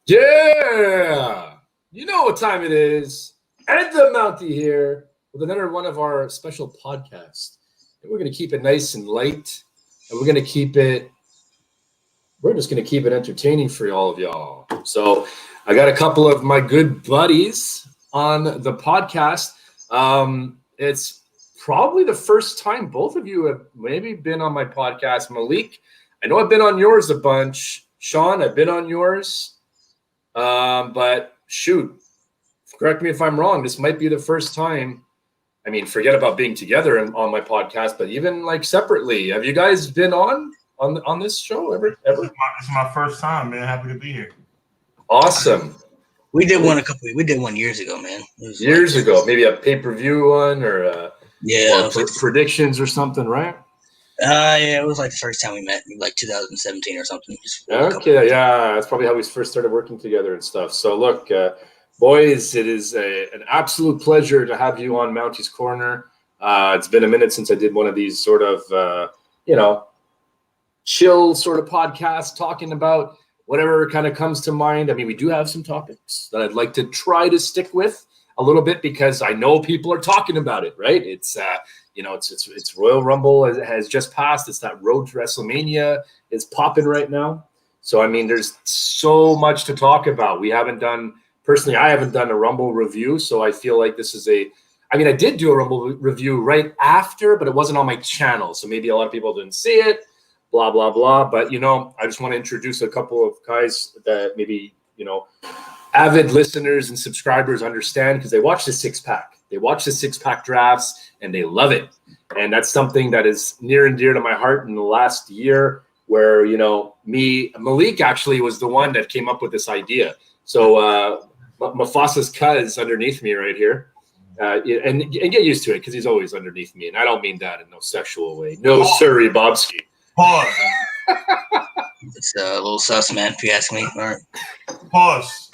Yeah! You know what time it is. Ed the Mountie here with another one of our special podcasts. And we're going to keep it nice and light. And we're just going to keep it entertaining for all of y'all. So I got a couple of my good buddies on the podcast. It's probably the first time both of you have maybe been on my podcast. Malik, I know I've been on yours a bunch. Sean, I've been on yours. But shoot, correct me if I'm wrong. This might be the first time. I mean, forget about being together on my podcast, but even like separately, have you guys been on this show ever? It's my first time, man. Happy to be here. Awesome. We did one years ago, man. Years ago, maybe a pay-per-view one or predictions or something, right? Yeah, it was like the first time we met, like 2017 or something. Okay, yeah, that's probably how we first started working together and stuff. So look, boys, it is an absolute pleasure to have you on MOUNTIE'S Corner. It's been a minute since I did one of these sort of, chill sort of podcasts talking about whatever kind of comes to mind. I mean, we do have some topics that I'd like to try to stick with a little bit because I know people are talking about it, right? It's it's Royal Rumble has just passed. It's that road to Wrestlemania is popping right now. So, I mean, there's so much to talk about. I haven't done a Rumble review. So I feel like this is I did do a Rumble review right after, but it wasn't on my channel. So maybe a lot of people didn't see it, blah, blah, blah. But, I just want to introduce a couple of guys that maybe, avid listeners and subscribers understand because they watch the six-pack. They watch the six-pack drafts and they love it. And that's something that is near and dear to my heart in the last year where, Malik actually was the one that came up with this idea. So Mufasa's cuz underneath me right here. And get used to it because he's always underneath me. And I don't mean that in no sexual way. No, sorry, Bobski. Pause. It's a little sus, man, if you ask me. All right. Pause.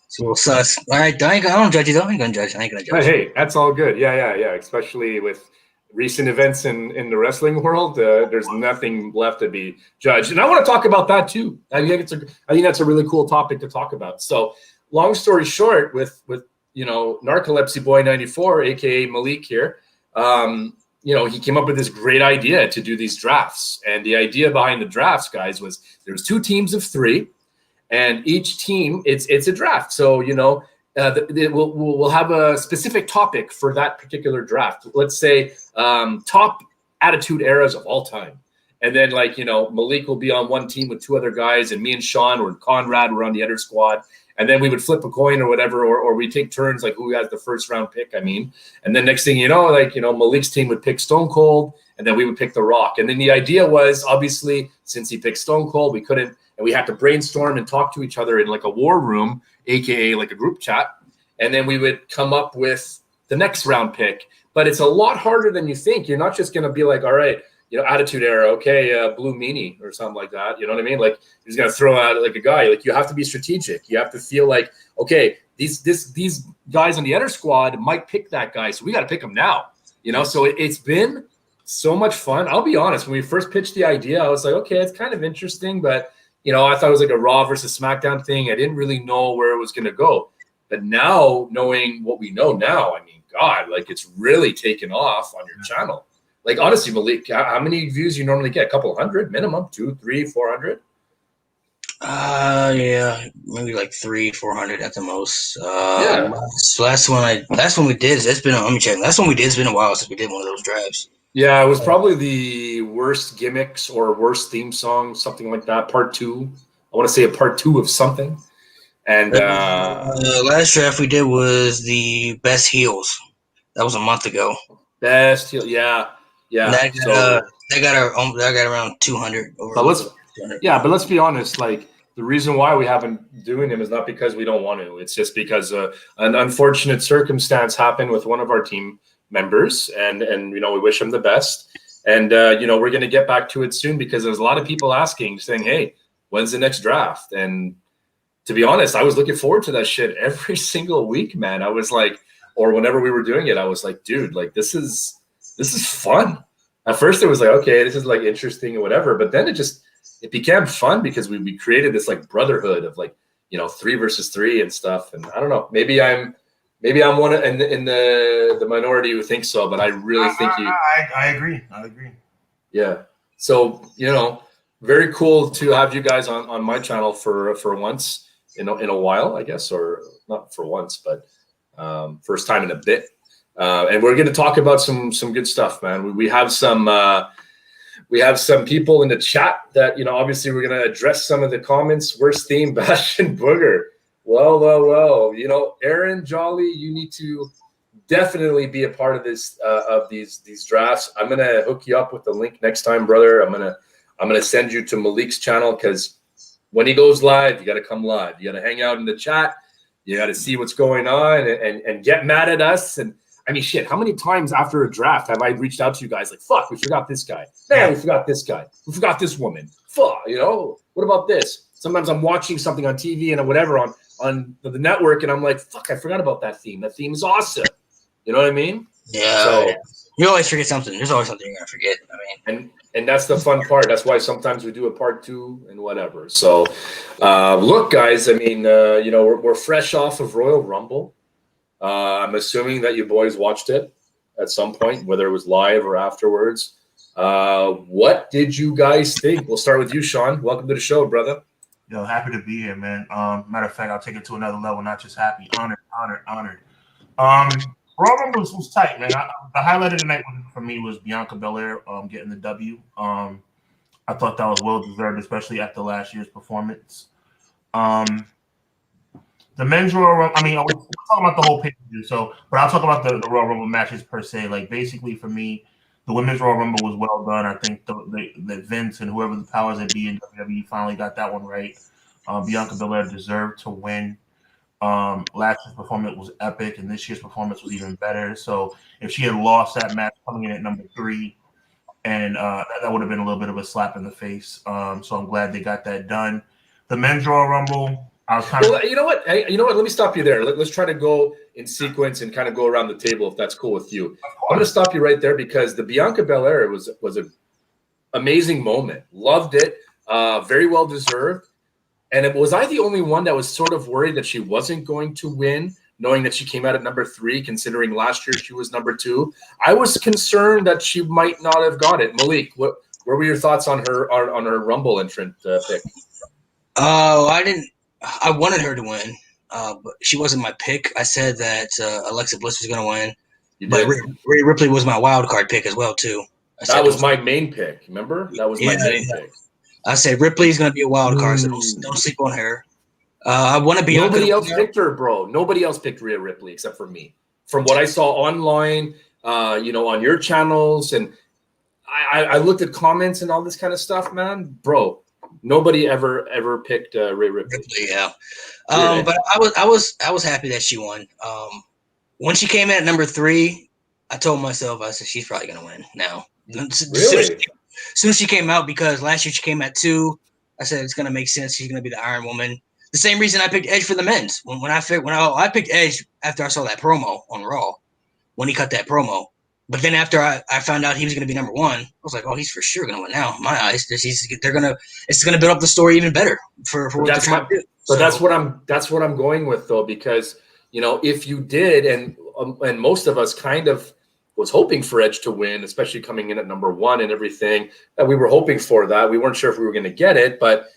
It's a little sus. All right, I don't judge you, though. I ain't going to judge. I ain't going to judge. Hey, that's all good. Yeah. Especially with recent events in the wrestling world, there's nothing left to be judged. And I want to talk about that, too. I think that's a really cool topic to talk about. So long story short, with Narcolepsy Boy 94, a.k.a. Malik here, he came up with this great idea to do these drafts. And the idea behind the drafts, guys, was there's 2 teams of 3. And each team, it's a draft. So, we'll have a specific topic for that particular draft. Let's say top attitude eras of all time. And then, Malik will be on one team with 2 other guys, and me and Sean or Conrad were on the other squad. And then we would flip a coin or whatever, or we take turns, like who has the first round pick, And then next thing Malik's team would pick Stone Cold, and then we would pick The Rock. And then the idea was, obviously, since he picked Stone Cold, we couldn't, and we had to brainstorm and talk to each other in like a war room, aka like a group chat. And then we would come up with the next round pick. But it's a lot harder than you think. You're not just going to be like, all right, attitude era, okay, Blue Meanie or something like that. You know what I mean? Like, he's going to throw out like a guy. Like, you have to be strategic. You have to feel like, okay, these guys on the other squad might pick that guy, so we got to pick him now. So it's been so much fun. I'll be honest. When we first pitched the idea, I was like, okay, it's kind of interesting, but I thought it was like a Raw versus SmackDown thing. I didn't really know where it was going to go. But now, knowing what we know now, I mean, God, like, it's really taken off on your channel. Like, honestly, Malik, how many views you normally get? A couple hundred minimum, 200, 300, 400? Yeah, maybe like 300-400 at the most. Yeah. So last one we did. It's been. Let me check. Last one we did. It's been a while since we did one of those drafts. Yeah, it was probably the worst gimmicks or worst theme song, something like that. Part 2. I want to say a part 2 of something. And last draft we did was the best heels. That was a month ago. Best heel, yeah. That got around 200. But let's be honest. Like, the reason why we haven't doing them is not because we don't want to. It's just because an unfortunate circumstance happened with one of our team members, and we wish him the best. And we're going to get back to it soon because there's a lot of people asking, saying, "Hey, when's the next draft?" And to be honest, I was looking forward to that shit every single week, man. I was like, or whenever we were doing it, I was like, dude, like, this is fun. At first it was like, okay, this is like interesting or whatever, but then it became fun because we created this like brotherhood of like 3 versus 3 and stuff. And I don't know, maybe I'm one in the minority who thinks so, but I really think I agree. Yeah. So, very cool to have you guys on my channel for once in a while, I guess, or not for once, but first time in a bit. And we're going to talk about some good stuff, man. We have some people in the chat that, obviously we're going to address some of the comments. Worst theme, Bash and Booger. Well, Aaron, Jolly, you need to definitely be a part of this, of these drafts. I'm going to hook you up with the link next time, brother. I'm going to send you to Malik's channel, because when he goes live, you got to come live. You got to hang out in the chat. You got to see what's going on and get mad at us. And I mean, shit, how many times after a draft have I reached out to you guys like, fuck, we forgot this guy. Man, we forgot this guy. We forgot this woman. Fuck, what about this? Sometimes I'm watching something on TV and whatever on the network, and I'm like, fuck, I forgot about that theme. That theme is awesome. You know what I mean? Yeah. So, you always forget something. There's always something you're going to forget. I mean, and that's the fun part. That's why sometimes we do a part 2 and whatever. So, look, guys, I mean, we're fresh off of Royal Rumble. I'm assuming that you boys watched it at some point, whether it was live or afterwards. What did you guys think? We'll start with you, Sean. Welcome to the show, brother. Yo, happy to be here, man. Matter of fact, I'll take it to another level, not just happy. Honored. Royal Rumble was tight, man. The highlight of the night for me was Bianca Belair getting the W. I thought that was well deserved, especially after last year's performance. The men's Royal Rumble, I mean, we're talking about the whole pay-per-view, but I'll talk about the Royal Rumble matches per se. Like, basically for me, the women's Royal Rumble was well done. I think that Vince and whoever the powers that be in WWE finally got that one right. Bianca Belair deserved to win. Last year's performance was epic, and this year's performance was even better. So if she had lost that match coming in at number 3, and that would have been a little bit of a slap in the face. So I'm glad they got that done. The men's Royal Rumble, I was kind of. You know what? Hey, you know what? Let me stop you there. Let's try to go in sequence and kind of go around the table if that's cool with you. I'm going to stop you right there, because the Bianca Belair was an amazing moment. Loved it. Very well deserved. And was I the only one that was sort of worried that she wasn't going to win, knowing that she came out at number 3, considering last year she was number 2? I was concerned that she might not have got it. Malik, what were your thoughts on her Rumble entrant pick? Oh, I wanted her to win, but she wasn't my pick. I said that Alexa Bliss was going to win. But Rhea Ripley was my wild card pick as well, too. That was my main pick. Remember? That was my main pick. I said Ripley's going to be a wild card, so don't sleep on her. I want to be. Nobody else picked her, bro. Nobody else picked Rhea Ripley except for me. From what I saw online, on your channels, and I looked at comments and all this kind of stuff, man, bro. Nobody ever picked Rhea Ripley. Yeah, but I was happy that she won. When she came in at number 3, I told myself, I said she's probably going to win now. Really? As soon as she came out, because last year she came at 2, I said it's going to make sense. She's going to be the Iron Woman. The same reason I picked Edge for the men's. When I picked Edge after I saw that promo on Raw, when he cut that promo. But then after I found out he was going to be number 1, I was like, oh, he's for sure going to win now. In my eyes, it's going to build up the story even better for what they're trying to do. But that's what I'm going with, though, because if you did, and most of us kind of was hoping for Edge to win, especially coming in at number 1 and everything. We were hoping for that. We weren't sure if we were going to get it, but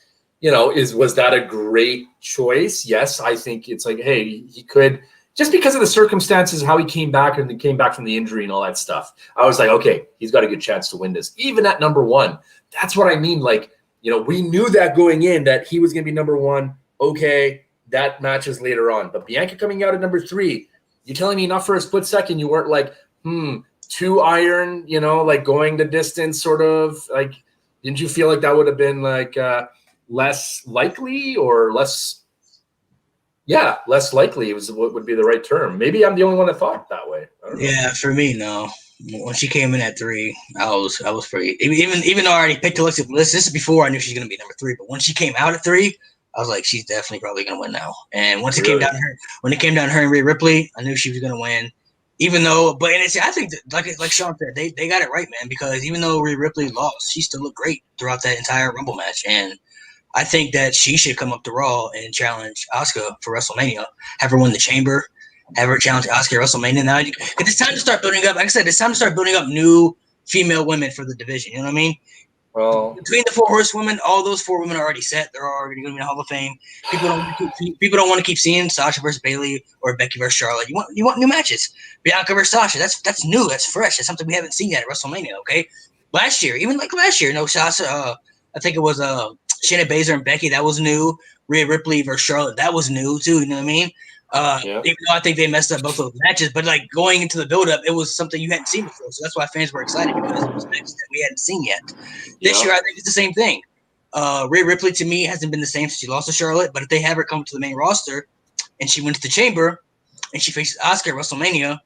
was that a great choice? Yes, I think it's like, hey, he could, just because of the circumstances, how he came back and he came back from the injury and all that stuff. I was like, okay, he's got a good chance to win this, even at number 1. That's what I mean. Like, we knew that going in that he was going to be number 1. Okay, that matches later on. But Bianca coming out at number 3, you're telling me not for a split second you weren't like, 2 iron, like going the distance, sort of like, didn't you feel like that would have been like less likely or less likely was what would be the right term? Maybe I'm the only one that thought that way. Yeah, for me, no. When she came in at 3, I was pretty, even though I already picked Alexa Bliss, this is before I knew she's gonna be number 3, but when she came out at 3, I was like, she's definitely probably gonna win now. And once it came down to her and Rhea Ripley, I knew she was gonna win. Even though, I think that, like Sean said, they got it right, man. Because even though Rhea Ripley lost, she still looked great throughout that entire Rumble match. And I think that she should come up to Raw and challenge Asuka for WrestleMania. Have her win the Chamber. Have her challenge Asuka at WrestleMania. Now, because it's time to start building up. Like I said, it's time to start building up new female women for the division. You know what I mean? Well, Between the 4 horsewomen, all those 4 women are already set. They're already going to be in the Hall of Fame. People don't want to keep seeing Sasha versus Bayley or Becky versus Charlotte. You want new matches. Bianca versus Sasha. That's new. That's fresh. That's something we haven't seen yet at WrestleMania. Okay, last year, Sasha. I think it was Shayna Baszler and Becky. That was new. Rhea Ripley versus Charlotte. That was new too. You know what I mean? Even though I think they messed up both those matches, but like going into the build-up, it was something you hadn't seen before. So that's why fans were excited because it was matches that we hadn't seen yet. This year, I think it's the same thing. Rhea Ripley to me hasn't been the same since she lost to Charlotte, but if they have her come to the main roster and she wins the Chamber and she faces Asuka at WrestleMania,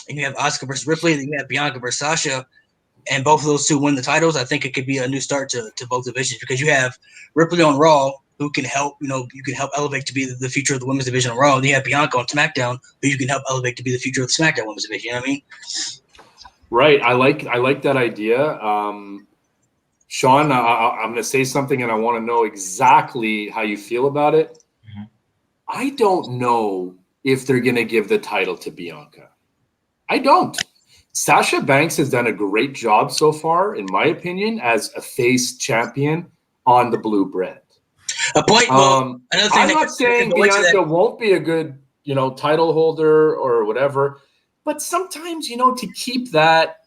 and you have Asuka versus Ripley, then you have Bianca versus Sasha, and both of those 2 win the titles, I think it could be a new start to both divisions because you have Ripley on Raw, who can help, you can help elevate to be the future of the women's division on Raw. And you have Bianca on SmackDown, who you can help elevate to be the future of the SmackDown women's division. You know what I mean? right. I like that idea. Sean, I'm going to say something, and I want to know exactly how you feel about it. Mm-hmm. I don't know if they're going to give the title to Bianca. I don't. Sasha Banks has done a great job so far, in my opinion, as a face champion on the blue brand. Another thing I'm not saying Bianca won't be a good, title holder or whatever, but sometimes, to keep that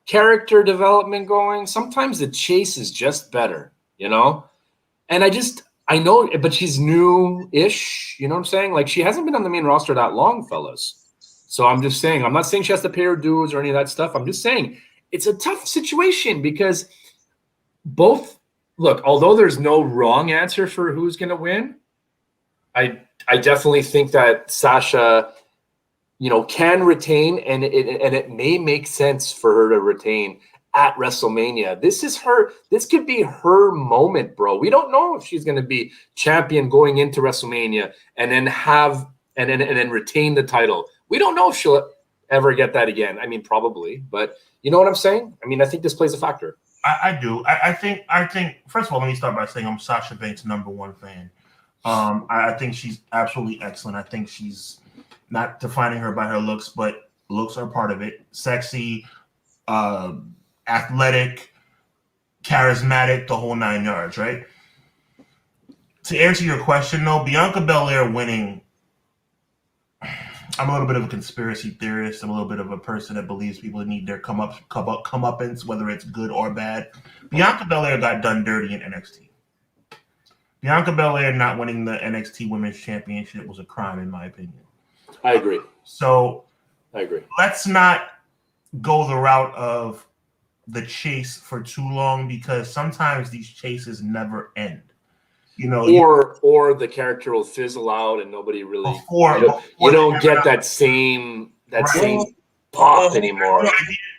character development going, sometimes the chase is just better, And I know, but she's new-ish, you know what I'm saying? Like, she hasn't been on the main roster that long, fellas. So I'm just saying, I'm not saying she has to pay her dues or any of that stuff. I'm just saying it's a tough situation because look, although there's no wrong answer for who's going to win, I definitely think that Sasha, can retain, and it may make sense for her to retain at WrestleMania. This could be her moment, bro. We don't know if she's going to be champion going into WrestleMania and then retain the title. We don't know if she'll ever get that again. I mean, probably, but you know what I'm saying? I mean, I think this plays a factor. I do. I think. First of all, let me start by saying I'm Sasha Banks' #1 fan. I think she's absolutely excellent. I think she's not defining her by her looks, but looks are part of it. Sexy, athletic, charismatic, the whole 9 yards. Right. To answer your question, though, Bianca Belair winning. I'm a little bit of a conspiracy theorist. I'm a little bit of a person that believes people need their comeuppance, whether it's good or bad. Bianca Belair got done dirty in NXT. Bianca Belair not winning the NXT Women's Championship was a crime, in my opinion. I agree. So I agree. Let's not go the route of the chase for too long because sometimes these chases never end. Or the character will fizzle out and nobody really you don't get that same pop anymore.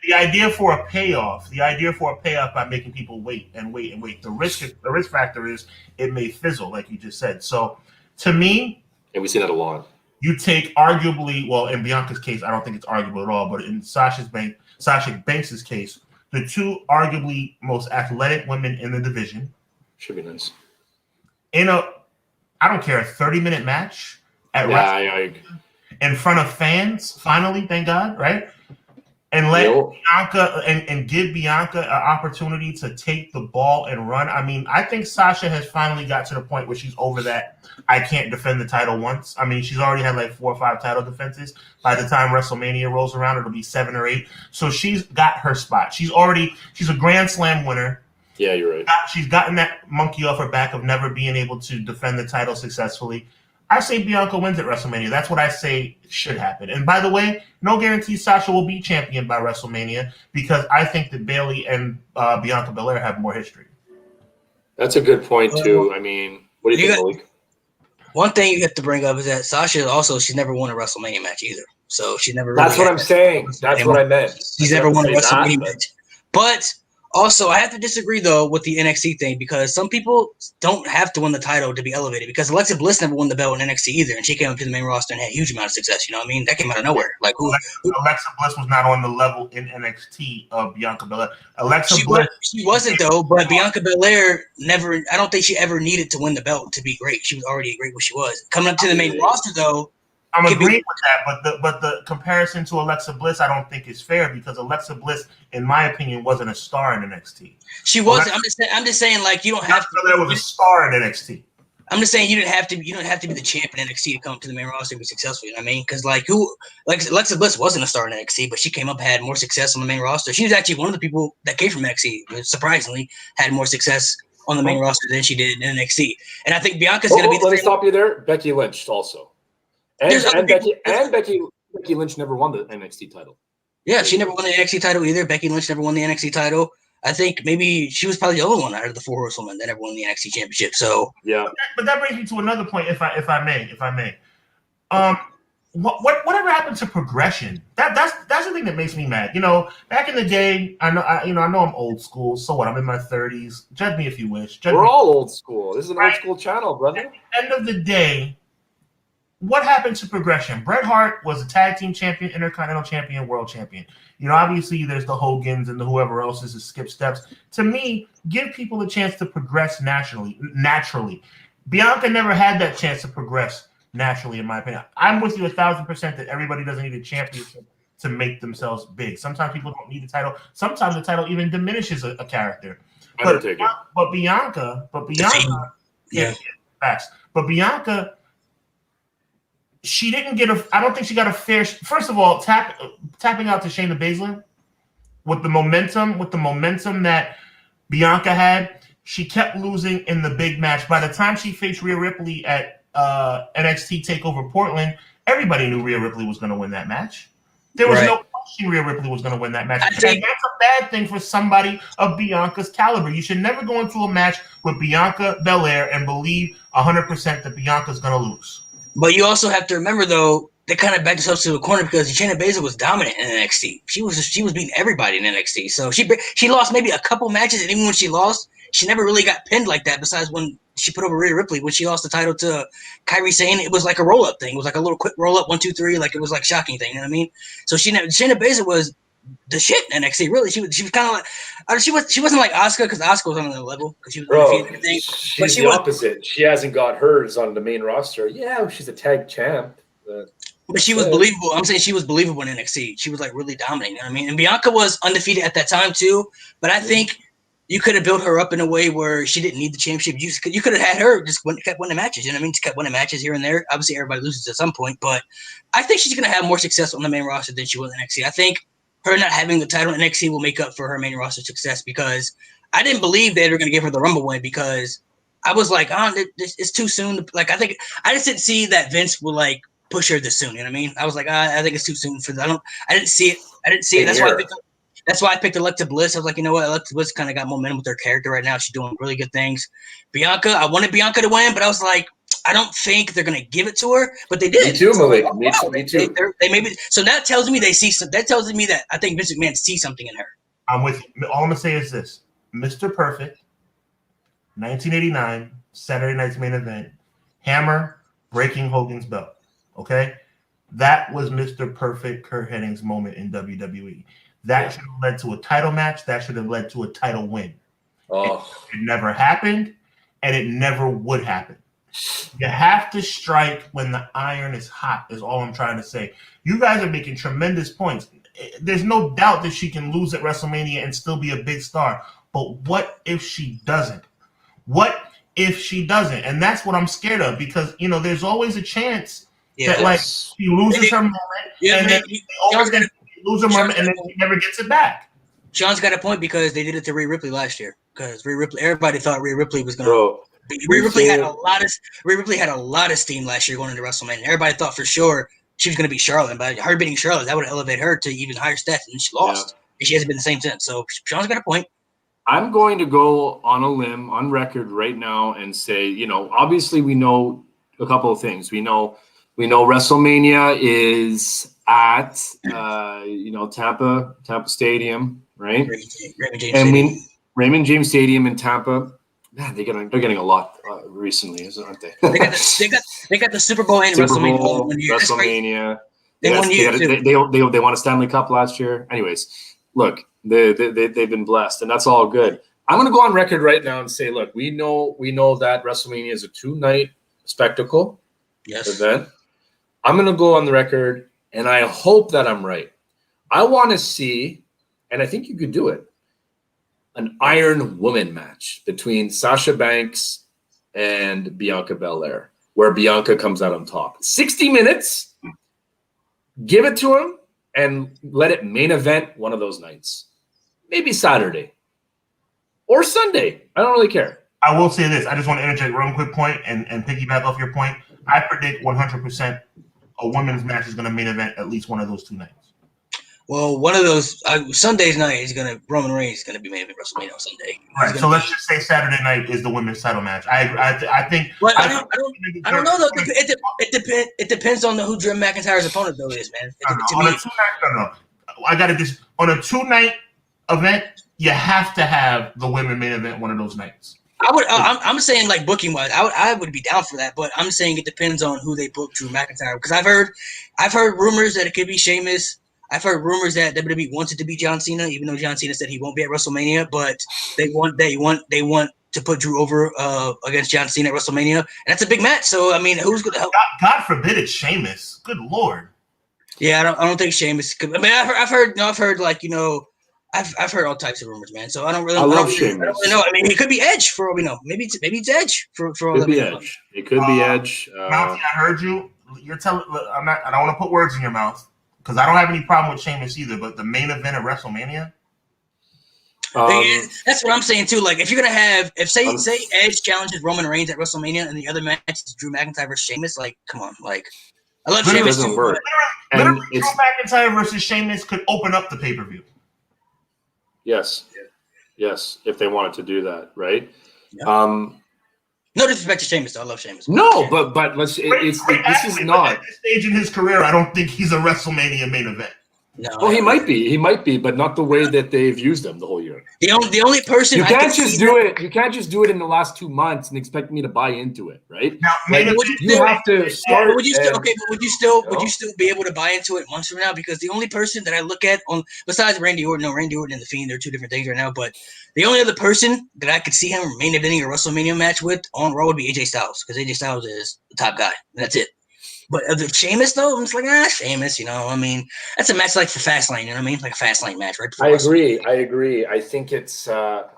The idea for a payoff by making people wait. The risk factor is it may fizzle, like you just said. So to me, and we see that a lot. You take arguably, well, in Bianca's case, I don't think it's arguable at all, but in Sasha Banks' case, the 2 arguably most athletic women in the division. Should be nice. In a 30-minute match at WrestleMania in front of fans, finally, thank God, right? And let Bianca and give Bianca an opportunity to take the ball and run. I mean, I think Sasha has finally got to the point where she's over that I can't defend the title once. I mean, she's already had like 4 or 5 title defenses. By the time WrestleMania rolls around, it'll be 7 or 8. So she's got her spot. She's a Grand Slam winner. Yeah, you're right. She's gotten that monkey off her back of never being able to defend the title successfully. I say Bianca wins at WrestleMania. That's what I say should happen. And by the way, no guarantee Sasha will be champion by WrestleMania because I think that Bayley and Bianca Belair have more history. That's a good point, too. I mean, what do you think, Malik? One thing you have to bring up is that Sasha she's never won a WrestleMania match either. So she never. That's what I'm saying. That's what I meant. She's never won a WrestleMania match. But Also, I have to disagree though with the NXT thing because some people don't have to win the title to be elevated. Because Alexa Bliss never won the belt in NXT either, and she came up to the main roster and had a huge amount of success. You know what I mean? That came out of nowhere. Like Alexa Bliss was not on the level in NXT of Bianca Belair. She wasn't though, but Bianca Belair never. I don't think she ever needed to win the belt to be great. She was already great what she was. Coming up to the main roster though. I'm agreeing with that, but the comparison to Alexa Bliss, I don't think is fair because Alexa Bliss, in my opinion, wasn't a star in NXT. She wasn't. I'm just saying, like you don't have to. There was a star in NXT. I'm just saying you don't have to be the champ in NXT to come up to the main roster and be successful. You know what I mean? Because like Alexa Bliss wasn't a star in NXT, but she came up had more success on the main roster. She was actually one of the people that came from NXT. Surprisingly, had more success on the main roster than she did in NXT. And I think Bianca's going to be. Let me stop you there. Becky Lynch also. And Becky Lynch never won the NXT title. Yeah, she never won the NXT title either. Becky Lynch never won the NXT title. I think maybe she was probably the only one out of the 4 horsewomen that never won the NXT championship. So yeah, but that brings me to another point, if I may. Whatever happened to progression? That's the thing that makes me mad. You know, back in the day, I know I'm old school. So what? I'm in my 30s. Judge me if you wish. We're all old school. This is an old school channel, brother. At the end of the day. What happened to progression? Bret Hart was a tag team champion, intercontinental champion, world champion. You know, obviously there's the Hogans and the whoever else is to skip steps. To me, give people a chance to progress naturally. Bianca never had that chance to progress naturally, in my opinion. I'm with you 1,000% that everybody doesn't need a championship to make themselves big. Sometimes people don't need the title. Sometimes the title even diminishes a character. But Bianca, yeah, facts. But Bianca. She didn't get I don't think she got a fair. First of all, tapping out to Shayna Baszler with the momentum that Bianca had, she kept losing in the big match. By the time she faced Rhea Ripley at NXT Takeover Portland, everybody knew Rhea Ripley was going to win that match. There was no question Rhea Ripley was going to win that match. And that's a bad thing for somebody of Bianca's caliber. You should never go into a match with Bianca Belair and believe 100% that Bianca's going to lose. But you also have to remember, though, they kind of backed themselves to the corner because Shayna Baszler was dominant in NXT. She was beating everybody in NXT. So she lost maybe a couple matches, and even when she lost, she never really got pinned like that. Besides when she put over Rhea Ripley when she lost the title to Kairi Sane, it was like a roll up thing. It was like a little quick roll up, 1, 2, 3. Like it was like shocking thing. You know what I mean? So Shayna Baszler was the shit in NXT. Really, she was kind of like she wasn't like Asuka because Asuka was on another level because she was undefeated and everything. She's the opposite. She hasn't got hers on the main roster. Yeah, she's a tag champ. But she was believable. I'm saying she was believable in NXT. She was like really dominating. You know what I mean? And Bianca was undefeated at that time too. But I think you could have built her up in a way where she didn't need the championship. You could have had her just kept winning matches. You know what I mean? Just kept winning matches here and there. Obviously, everybody loses at some point. But I think she's going to have more success on the main roster than she will in NXT. I think her not having the title in NXT will make up for her main roster success because I didn't believe they were going to give her the Rumble win because I was like, it's too soon. I think I just didn't see that Vince will like push her this soon. You know what I mean? I was like, I think it's too soon for that. I didn't see it. That's why I picked Alexa Bliss. I was like, you know what? Alexa Bliss kind of got momentum with her character right now. She's doing really good things. Bianca, I wanted Bianca to win, but I was like, I don't think they're going to give it to her, but they did. Me too, Malik. Me too. They maybe so that tells me they see some. That tells me that I think Vince McMahon sees something in her. I'm with you. All I'm gonna say is this: Mr. Perfect, 1989 Saturday Night's Main Event, Hammer breaking Hogan's belt. Okay, that was Mr. Perfect Kurt Hennig's moment in WWE. That should have led to a title match. That should have led to a title win. Oh, it never happened, and it never would happen. You have to strike when the iron is hot, is all I'm trying to say. You guys are making tremendous points. There's no doubt that she can lose at WrestleMania and still be a big star. But what if she doesn't? What if she doesn't? And that's what I'm scared of because, you know, there's always a chance that, like, she loses her moment and then lose her moment and then she never gets it back. Sean's got a point because they did it to Rhea Ripley last year. Because Rhea Ripley, everybody thought Rhea Ripley was going to. Rhea Ripley had a lot of steam last year going into WrestleMania. Everybody thought for sure she was going to beat Charlotte, but her beating Charlotte, that would elevate her to even higher stats, and she lost. And she hasn't been the same since. So Sean's got a point. I'm going to go on a limb, on record right now, and say, you know, obviously we know a couple of things. We know WrestleMania is at Tampa Stadium. right? Raymond James And Stadium. Raymond James Stadium in Tampa. Man, they're getting a lot recently, aren't they? They got the Super Bowl and Super WrestleMania Bowl, all in 1 year. WrestleMania. In 1 year, they won a Stanley Cup last year. Anyways, look, they've been blessed, and that's all good. I'm going to go on record right now and say, look, we know that WrestleMania is a 2-night spectacle event. I'm going to go on the record, and I hope that I'm right. I want to see, and I think you could do it, an Iron Woman match between Sasha Banks and Bianca Belair, where Bianca comes out on top. 60 minutes, give it to him, and let it main event one of those nights. Maybe Saturday or Sunday. I don't really care. I will say this. I just want to interject one quick point and piggyback off your point. I predict 100% a women's match is going to main event at least one of those 2 nights. Well, one of those Sunday's night is Roman Reigns is gonna be main event WrestleMania on Sunday. Right. So let's just say Saturday night is the women's title match. I think. But I don't know though. It depends on who Drew McIntyre's opponent though is, man. I got it. On a 2-night event, you have to have the women main event one of those nights. I'm saying like booking wise, I would be down for that, but I'm saying it depends on who they book Drew McIntyre because I've heard rumors that it could be Sheamus. I've heard rumors that WWE wants it to be John Cena, even though John Cena said he won't be at WrestleMania, but they want to put Drew over against John Cena at WrestleMania, and that's a big match. So I mean, who's going to help? God forbid it's Sheamus. Good Lord. Yeah, I don't think Sheamus. I mean, I've heard like I've heard all types of rumors, man. So I don't really. I love Sheamus. I don't really know. I mean, it could be Edge for all we know. Maybe it's Edge for all that we know. Edge. It could be Edge. Mountie, I heard you. You're telling. I don't want to put words in your mouth. Because I don't have any problem with Sheamus either, but the main event of WrestleMania? That's what I'm saying too. Like, if you're gonna have, say Edge challenges Roman Reigns at WrestleMania, and the other match is Drew McIntyre versus Sheamus, like, come on, like, I love Sheamus. It doesn't work. Literally, Drew McIntyre versus Sheamus could open up the pay-per-view. Yes, if they wanted to do that, right? Yeah. No disrespect to Sheamus, though. I love Sheamus. No, but let's. This is not at this stage in his career. I don't think he's a WrestleMania main event. No. Well, he might be, but not the way that they've used him the whole year. The only person you can't just do it. You can't just do it in the last 2 months and expect me to buy into it, right? Now, you have to start. Would you still be able to buy into it months from now? Because the only person that I look at besides Randy Orton and the Fiend, they're 2 different things right now. But the only other person that I could see him main eventing a WrestleMania match with on Raw would be AJ Styles, because AJ Styles is the top guy. That's it. But the Sheamus though, I'm just like, Sheamus, I mean, that's a match like for Fastlane, you know what I mean? Like a Fastlane match, right? I agree. I think it's the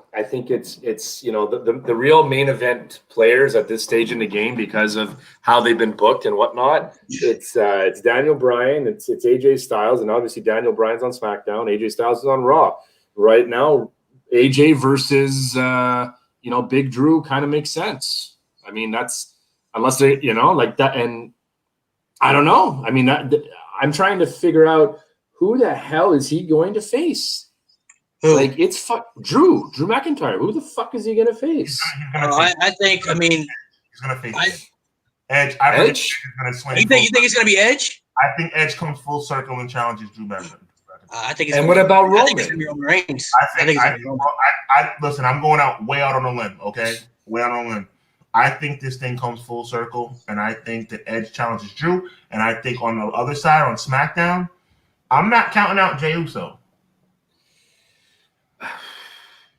real main event players at this stage in the game because of how they've been booked and whatnot. It's Daniel Bryan, it's AJ Styles, and obviously Daniel Bryan's on SmackDown, AJ Styles is on Raw. Right now, AJ versus Big Drew kind of makes sense. I mean, that's unless they like that. And I don't know. I mean, I'm trying to figure out who the hell is he going to face. Who? Like, it's Drew McIntyre. Who the fuck is he going to face? I think. I mean, he's going to face Edge. Edge? You think it's going to be Edge? I think Edge comes full circle and challenges Drew McIntyre. I think. And what about Roman? I think it's going to be Roman Reigns. Listen, I'm going way out on a limb. Okay, way out on a limb. I think this thing comes full circle, and I think that Edge challenges Drew, and I think on the other side, on SmackDown, I'm not counting out Jey Uso.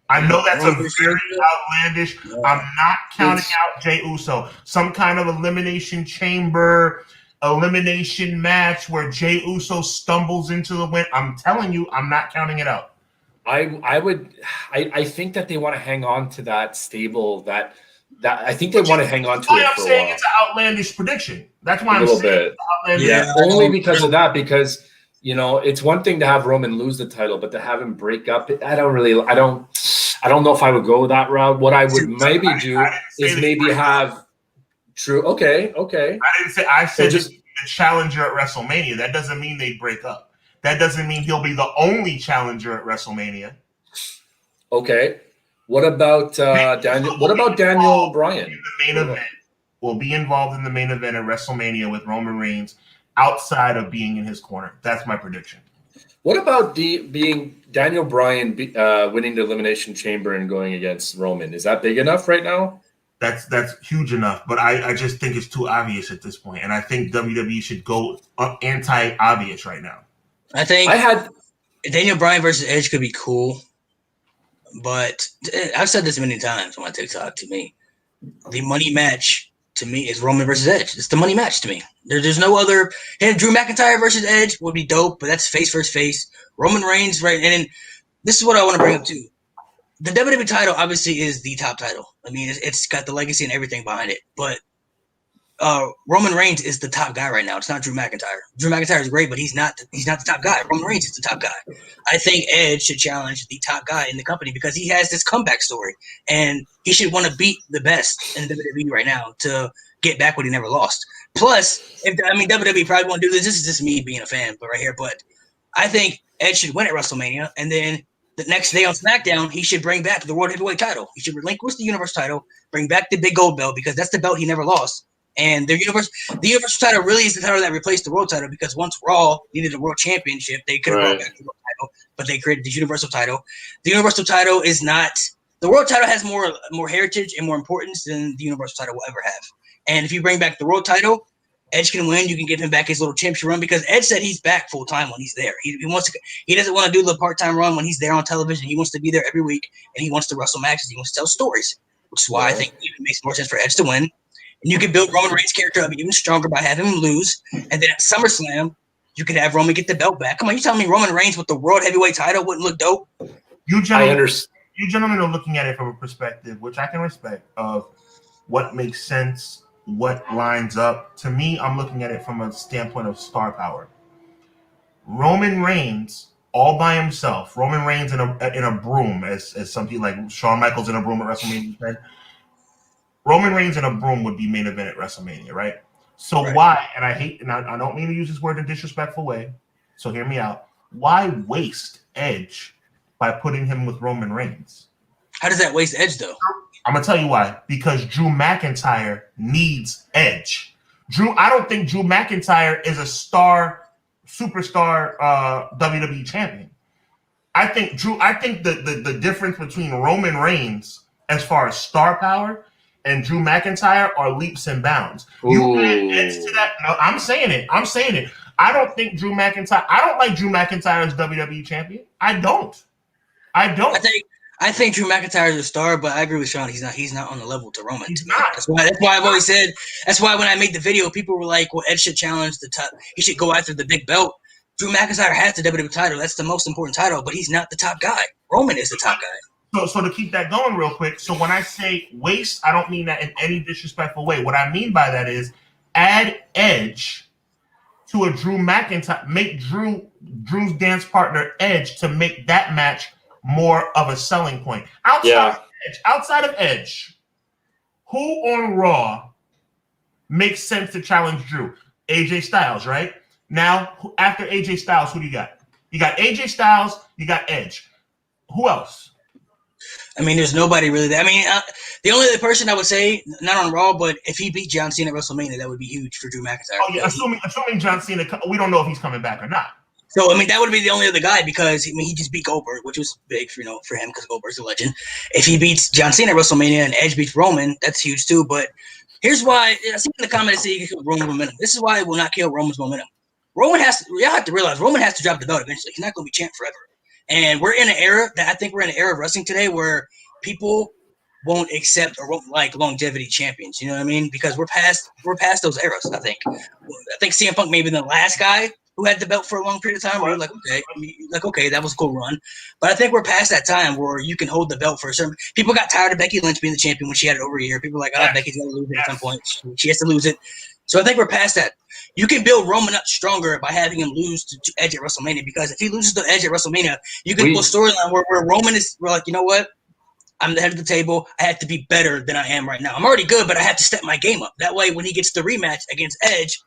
I know that's a very outlandish. I'm not counting out Jey Uso. Some kind of elimination chamber, elimination match where Jey Uso stumbles into the win. I'm telling you, I'm not counting it out. I think that they want to hang on to that stable, that I think they want to hang on to it for a while. I'm saying it's an outlandish prediction. That's why I'm saying it's outlandish. Yeah, only because of that. Because it's one thing to have Roman lose the title, but to have him break up, I don't know if I would go that route. What I would maybe do is maybe have True. Okay. I said just the challenger at WrestleMania. That doesn't mean they break up. That doesn't mean he'll be the only challenger at WrestleMania. Okay. What about Daniel? What about Daniel Bryan? The main event will be involved in the main event at WrestleMania with Roman Reigns outside of being in his corner. That's my prediction. What about being Daniel Bryan winning the Elimination Chamber and going against Roman? Is that big enough right now? That's huge enough, but I just think it's too obvious at this point, and I think WWE should go anti-obvious right now. I think Daniel Bryan versus Edge could be cool, but I've said this many times on my TikTok. To me, the money match to me is Roman versus Edge. It's the money match to me. There's no other. And Drew McIntyre versus Edge would be dope, but that's face versus face. Roman Reigns, right? And then this is what I want to bring up too. The WWE title obviously is the top title. I mean, it's got the legacy and everything behind it. But Roman Reigns is the top guy right now. It's not Drew McIntyre. Drew McIntyre is great, but he's not the top guy. Roman Reigns is the top guy. I think Edge should challenge the top guy in the company because he has this comeback story, and he should want to beat the best in WWE right now to get back what he never lost. Plus, WWE probably won't do this. This is just me being a fan, but right here. But I think Edge should win at WrestleMania, and then the next day on SmackDown, he should bring back the World Heavyweight title. He should relinquish the Universal title, bring back the big gold belt because that's the belt he never lost. And the Universal title really is the title that replaced the World title because once Raw needed a World Championship, they could have brought back the World title, but they created the Universal title. The Universal title is not – the World title has more heritage and more importance than the Universal title will ever have. And if you bring back the World title, Edge can win. You can give him back his little championship run because Edge said he's back full time when he's there. He wants to. He doesn't want to do the part time run when he's there on television. He wants to be there every week, and he wants to wrestle matches. He wants to tell stories, which is why I think it makes more sense for Edge to win. And you can build Roman Reigns' character up even stronger by having him lose. And then at SummerSlam, you could have Roman get the belt back. Come on, you telling me Roman Reigns with the World Heavyweight title wouldn't look dope? You gentlemen are looking at it from a perspective, which I can respect, of what makes sense, what lines up. To me, I'm looking at it from a standpoint of star power. Roman Reigns all by himself, Roman Reigns in a broom, as some people like Shawn Michaels in a broom at WrestleMania said. Roman Reigns in a broom would be main event at WrestleMania, right? So why, and I don't mean to use this word in a disrespectful way, so hear me out. Why waste Edge by putting him with Roman Reigns? How does that waste Edge, though? I'm going to tell you why. Because Drew McIntyre needs Edge. I don't think Drew McIntyre is a superstar WWE champion. I think the difference between Roman Reigns as far as star power and Drew McIntyre are leaps and bounds. You add Edge to that. No, I'm saying it. I don't think Drew McIntyre. I don't like Drew McIntyre as WWE champion. I don't. I think Drew McIntyre is a star, but I agree with Sean. He's not on the level to Roman. He's not. That's why I've always said. That's why when I made the video, people were like, "Well, Edge should challenge the top. He should go after the big belt." Drew McIntyre has the WWE title. That's the most important title, but he's not the top guy. Roman is the top guy. So to keep that going real quick, so when I say waste, I don't mean that in any disrespectful way. What I mean by that is add Edge to a Drew McIntyre, make Drew's dance partner Edge to make that match more of a selling point. Outside of Edge, who on Raw makes sense to challenge Drew? AJ Styles, right? Now, after AJ Styles, who do you got? You got AJ Styles, you got Edge. Who else? I mean, there's nobody really there. I mean, the only other person I would say, not on Raw, but if he beat John Cena at WrestleMania, that would be huge for Drew McIntyre. Oh, yeah, assuming John Cena, we don't know if he's coming back or not. So, I mean, that would be the only other guy because, he just beat Goldberg, which was big for him because Goldberg's a legend. If he beats John Cena at WrestleMania and Edge beats Roman, that's huge too. But here's why. I see in the comments that you can kill Roman's momentum. This is why it will not kill Roman's momentum. Y'all have to realize Roman has to drop the belt eventually. He's not going to be champ forever. And we're in an era of wrestling today where people won't accept or won't like longevity champions. You know what I mean? Because we're past those eras, I think. I think CM Punk may be the last guy who had the belt for a long period of time. Where you're okay, that was a cool run. But I think we're past that time where you can hold the belt for a certain – people got tired of Becky Lynch being the champion when she had it over a year. People were like, Becky's going to lose it at some point. She has to lose it. So I think we're past that. You can build Roman up stronger by having him lose to Edge at WrestleMania because if he loses to Edge at WrestleMania, you can do a storyline where Roman we're like, you know what? I'm the head of the table. I have to be better than I am right now. I'm already good, but I have to step my game up. That way, when he gets the rematch against Edge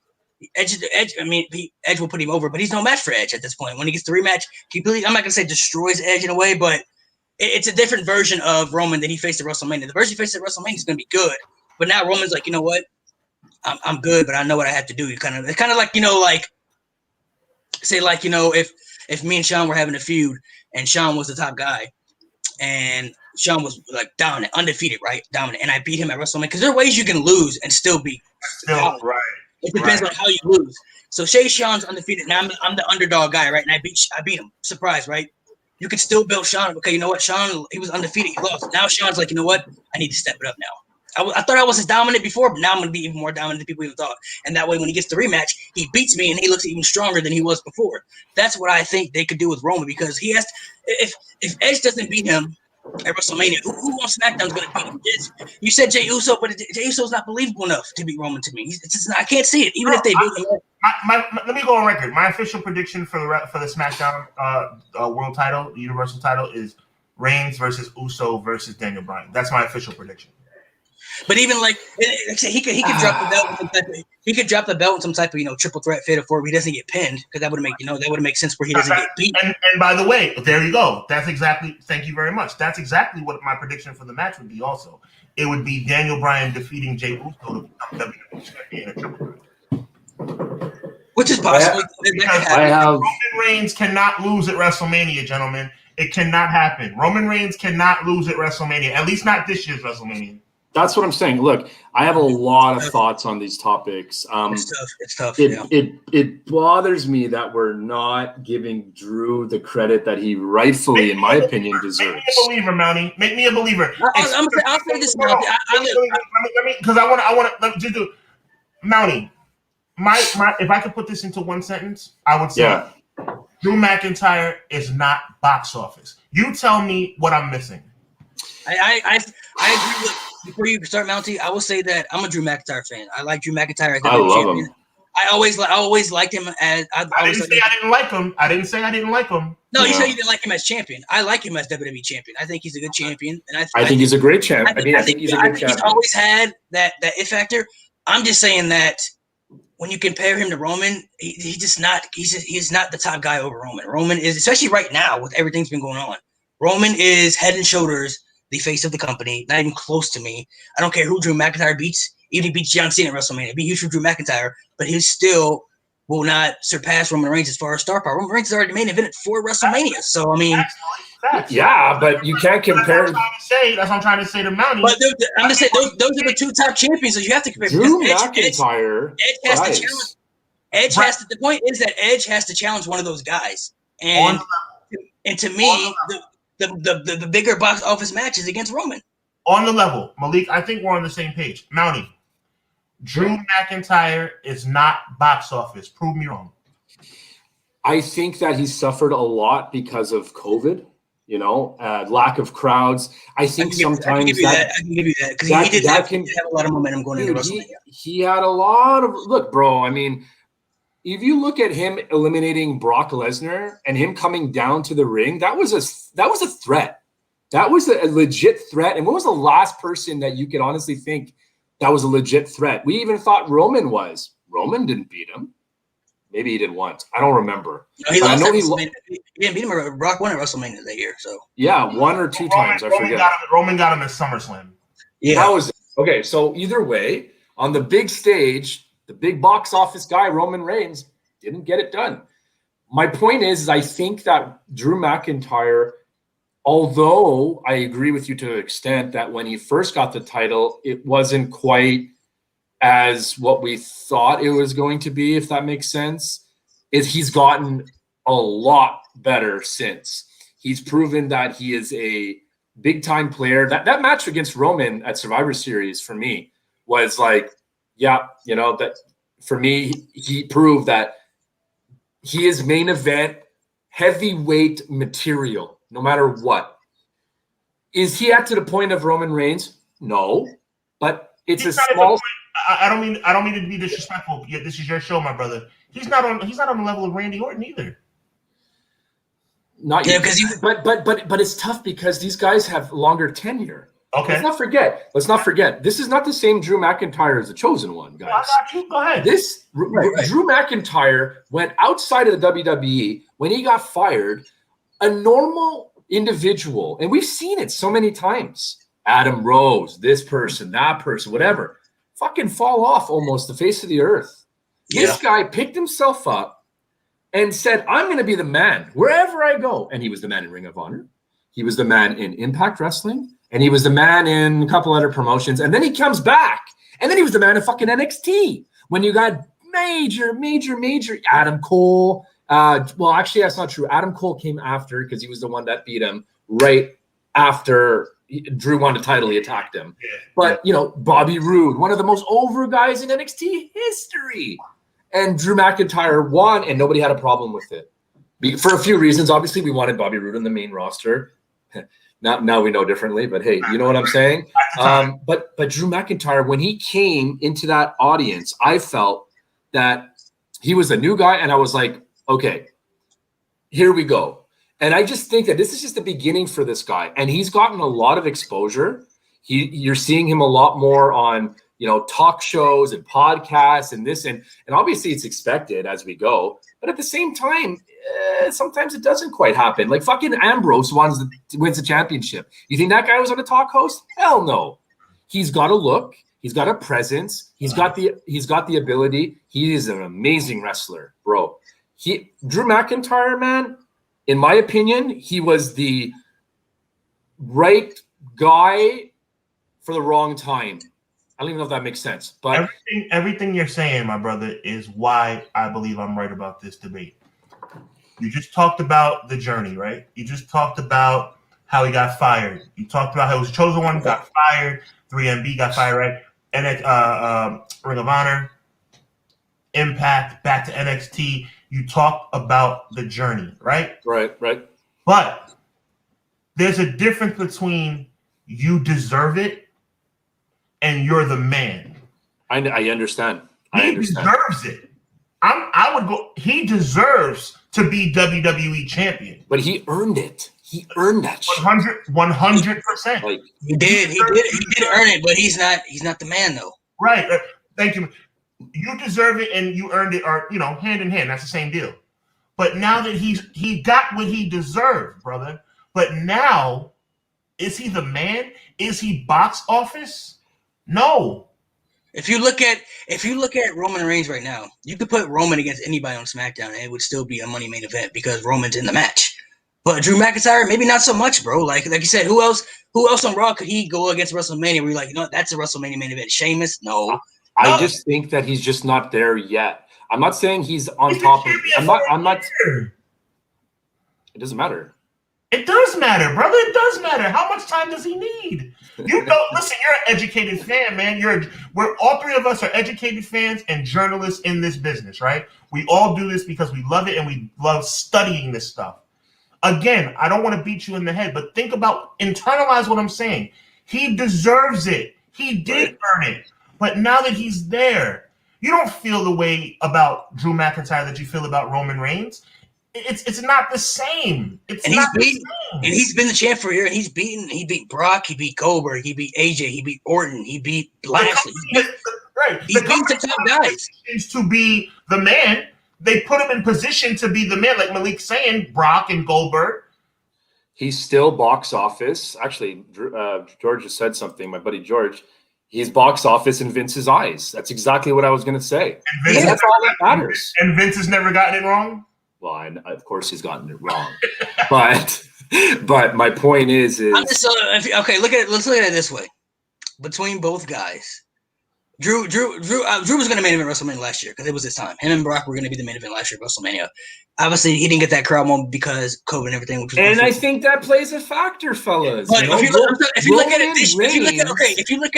will put him over, but he's no match for Edge at this point. When he gets the rematch, I'm not going to say destroys Edge in a way, but it's a different version of Roman that he faced at WrestleMania. The version he faced at WrestleMania is going to be good, but now Roman's like, you know what? I'm good, but I know what I have to do. It's kind of like, say like, if me and Sean were having a feud and Sean was the top guy and Sean was like dominant, undefeated, right? Dominant. And I beat him at WrestleMania. Because there are ways you can lose and still be Still, right. It depends on how you lose. So say Sean's undefeated. Now I'm the underdog guy, right? And I beat him. Surprise, right? You can still build Sean. Okay, you know what? Sean, he was undefeated. He lost. Now Sean's like, you know what? I need to step it up now. I thought I was as dominant before, but now I'm going to be even more dominant than people even thought. And that way, when he gets the rematch, he beats me and he looks even stronger than he was before. That's what I think they could do with Roman, because he has to, if Edge doesn't beat him at WrestleMania, who on SmackDown is going to beat him? You said Jey Uso, but Jey Uso's not believable enough to beat Roman to me. It's just not, I can't see it, even if they beat him. Let me go on record. My official prediction for the SmackDown World Title, the Universal Title, is Reigns versus Uso versus Daniel Bryan. That's my official prediction. But even like he could drop the belt with some type of, he could drop the belt in some type of triple threat fatal four where he doesn't get pinned, because that would make sense where he doesn't get beat. And by the way, there you go. That's exactly. Thank you very much. That's exactly what my prediction for the match would be. Also, it would be Daniel Bryan defeating Jey Uso to become WWE champion in a triple threat. Which is possible. Roman Reigns cannot lose at WrestleMania, gentlemen. It cannot happen. Roman Reigns cannot lose at WrestleMania. At least not this year's WrestleMania. That's what I'm saying. Look, I have a lot of thoughts on these topics. It's tough. It bothers me that we're not giving Drew the credit that he rightfully, in my opinion, deserves. Make me a believer, Mountie. Make me a believer. I'll say this now. Because I want to just do Mountie. If I could put this into one sentence, I would say Drew McIntyre is not box office. You tell me what I'm missing. I agree with. Before you start, Mountie, I will say that I'm a Drew McIntyre fan. I like Drew McIntyre as the champion. I always liked him as. I didn't say I didn't like him. I didn't say I didn't like him. No, you said you didn't like him as champion. I like him as WWE champion. I think he's a good champion, and I think he's a great champion. I think he's a good champion. He's always had that it factor. I'm just saying that when you compare him to Roman, he's just not. He's not the top guy over Roman. Roman is, especially right now with everything's been going on. Roman is head and shoulders the face of the company, not even close to me. I don't care who Drew McIntyre beats. Even if he beats John Cena at WrestleMania, it'd be huge for Drew McIntyre, but he still will not surpass Roman Reigns as far as star power. Roman Reigns is already main evented 4 WrestleMania, so I mean, yeah, but you can't compare. That's what I'm trying to say to Mountie. But I'm just saying those are the 2 top champions, so you have to compare. Drew McIntyre. Edge has to challenge. Edge has to. The point is that Edge has to challenge one of those guys, and to me, the bigger box office match is against Roman. On the level, Malik, I think we're on the same page. Mountie, Drew McIntyre is not box office. Prove me wrong. I think that he suffered a lot because of COVID, lack of crowds. I think sometimes I can give you that because he did have a lot of momentum going into WrestleMania. He had a lot of look, bro. I mean, if you look at him eliminating Brock Lesnar and him coming down to the ring, that was a threat. That was a legit threat. And when was the last person that you could honestly think that was a legit threat? We even thought Roman was. Roman didn't beat him. Maybe he did once. I don't remember. No, he lost at WrestleMania. He didn't beat him. Brock won at WrestleMania that year. So yeah, 1 or 2 times. I forget. Roman got him at SummerSlam. Yeah. That was okay. So either way, on the big stage, the big box office guy, Roman Reigns, didn't get it done. My point is I think that Drew McIntyre, although I agree with you to an extent that when he first got the title, it wasn't quite as what we thought it was going to be, if that makes sense, he's gotten a lot better since. He's proven that he is a big-time player. That match against Roman at Survivor Series for me was like, that for me, he proved that he is main event heavyweight material, no matter what. Is he at to the point of Roman Reigns? No, but it's a small. I don't mean to be disrespectful. Yeah, this is your show, my brother. He's not on the level of Randy Orton either. Not yet, but it's tough because these guys have longer tenure. Okay. Let's not forget. This is not the same Drew McIntyre as the Chosen One, guys. I got you. Go ahead. Drew McIntyre went outside of the WWE when he got fired. A normal individual, and we've seen it so many times. Adam Rose, this person, that person, whatever, fucking fall off almost the face of the earth. This guy picked himself up and said, I'm going to be the man wherever I go. And he was the man in Ring of Honor. He was the man in Impact Wrestling. And he was the man in a couple other promotions. And then he comes back. And then he was the man in fucking NXT. When you got major Adam Cole. Well, actually, that's not true. Adam Cole came after because he was the one that beat him right after Drew won the title. He attacked him. Yeah. But, Bobby Roode, one of the most over guys in NXT history. And Drew McIntyre won, and nobody had a problem with it. For a few reasons. Obviously, we wanted Bobby Roode on the main roster. Now we know differently, but hey, you know what I'm saying? But Drew McIntyre, when he came into that audience, I felt that he was a new guy, and I was like, okay, here we go. And I just think that this is just the beginning for this guy, and he's gotten a lot of exposure. You're seeing him a lot more on talk shows and podcasts and this, and obviously it's expected as we go. But at the same time, sometimes it doesn't quite happen. Like fucking Ambrose wins the championship. You think that guy was on a talk host? Hell no. He's got a look. He's got a presence. He's got the ability. He is an amazing wrestler, bro. Drew McIntyre, man, in my opinion, he was the right guy for the wrong time. I don't even know if that makes sense. But everything you're saying, my brother, is why I believe I'm right about this debate. You just talked about the journey, right? You just talked about how he got fired. You talked about how he was chosen one, got fired. 3MB got fired, right? And Ring of Honor, Impact, back to NXT. You talk about the journey, right? Right. But there's a difference between you deserve it and you're the man. I understand. He deserves it. I would go. He deserves to be WWE champion. But he earned it. He earned that shit. 100%. Like, he did earn it, but he's not the man though. Right. Thank you. You deserve it and you earned it, or hand in hand. That's the same deal. But now that he got what he deserved, brother. But now, is he the man? Is he box office? No. If you look at Roman Reigns right now, you could put Roman against anybody on SmackDown and it would still be a money main event because Roman's in the match. But Drew McIntyre, maybe not so much, bro. Like you said, who else on Raw could he go against WrestleMania where you're like, that's a WrestleMania main event? Sheamus? No. I just think that he's just not there yet. I'm not saying he's on top of I'm not it doesn't matter. It does matter, brother. It does matter. How much time does he need? You don't listen. You're an educated fan, man. We're all three of us are educated fans and journalists in this business, right? We all do this because we love it and we love studying this stuff. Again, I don't want to beat you in the head, but internalize what I'm saying. He deserves it. He did earn it. But now that he's there, you don't feel the way about Drew McIntyre that you feel about Roman Reigns. It's not the same. And he's been the champ for a year. And he beat Brock. He beat Goldberg. He beat AJ. He beat Orton. He beat Lashley. Right. He beat the top guys. To be the man, they put him in position to be the man, like Malik's saying, Brock and Goldberg. He's still box office. Actually, George just said something. My buddy George. He's box office in Vince's eyes. That's exactly what I was going to say. And that's all that matters. And Vince has never gotten it wrong. Well, of course he's gotten it wrong, but my point is I'm just okay. Let's look at it this way: between both guys, Drew was going to main event WrestleMania last year because it was his time. Him and Brock were going to be the main event last year at WrestleMania. Obviously, he didn't get that crowd moment because COVID and everything. And I think that plays a factor, fellas. But if you look at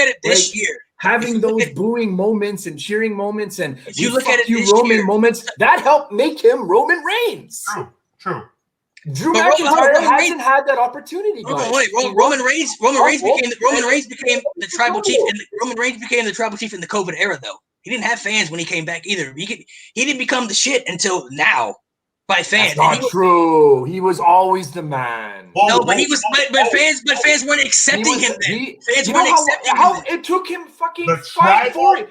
it this year. Having those booing moments and cheering moments and if you look at it this Roman year, moments, that helped make him Roman Reigns. True. Drew McIntyre hasn't had that opportunity. Roman Reigns became the tribal chief, and Roman Reigns became the tribal chief in the COVID era. Though he didn't have fans when he came back either. He didn't become the shit until now by fans. That's not true. He was always the man. But fans weren't accepting him then. Fans weren't accepting him. It took him fucking 4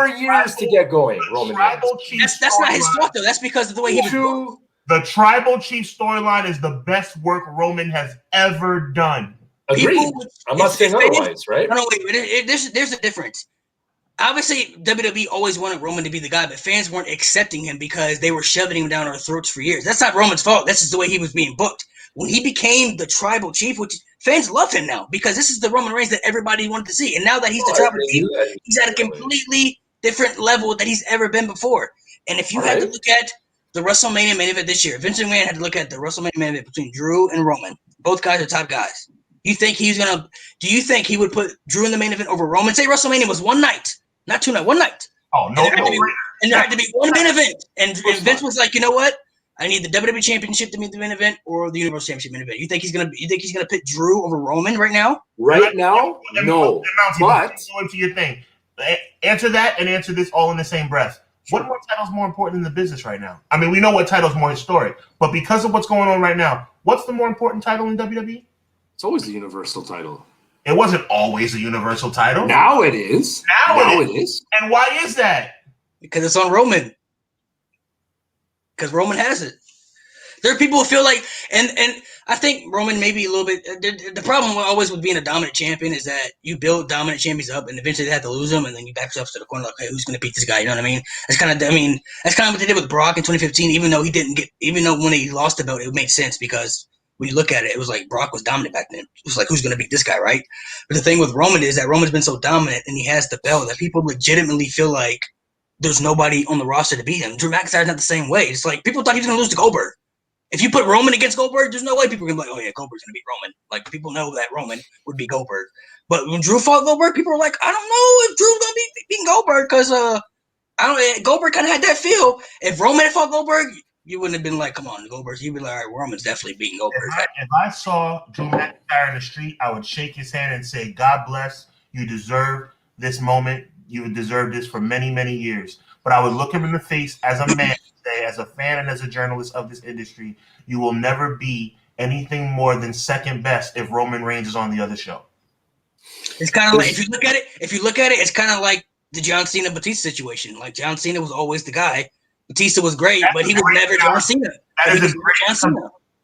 years to get going. Roman Reigns. That's not his fault though. That's because of the way he was booked. The tribal chief storyline is the best work Roman has ever done. Agreed. I'm not saying otherwise, right? No, wait. There's a difference. obviously WWE always wanted Roman to be the guy, but fans weren't accepting him because they were shoving him down our throats for years. That's not Roman's fault. That's just the way he was being booked. When he became the tribal chief, which fans love him now because this is the Roman Reigns that everybody wanted to see. And now that he's the tribal chief, he's at a completely different level that he's ever been before. And if you had to look at the WrestleMania main event this year, Vince McMahon had to look at the WrestleMania main event between Drew and Roman. Both guys are top guys. Do you think he would put Drew in the main event over Roman? Say WrestleMania was one night, not 2 nights, one night. Oh, no. And there had to be one main event. And Vince was like, you know what? I need the WWE Championship to be the main event or the Universal Championship main event. You think he's gonna pick Drew over Roman right now? Right now, no. But go into your thing. Answer that and answer this all in the same breath. What more title is more important in the business right now? I mean, we know what title is more historic, but because of what's going on right now, what's the more important title in WWE? It's always the Universal title. It wasn't always a Universal title. Now it is. Now it is. And why is that? Because it's on Roman. Because Roman has it. There are people who feel like, and I think Roman maybe a little bit. The problem always with being a dominant champion is that you build dominant champions up, and eventually they have to lose them, and then you back yourself to the corner like, hey, who's going to beat this guy? You know what I mean? That's kind of what they did with Brock in 2015. Even though when he lost the belt, it made sense because when you look at it, it was like Brock was dominant back then. It was like, who's going to beat this guy, right? But the thing with Roman is that Roman's been so dominant, and he has the belt that people legitimately feel like there's nobody on the roster to beat him. Drew McIntyre's not the same way. It's like people thought he was going to lose to Goldberg. If you put Roman against Goldberg, there's no way people are going to be like, oh, yeah, Goldberg's going to beat Roman. Like, people know that Roman would beat Goldberg. But when Drew fought Goldberg, people were like, I don't know if Drew's going to be beating Goldberg because Goldberg kind of had that feel. If Roman had fought Goldberg, you wouldn't have been like, come on, Goldberg. You'd be like, all right, Roman's definitely beating Goldberg. If I saw Drew McIntyre in the street, I would shake his hand and say, God bless, you deserve this moment. You would deserve this for many, many years. But I would look him in the face as a man, say, as a fan and as a journalist of this industry, you will never be anything more than second best if Roman Reigns is on the other show. It's kind of like, if you look at it, it's kind of like the John Cena Batista situation. Like, John Cena was always the guy. Batista was great, but he was never John Cena.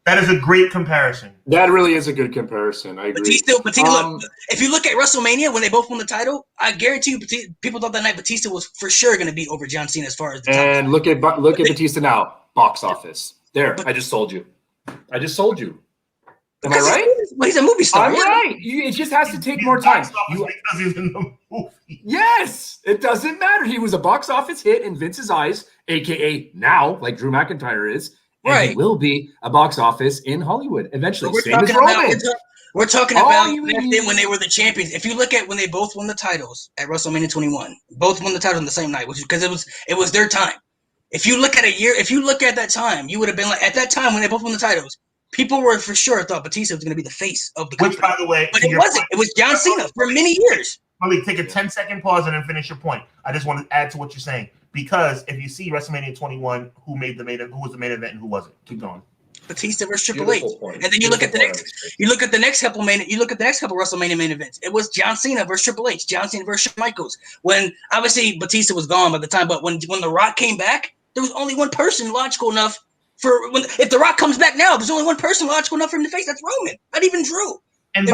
That is a great comparison. That really is a good comparison. I agree. Batista, look, if you look at WrestleMania when they both won the title, I guarantee you, people thought that night Batista was for sure going to be over John Cena as far as the title. And look at Batista now, box office. There, I just sold you. Am I right? Well, he's a movie star. I'm right. It just has to take more time. Because he's in the movie. Yes, it doesn't matter. He was a box office hit in Vince's eyes, a.k.a. now, like Drew McIntyre is. And right. He will be a box office in Hollywood eventually. We're talking about when they were the champions. If you look at when they both won the titles at WrestleMania 21, both won the title on the same night, which because it was their time. If you look at that time, you would have been like, at that time when they both won the titles, people were for sure thought Batista was going to be the face of the company. Which, by the way, but it wasn't. It was John Cena for many years. Malik, take a 10-second pause and then finish your point. I just want to add to what you're saying. Because if you see WrestleMania 21, who was the main event and who wasn't? Keep going. Batista versus Triple H. And then you look at the next couple WrestleMania main events. It was John Cena versus Triple H, John Cena versus Shawn Michaels. When obviously Batista was gone by the time, but when The Rock came back, there was only one person logical enough if The Rock comes back now, there's only one person logical enough for him to face. That's Roman, not even Drew. And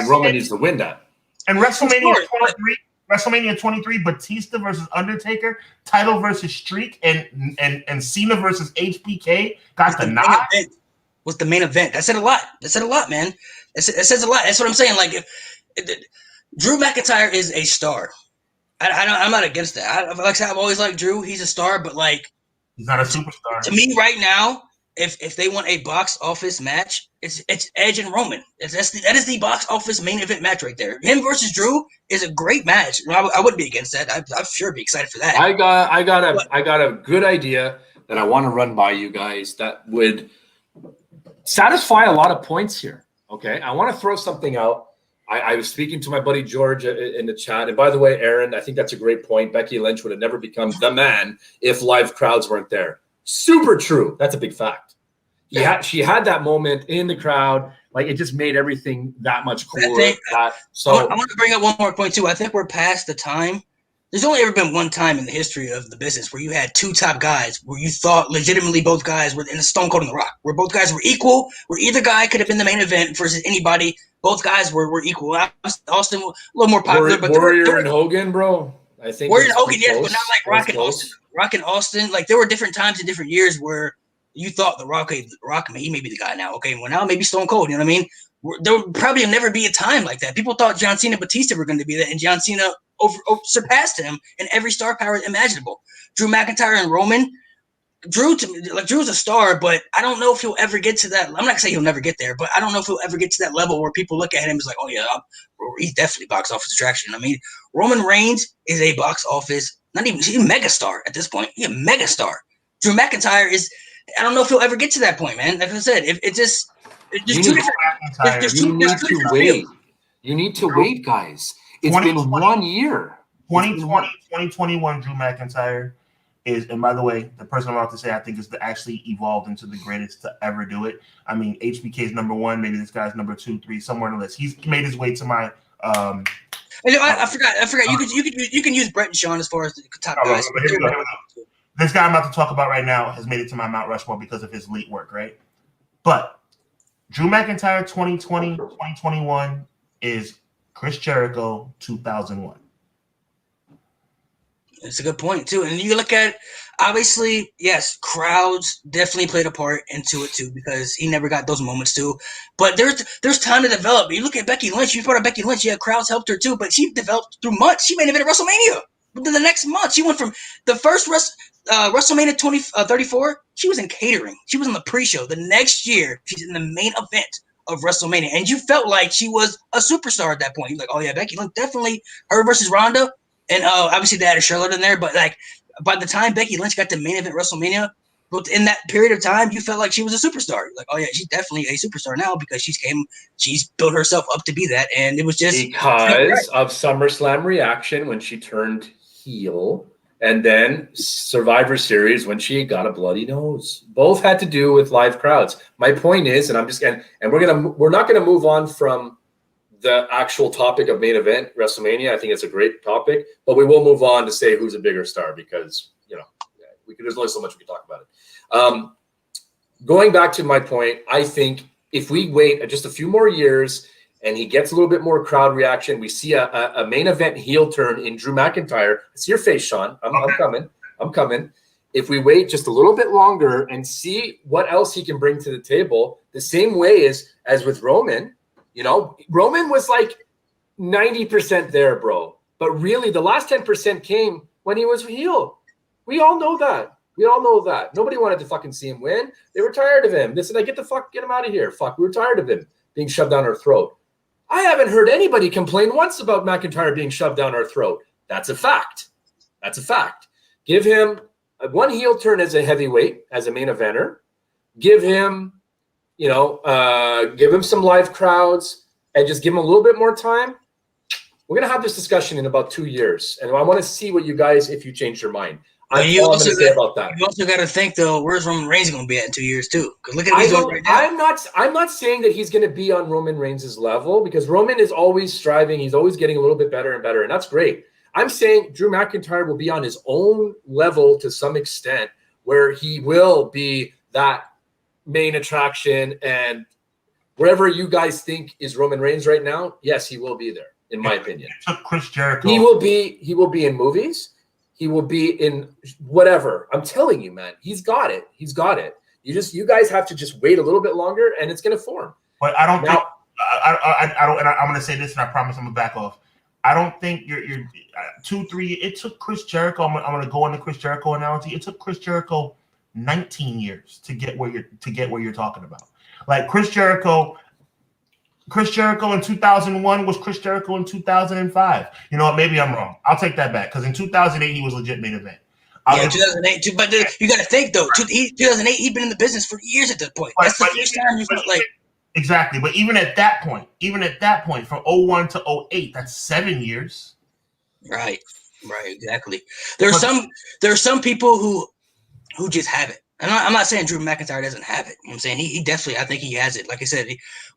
Roman needs to win that. And WrestleMania 23, Batista versus Undertaker, title versus Streak, and Cena versus HBK got the nod. Was the main event. That said a lot. Man. It says a lot. That's what I'm saying. Like, Drew McIntyre is a star. I'm not against that. I've always liked Drew. He's a star, but like, he's not a superstar. To me, right now, if they want a box office match, it's Edge and Roman. That is the box office main event match right there. Him versus Drew is a great match. I wouldn't be against that. I'd sure be excited for that. I got a good idea that I want to run by you guys that would satisfy a lot of points here. Okay, I want to throw something out. I was speaking to my buddy George in the chat, and by the way, Aaron, I think that's a great point. Becky Lynch would have never become the man if live crowds weren't there. Super true. That's a big fact. She had that moment in the crowd. Like, it just made everything that much cooler. I want to bring up one more point, too. I think we're past the time. There's only ever been one time in the history of the business where you had two top guys, where you thought legitimately both guys were in a Stone Cold and The Rock, where both guys were equal, where either guy could have been the main event versus anybody. Both guys were equal. Austin, a little more popular. Warrior and Hogan, bro. I think We're in it's Hogan, yes, close. but not like Rock and Austin. Rock and Austin, like there were different times in different years where you thought the Rock, he may be the guy now. Okay, well now maybe Stone Cold. You know what I mean? There would probably never be a time like that. People thought John Cena and Batista were going to be that, and John Cena surpassed him in every star power imaginable. Drew McIntyre and Roman. Drew's a star, but I don't know if he'll ever get to that. I'm not gonna say he'll never get there, but I don't know if he'll ever get to that level where people look at him as like, oh yeah, he's definitely box office attraction. I mean, Roman Reigns is a box office, he's a megastar at this point. He's a megastar. Drew McIntyre is, I don't know if he'll ever get to that point, man. Like I said, it's just two different. You need to wait. You need to wait, guys. It's been 1 year. 2021 Drew McIntyre is, and by the way, the person I'm about to say I think is actually evolved into the greatest to ever do it. I mean, HBK is number 1, maybe this guy's number 2, 3, somewhere in the list. He's made his way to my. I forgot. You can use Brett and Sean as far as the top guys. Here we go. This guy I'm about to talk about right now has made it to my Mount Rushmore because of his late work, right? But Drew McIntyre 2020, 2021 is Chris Jericho 2001. It's a good point too, and you look at, obviously, yes, crowds definitely played a part into it too because he never got those moments too. But there's time to develop. You look at Becky Lynch. You brought up Becky Lynch. Yeah, crowds helped her too, but she developed through months. She made it at WrestleMania. But then the next month, she went from the first WrestleMania 34. She was in catering. She was in the pre-show. The next year, she's in the main event of WrestleMania, and you felt like she was a superstar at that point. You're like, oh yeah, Becky Lynch, definitely her versus Ronda. And obviously they had a Charlotte in there, but like by the time Becky Lynch got to main event WrestleMania, in that period of time, you felt like she was a superstar. Like, oh yeah, she's definitely a superstar now because she's built herself up to be that, and it was just because of SummerSlam reaction when she turned heel, and then Survivor Series when she got a bloody nose. Both had to do with live crowds. My point is, and I'm just and we're not gonna move on from the actual topic of main event WrestleMania. I think it's a great topic, but we will move on to say who's a bigger star because there's only so much we can talk about it. Going back to my point, I think if we wait just a few more years and he gets a little bit more crowd reaction, we see a main event heel turn in Drew McIntyre. It's your face, Sean. I'm coming. If we wait just a little bit longer and see what else he can bring to the table, the same way as with Roman. Roman was like 90% there, bro. But really, the last 10% came when he was heel. We all know that. Nobody wanted to fucking see him win. They were tired of him. They said, get him out of here. Fuck, we were tired of him being shoved down our throat. I haven't heard anybody complain once about McIntyre being shoved down our throat. That's a fact. Give him one heel turn as a heavyweight, as a main eventer. Give him some live crowds and just give him a little bit more time. We're going to have this discussion in about 2 years. And I want to see what you guys, if you change your mind. You also got to think, though, where's Roman Reigns going to be at in 2 years, too? Because look at he's doing right now. I'm not saying that he's going to be on Roman Reigns' level because Roman is always striving. He's always getting a little bit better and better, and that's great. I'm saying Drew McIntyre will be on his own level to some extent where he will be that main attraction, and wherever you guys think is Roman Reigns right now, yes, he will be there, in my opinion. It took Chris Jericho. He will be in movies. He will be in whatever. I'm telling you, man, he's got it. You guys have to just wait a little bit longer, and it's going to form. But I don't think I don't. And I'm going to say this, and I promise I'm going to back off. I don't think you're 2-3. It took Chris Jericho. I'm going to go on the Chris Jericho analogy. It took Chris Jericho 19 years to get where you're talking about. Like Chris Jericho in 2001 was Chris Jericho in 2005. You know what? Maybe I'm wrong. I'll take that back because in 2008 he was legit main event. 2008. But you got to think though. 2008 he'd been in the business for years at that point. That's the first time you felt like. Exactly, but even at that point, from 01 to 08, that's 7 years. Right, exactly. There are some people who just have it. And I'm not saying Drew McIntyre doesn't have it. You know what I'm saying? He definitely, I think he has it. Like I said,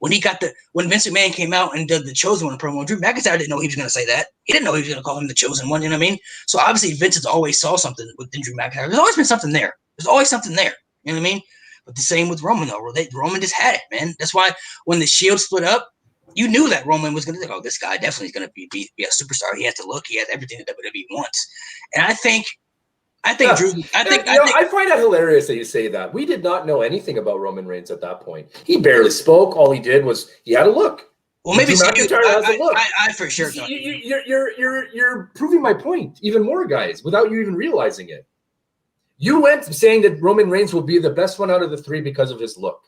when Vince McMahon came out and did the Chosen One promo, Drew McIntyre didn't know he was going to say that. He didn't know he was going to call him the Chosen One. You know what I mean? So obviously Vince has always saw something within Drew McIntyre. There's always been something there. You know what I mean? But the same with Roman, though. Roman just had it, man. That's why when the Shield split up, you knew that Roman was going to, oh, this guy definitely is going to be a superstar. He has to look. He has everything that WWE wants. And I think Drew. I find it hilarious that you say that. We did not know anything about Roman Reigns at that point. He barely spoke. All he did was he had a look. Well, maybe Drew McIntyre has a look. I for sure thought you're proving my point even more, guys, without you even realizing it. You went saying that Roman Reigns will be the best one out of the three because of his look.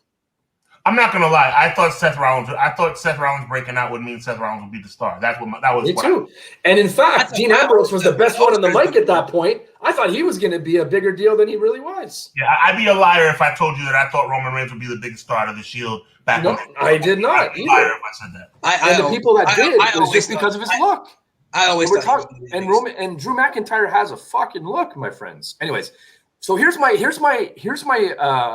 I'm not gonna lie. I thought Seth Rollins breaking out would mean Seth Rollins would be the star. That was me too. And in fact, Dean Ambrose was the best one on the mic at that point. I thought he was going to be a bigger deal than he really was. Yeah, I'd be a liar if I told you that I thought Roman Reigns would be the biggest star of the Shield back. No, I did not either. Liar if I said that. And the people that did was just because of his look. I always thought. And Drew McIntyre has a fucking look, my friends. Anyways. So here's my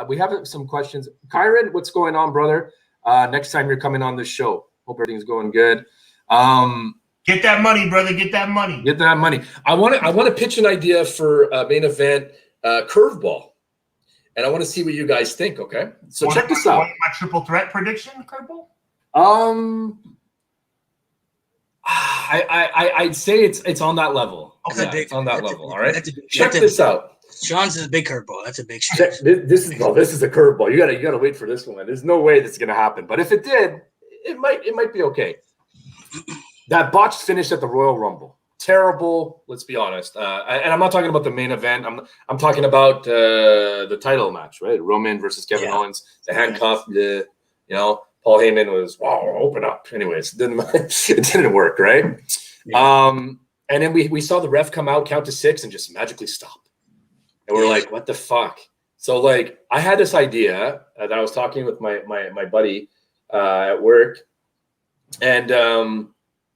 we have some questions. Kyron, what's going on, brother? Next time you're coming on this show. Hope everything's going good. Get that money, brother. Get that money. Get that money. I want to pitch an idea for a main event curveball. And I want to see what you guys think, okay? So check this out. My triple threat prediction, curveball? I'd say it's on that level. Okay. Yeah, it's on that level, all right? Check this out. Sean's is a big curveball. That's a big shot. This is a curveball. You gotta wait for this one. There's no way that's gonna happen. But if it did, it might be okay. That botched finish at the Royal Rumble, terrible. Let's be honest. And I'm not talking about the main event. I'm talking about the title match, right? Roman versus Kevin Owens, the handcuff. Paul Heyman was open up. Anyways, it didn't work, right? Yeah. And then we saw the ref come out, count to 6, and just magically stop. And we're like, what the fuck? So like, I had this idea that I was talking with my buddy at work, and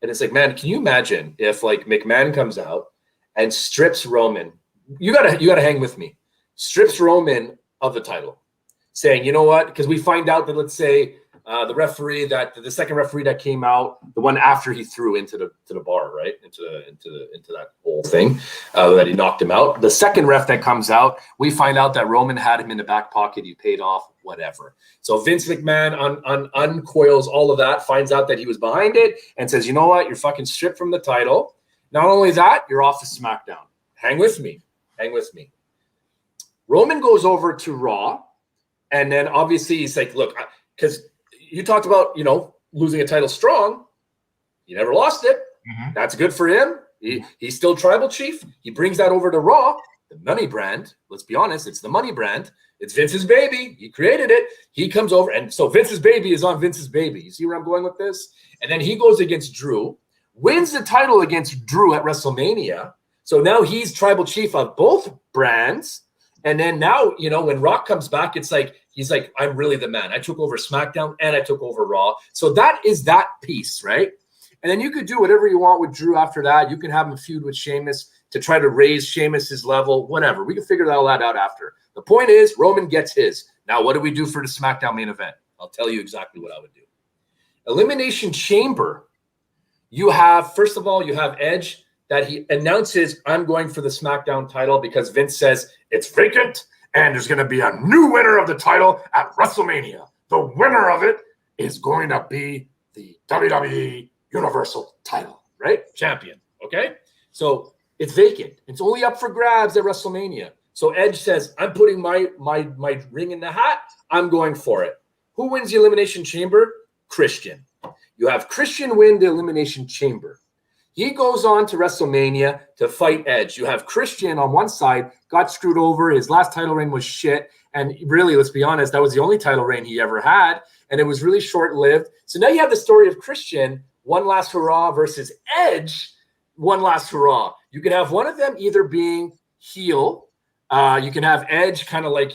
it's like, man, can you imagine if like McMahon comes out and strips Roman? You gotta hang with me. Strips Roman of the title, saying, you know what? Because we find out that, let's say, the second referee that came out, the one after he threw into the bar, right, into that whole thing, that he knocked him out. The second ref that comes out, we find out that Roman had him in the back pocket. He paid off, whatever. So Vince McMahon uncoils all of that, finds out that he was behind it, and says, you know what, you're fucking stripped from the title. Not only that, you're off of SmackDown. Hang with me. Roman goes over to Raw, and then obviously he's like, look, because you talked about, losing a title strong. He never lost it. Mm-hmm. That's good for him. He's still tribal chief. He brings that over to Raw, the money brand. Let's be honest, it's the money brand. It's Vince's baby. He created it. He comes over, and so Vince's baby is on Vince's baby. You see where I'm going with this? And then he goes against Drew, wins the title against Drew at WrestleMania. So now he's tribal chief of both brands. And then now, when Rock comes back, it's like, he's like, I'm really the man. I took over SmackDown and I took over Raw. So that is that piece, right? And then you could do whatever you want with Drew after that. You can have him feud with Sheamus to try to raise Sheamus's level, whatever. We can figure all that out after. The point is, Roman gets his. Now, what do we do for the SmackDown main event? I'll tell you exactly what I would do. Elimination Chamber. First of all, you have Edge, that he announces, I'm going for the SmackDown title because Vince says it's vacant and there's going to be a new winner of the title at WrestleMania. The winner of it is going to be the WWE Universal title, right? Champion, okay? So it's vacant. It's only up for grabs at WrestleMania. So Edge says, I'm putting my ring in the hat. I'm going for it. Who wins the Elimination Chamber? Christian. You have Christian win the Elimination Chamber. He goes on to WrestleMania to fight Edge. You have Christian on one side, got screwed over. His last title reign was shit. And really, let's be honest, that was the only title reign he ever had. And it was really short-lived. So now you have the story of Christian, one last hurrah versus Edge, one last hurrah. You can have one of them either being heel. You can have Edge kind of like,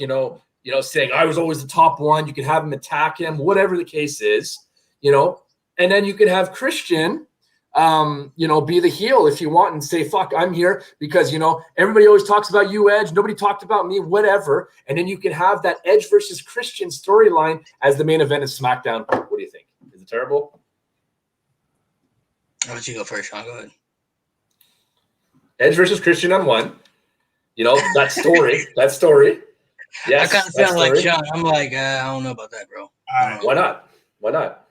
saying, I was always the top one. You can have him attack him, whatever the case is, And then you can have Christian, be the heel if you want and say, fuck, I'm here because, everybody always talks about you, Edge. Nobody talked about me, whatever. And then you can have that Edge versus Christian storyline as the main event of SmackDown. What do you think? Is it terrible? I'll let you go first, Sean. Go ahead. Edge versus Christian on one. That story. Yes, I kind of feel like Sean. I'm like, I don't know about that, bro. Why not?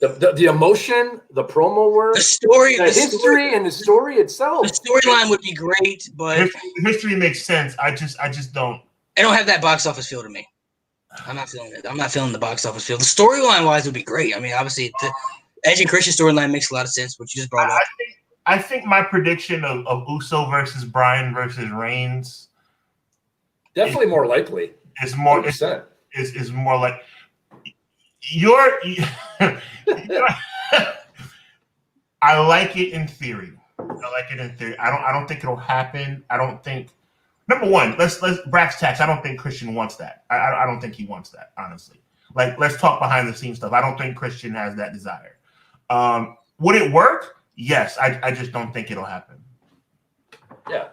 The emotion, the promo work, the story, the history, and the story itself. The storyline would be great, but the history makes sense. I just don't. I don't have that box office feel to me. I'm not feeling it. I'm not feeling the box office feel. The storyline wise would be great. I mean, obviously, the Edge and Christian storyline makes a lot of sense, which you just brought up. I think my prediction of Uso versus Bryan versus Reigns definitely more likely. Is more is more like you're I like it in theory. I don't think it'll happen. I don't think. Number one, let's brass tacks. I don't think Christian wants that. I don't think he wants that, honestly. Like, let's talk behind the scenes stuff. I don't think Christian has that desire. Would it work? Yes. I just don't think it'll happen. Yeah,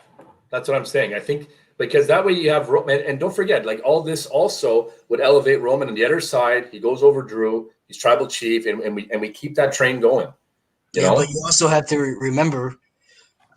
that's what I'm saying. I think because that way you have Roman, and don't forget, like all this also would elevate Roman on the other side. He goes over Drew. He's tribal chief, and we keep that train going. You know? But you also have to remember.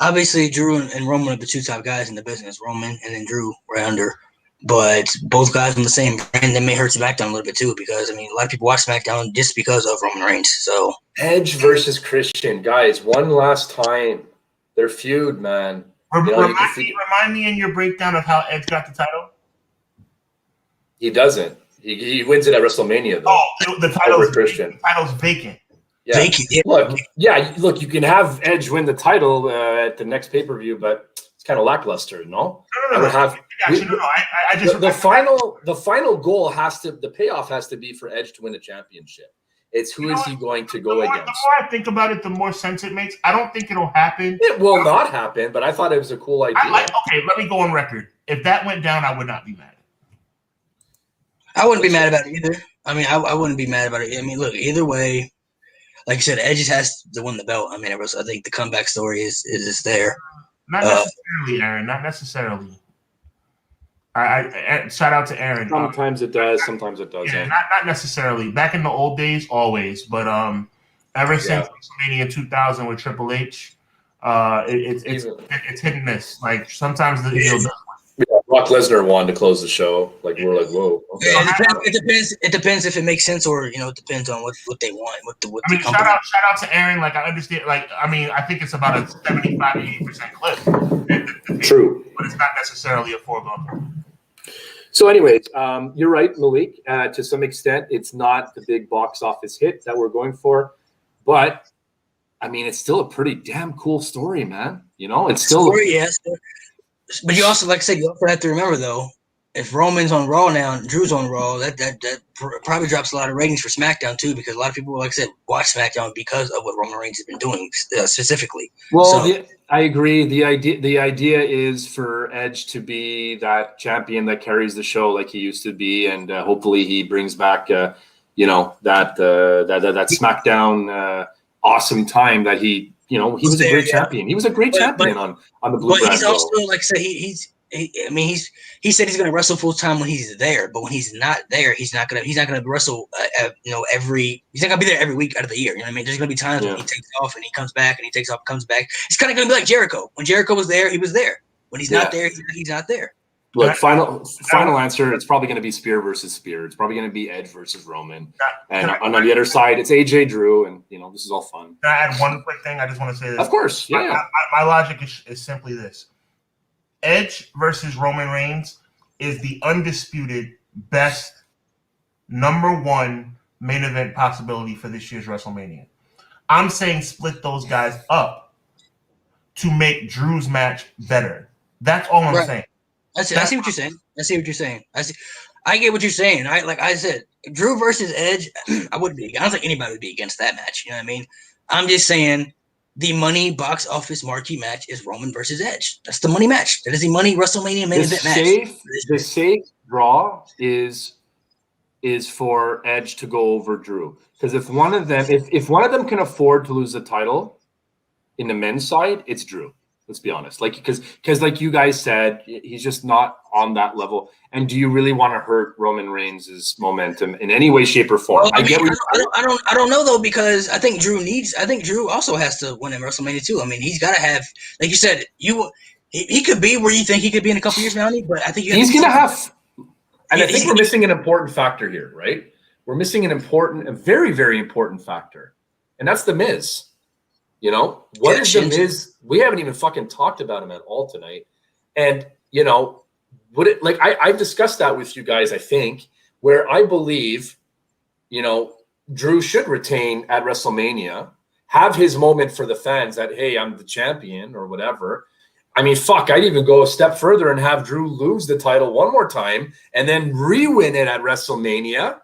Obviously, Drew and Roman are the two top guys in the business. Roman and then Drew right under. But both guys on the same brand, they may hurt SmackDown a little bit too because, I mean, a lot of people watch SmackDown just because of Roman Reigns. So Edge versus Christian. Guys, one last time. Their feud, man. Remind me in your breakdown of how Edge got the title. He doesn't. He wins it at WrestleMania, though. Oh, the title's vacant. Yeah. Look, you can have Edge win the title at the next pay-per-view, but it's kind of lackluster, no? No. The final goal the payoff has to be for Edge to win a championship. It's who is he going to go against? The more I think about it, the more sense it makes. I don't think it'll happen. It will not happen, but I thought it was a cool idea. Okay, let me go on record. If that went down, I would not be mad. I wouldn't be mad about it either. I mean, I wouldn't be mad about it. I mean, look, either way, like I said, Edge has to win the belt. I mean, I think the comeback story is there. Not necessarily, Aaron. Not necessarily. I shout out to Aaron. Sometimes it does. Sometimes it doesn't. Yeah, not necessarily. Back in the old days, always. But ever since WrestleMania 2000 with Triple H, it's hit and miss. Like sometimes Brock Lesnar won to close the show. Like we're like, whoa. Okay. It depends if it makes sense or it depends on what they want. Shout out to Aaron. Like I understand. Like I think it's about a 75-80% clip. True, but it's not necessarily a foregone. So, anyways, you're right, Malik. To some extent, it's not the big box office hit that we're going for, but I mean, it's still a pretty damn cool story, man. It's still story, yes. But you also, like I said, you also have to remember though, if Roman's on Raw now and Drew's on Raw, that probably drops a lot of ratings for SmackDown too, because a lot of people, like I said, watch SmackDown because of what Roman Reigns has been doing specifically. Well, I agree. The idea is for Edge to be that champion that carries the show like he used to be, and hopefully he brings back, that SmackDown awesome time that he. He was a great champion. He was a great champion on the Blue Brand. But he's also, like I said, he said he's going to wrestle full time when he's there. But when he's not there, he's not going to wrestle. He's not going to be there every week out of the year. You know what I mean? There's going to be times when he takes off and he comes back, and he takes off, and comes back. It's kind of going to be like Jericho. When Jericho was there, he was there. When he's not there, he's not there. Look, final answer. It's probably going to be Spear versus Spear. It's probably going to be Edge versus Roman. And on the other side, it's AJ Drew, and this is all fun. Can I add one quick thing? I just want to say this. Of course, yeah. My logic is simply this: Edge versus Roman Reigns is the undisputed best #1 main event possibility for this year's WrestleMania. I'm saying split those guys up to make Drew's match better. That's all I'm saying. I see what you're saying. I get what you're saying. I said, Drew versus Edge, I don't think anybody would be against that match. You know what I mean? I'm just saying the money box office marquee match is Roman versus Edge. That's the money match. That is the money WrestleMania main event match. The safe draw is for Edge to go over Drew. Because if one of them can afford to lose the title in the men's side, it's Drew. Let's be honest, because like you guys said, he's just not on that level. And do you really want to hurt Roman Reigns' momentum in any way, shape, or form? Well, I don't know though, because I think Drew also has to win in WrestleMania too. I mean, he's got to have, like you said, he could be where you think he could be in a couple years, Mountie, but I think he's going to have. And I think we're missing an important factor here, right? we're missing a very, very important factor, and that's the Miz. You know, what is the Miz? We haven't even fucking talked about him at all tonight. And, you know, I've discussed that with you guys, I think, where I believe, you know, Drew should retain at WrestleMania, have his moment for the fans that, hey, I'm the champion or whatever. I mean, fuck, I'd even go a step further and have Drew lose the title one more time and then re-win it at WrestleMania.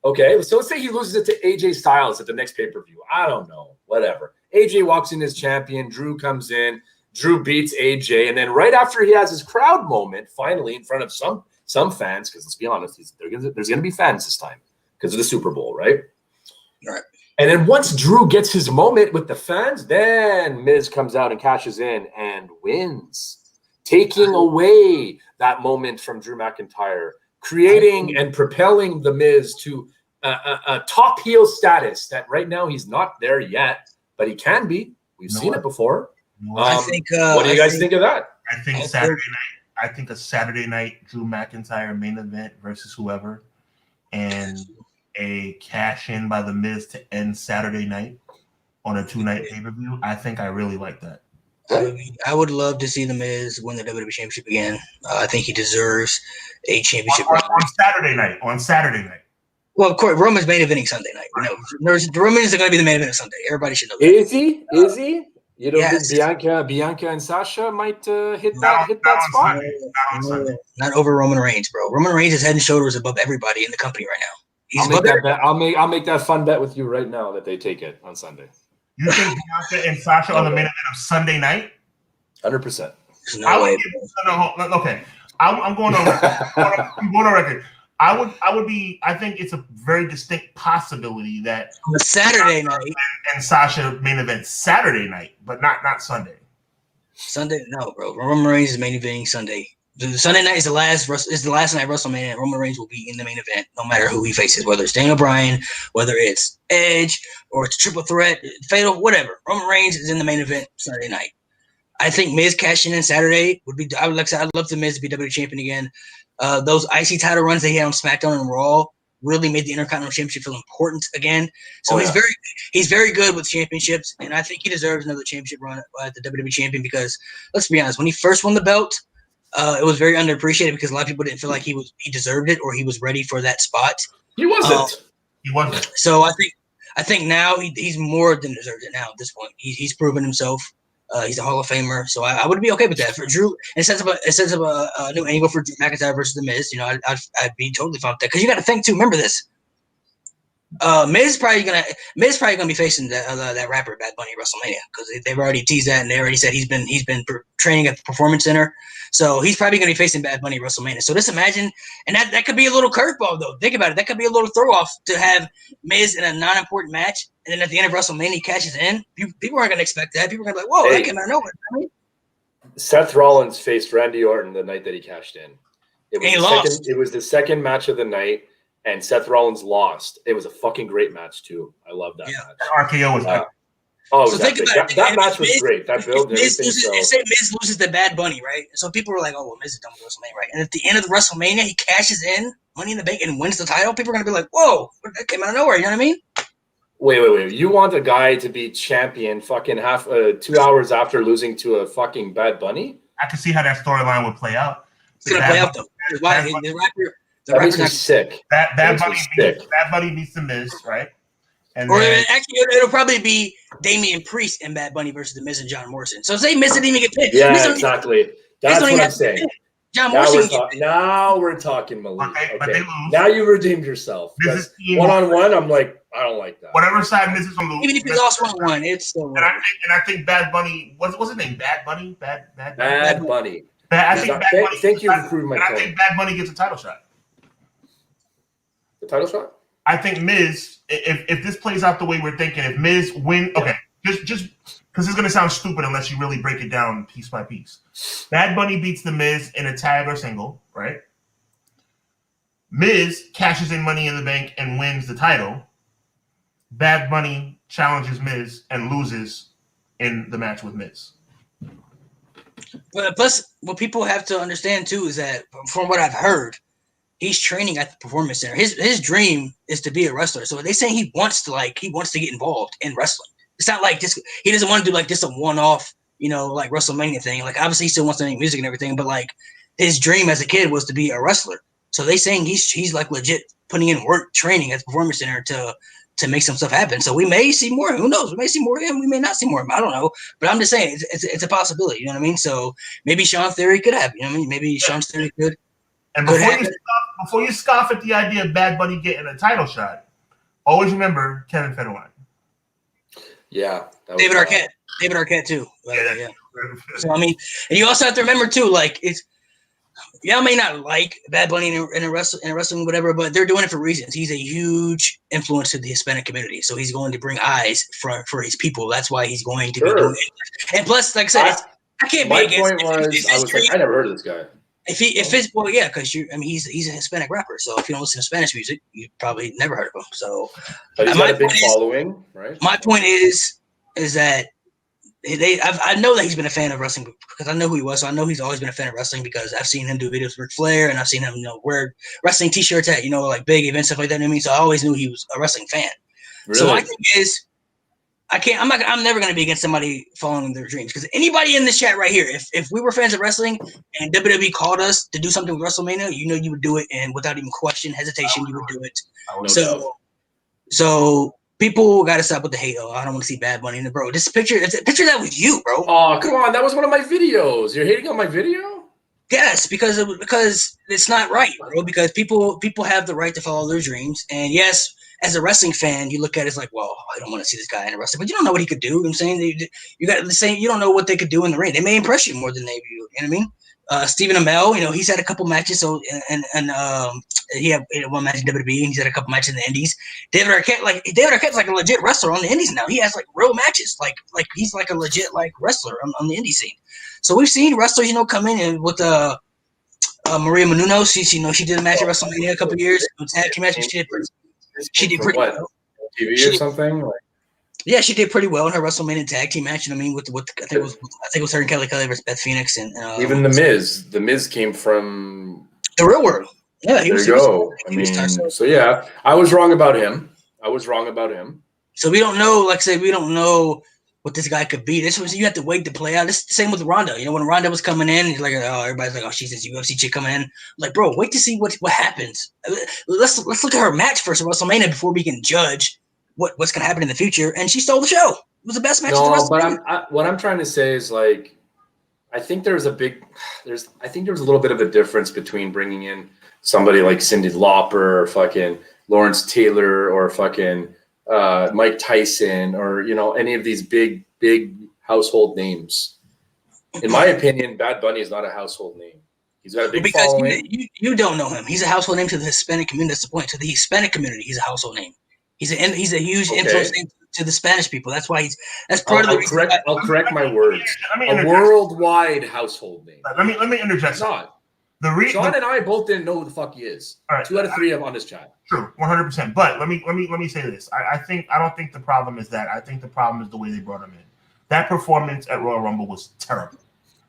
Okay, so let's say he loses it to AJ Styles at the next pay-per-view. I don't know, whatever. AJ walks in as champion. Drew comes in. Drew beats AJ. And then right after he has his crowd moment, finally in front of some fans, because let's be honest, there's going to be fans this time because of the Super Bowl, right? Right. And then once Drew gets his moment with the fans, then Miz comes out and cashes in and wins, taking away that moment from Drew McIntyre, creating and propelling the Miz to a top heel status that right now he's not there yet, but he can be. We've seen it before. I think. What do you guys think of that? I think Saturday night. I think a Saturday night Drew McIntyre main event versus whoever, and a cash in by the Miz to end Saturday night on a 2-night pay-per-view. I think I really like that. I would love to see the Miz win the WWE Championship again. I think he deserves a championship on Saturday night. Well, of course, Roman's main eventing Sunday night. You know, Roman is going to be the main event of Sunday. Everybody should know that. Is he? Is he? You don't think Bianca and Sasha might hit that spot? Not over Roman Reigns, bro. Roman Reigns is head and shoulders above everybody in the company right now. I'll make that fun bet with you right now that they take it on Sunday. You think Bianca and Sasha are the main event of Sunday night? 100%. Okay. I'm going on record. I'm going on record. I think it's a very distinct possibility that on Saturday night and Sasha main event Saturday night, but not Sunday. Sunday, no, bro. Roman Reigns is main eventing Sunday. The Sunday night is the last night of WrestleMania, and Roman Reigns will be in the main event no matter who he faces, whether it's Daniel Bryan, whether it's Edge, or it's a triple threat, fatal, whatever. Roman Reigns is in the main event Sunday night. I think Miz cashing in Saturday would be. I'd love the Miz to be WWE champion again. Those IC title runs they had on SmackDown and Raw really made the Intercontinental Championship feel important again. So he's very good with championships, and I think he deserves another championship run at the WWE champion because let's be honest, when he first won the belt, it was very underappreciated because a lot of people didn't feel like he deserved it or he was ready for that spot. He wasn't. He wasn't. So I think now he's more than deserved it now at this point. He's proven himself. He's a Hall of Famer, so I would be okay with that for Drew. And it sets up a new angle for Drew McIntyre versus the Miz. You know, I'd be totally fine with that because you got to think too. Remember this: Miz probably gonna be facing that rapper Bad Bunny at WrestleMania because they've already teased that and they already said he's been training at the Performance Center, so he's probably gonna be facing Bad Bunny at WrestleMania. So just imagine, and that could be a little curveball though. Think about it, that could be a little throw off to have Miz in a non-important match, and then at the end of WrestleMania he cashes in. People aren't gonna expect that. People are gonna be like, "Whoa, that came out of nowhere." I mean, Seth Rollins faced Randy Orton the night that he cashed in. It was the second match of the night. And Seth Rollins lost. It was a fucking great match too. I love that match. RKO was good. So think about it. That match was great. That build and everything. Say Miz loses to Bad Bunny, right? So people were like, "Oh, well, Miz is done with WrestleMania, right?" And at the end of the WrestleMania, he cashes in Money in the Bank and wins the title. People are gonna be like, "Whoa, that came out of nowhere." You know what I mean? Wait. You want a guy to be champion fucking 2 hours after losing to a fucking Bad Bunny? I can see how that storyline would play out. It's gonna play out though. Why that makes me sick. Bad Bunny beats the Miz, right? And actually, it'll probably be Damian Priest and Bad Bunny versus the Miz and John Morrison. So say Miz didn't even get picked. Yeah, exactly. That's what I'm saying. John Morrison. Now we're talking, Malik. Okay, but they lose. Now you redeemed yourself. One-on-one, I'm like, I don't like that. Whatever side Miz is from the even if he lost 1-1, it's still. And I think Bad Bunny. What's his name? Bad Bunny. Bad Bunny. Thank you for proving my point. I think Bad Bunny gets a title shot. The title shot? I think Miz, if this plays out the way we're thinking, if Miz win, okay, just because it's gonna sound stupid unless you really break it down piece by piece. Bad Bunny beats the Miz in a tag or single, right? Miz cashes in Money in the Bank and wins the title. Bad Bunny challenges Miz and loses in the match with Miz. But plus, what people have to understand too is that, from what I've heard, he's training at the performance center. His dream is to be a wrestler. So they saying he wants to get involved in wrestling. It's not like just he doesn't want to do like just a one-off, like Wrestlemania thing. Like obviously he still wants to make music and everything, but like his dream as a kid was to be a wrestler. So they saying he's like legit putting in work training at the performance center to make some stuff happen. So we may see more. Who knows? We may see more of him. We may not see more of him. I don't know. But I'm just saying it's a possibility. You know what I mean? So maybe Sean's theory could happen. You know what I mean? Maybe Sean's theory could. And before you scoff at the idea of Bad Bunny getting a title shot, always remember Kevin Federline. Yeah. David Arquette. David Arquette too. Yeah. So I mean, and you also have to remember too, like y'all may not like Bad Bunny in a wrestling whatever, but they're doing it for reasons. He's a huge influence to the Hispanic community, so he's going to bring eyes for his people. That's why he's going to be doing it. And plus, like I said, I can't be against. My point was, I was like, I never heard of this guy. If it's because he's a Hispanic rapper. So if you don't listen to Spanish music, you probably never heard of him. So, but he's got a big following, right? My point is that I know that he's been a fan of wrestling because I know who he was. So I know he's always been a fan of wrestling because I've seen him do videos with Ric Flair and I've seen him wear wrestling T-shirts at like big events, stuff like that. You know what I mean? So I always knew he was a wrestling fan. Really? So my thing is, I'm never going to be against somebody following their dreams because anybody in this chat right here, if we were fans of wrestling and WWE called us to do something with WrestleMania, you would do it, and without even question, hesitation, you would do it. So people got to stop with the hate. Oh, I don't want to see Bad Bunny in the bro. It's a picture that was you, bro. Oh, come on, that was one of my videos. You're hating on my video? Yes, because it's not right, bro. Because people have the right to follow their dreams, and yes. As a wrestling fan, you look at it as like, well, I don't want to see this guy in a wrestling, but you don't know what he could do. You know what I'm saying? You got the same. You don't know what they could do in the ring. They may impress you more than they do. You know what I mean? Stephen Amell, he's had a couple matches. So and he had one match in WWE, and he's had a couple matches in the Indies. David Arquette's like a legit wrestler on the Indies now. He has like real matches. Like he's like a legit like wrestler on the indie scene. So we've seen wrestlers, come in and with Maria Menounos. She did a match at WrestleMania a couple of years. Tag team match. She did pretty well. TV or something? Yeah, she did pretty well in her WrestleMania tag team match. I mean, with I think it was her and Kelly versus Beth Phoenix, and even the Miz. The Miz came from the real world. Yeah, I was wrong about him. So we don't know. Like I said, we don't know what this guy could be. You have to wait to play out. It's the same with Ronda. When Ronda was coming in, he's like, oh, everybody's like, oh, she's this UFC chick coming in. I'm like, bro, wait to see what happens. Let's look at her match first at WrestleMania before we can judge what's gonna happen in the future. And she stole the show. It was the best match. No, but what I'm trying to say is like, I think there was a little bit of a difference between bringing in somebody like Cyndi Lauper or fucking Lawrence Taylor or fucking Mike Tyson or any of these big household names. In my opinion, Bad Bunny is not a household name. He's got a big following. You don't know him. He's a household name to the Hispanic community. That's the point. To the Hispanic community, he's a household name. He's a huge influence to the Spanish people. That's why that's part of the reason. I'll correct my words. A worldwide household name. Let me interject. Not. Sean and I both didn't know who the fuck he is. All right, 2 out of 3 of on this chat. True, 100%. But let me say this. I don't think the problem is that. I think the problem is the way they brought him in. That performance at Royal Rumble was terrible.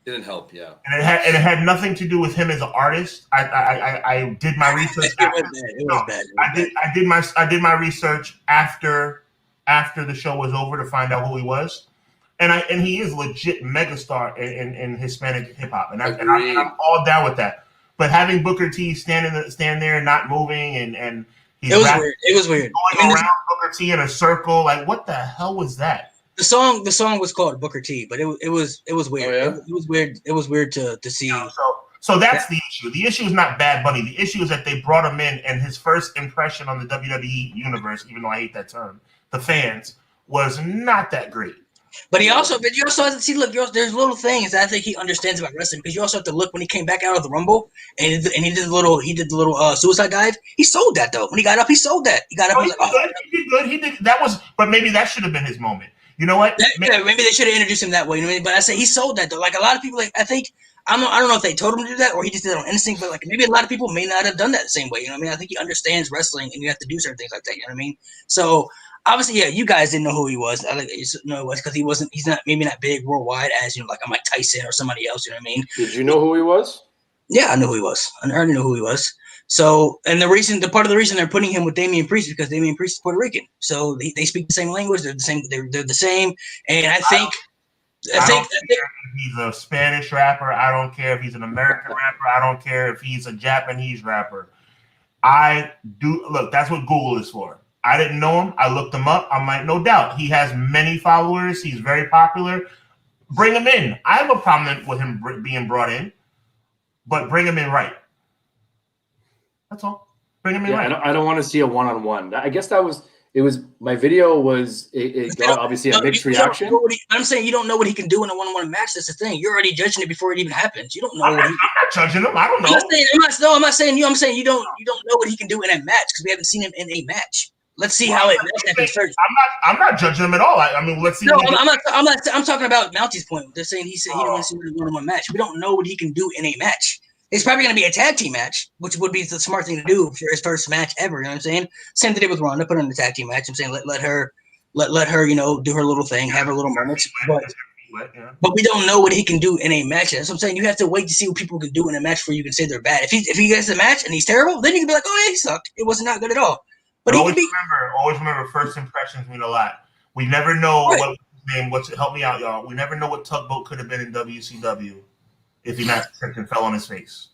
Didn't help, yeah. And it had nothing to do with him as an artist. I did my research. It was bad. I did my research after the show was over to find out who he was. And he is legit megastar in Hispanic hip hop, and I'm all down with that. But having Booker T stand there, not moving, and he's weird. It was weird. Going around Booker T in a circle, like what the hell was that? The song was called Booker T, but it was weird. Oh, yeah? It was weird. It was weird to see. So that's the issue. The issue is not Bad Bunny. The issue is that they brought him in, and his first impression on the WWE universe, even though I hate that term, the fans, was not that great. But you also have to see. Look, there's little things that I think he understands about wrestling because you also have to look when he came back out of the Rumble and he did the little suicide dive. He sold that though. When he got up, he sold that. He got up. He did good. He did. That was, but maybe that should have been his moment. You know what? Maybe they should have introduced him that way. You know what I mean? But I say he sold that though. Like a lot of people, like I don't know if they told him to do that or he just did it on instinct. But like maybe a lot of people may not have done that the same way. You know what I mean? I think he understands wrestling and you have to do certain things like that. You know what I mean? So. Obviously, yeah, you guys didn't know who he was. No, it was because he's not maybe not big worldwide as like a Mike Tyson or somebody else. You know what I mean? Did you know who he was? Yeah, I knew who he was. I already knew who he was. So, and part of the reason they're putting him with Damian Priest is because Damian Priest is Puerto Rican. So they speak the same language. They're the same. They're the same. And I think I don't care if he's a Spanish rapper. I don't care if he's an American rapper. I don't care if he's a Japanese rapper. That's what Google is for. I didn't know him. I looked him up. I'm like, no doubt. He has many followers. He's very popular. Bring him in. I have a problem with him being brought in, but bring him in right. That's all. Bring him in right. I don't want to see a one-on-one. I guess my video was it got obviously a mixed reaction. I'm saying you don't know what he can do in a one-on-one match. That's the thing. You're already judging it before it even happens. You don't know. I'm not judging him. I don't know. I'm not saying you. I'm saying you don't know what he can do in a match because we haven't seen him in a match. Let's see how it happens first. I'm not judging him at all. I mean, let's see. No, I'm talking about Mountie's point. They're saying he don't want to see a one-on-one match. We don't know what he can do in a match. It's probably going to be a tag team match, which would be the smart thing to do for his first match ever. You know what I'm saying? Same thing with Ronda. Put her in the tag team match. I'm saying let her do her little thing, have her little moments. But we don't know what he can do in a match. That's what I'm saying. You have to wait to see what people can do in a match before you can say they're bad. If he gets a match and he's terrible, then you can be like, oh yeah, he sucked. It was not good at all. But always remember, first impressions mean a lot. We never know what his name. Help me out, y'all. We never know what Tugboat could have been in WCW if he not tripped and fell on his face.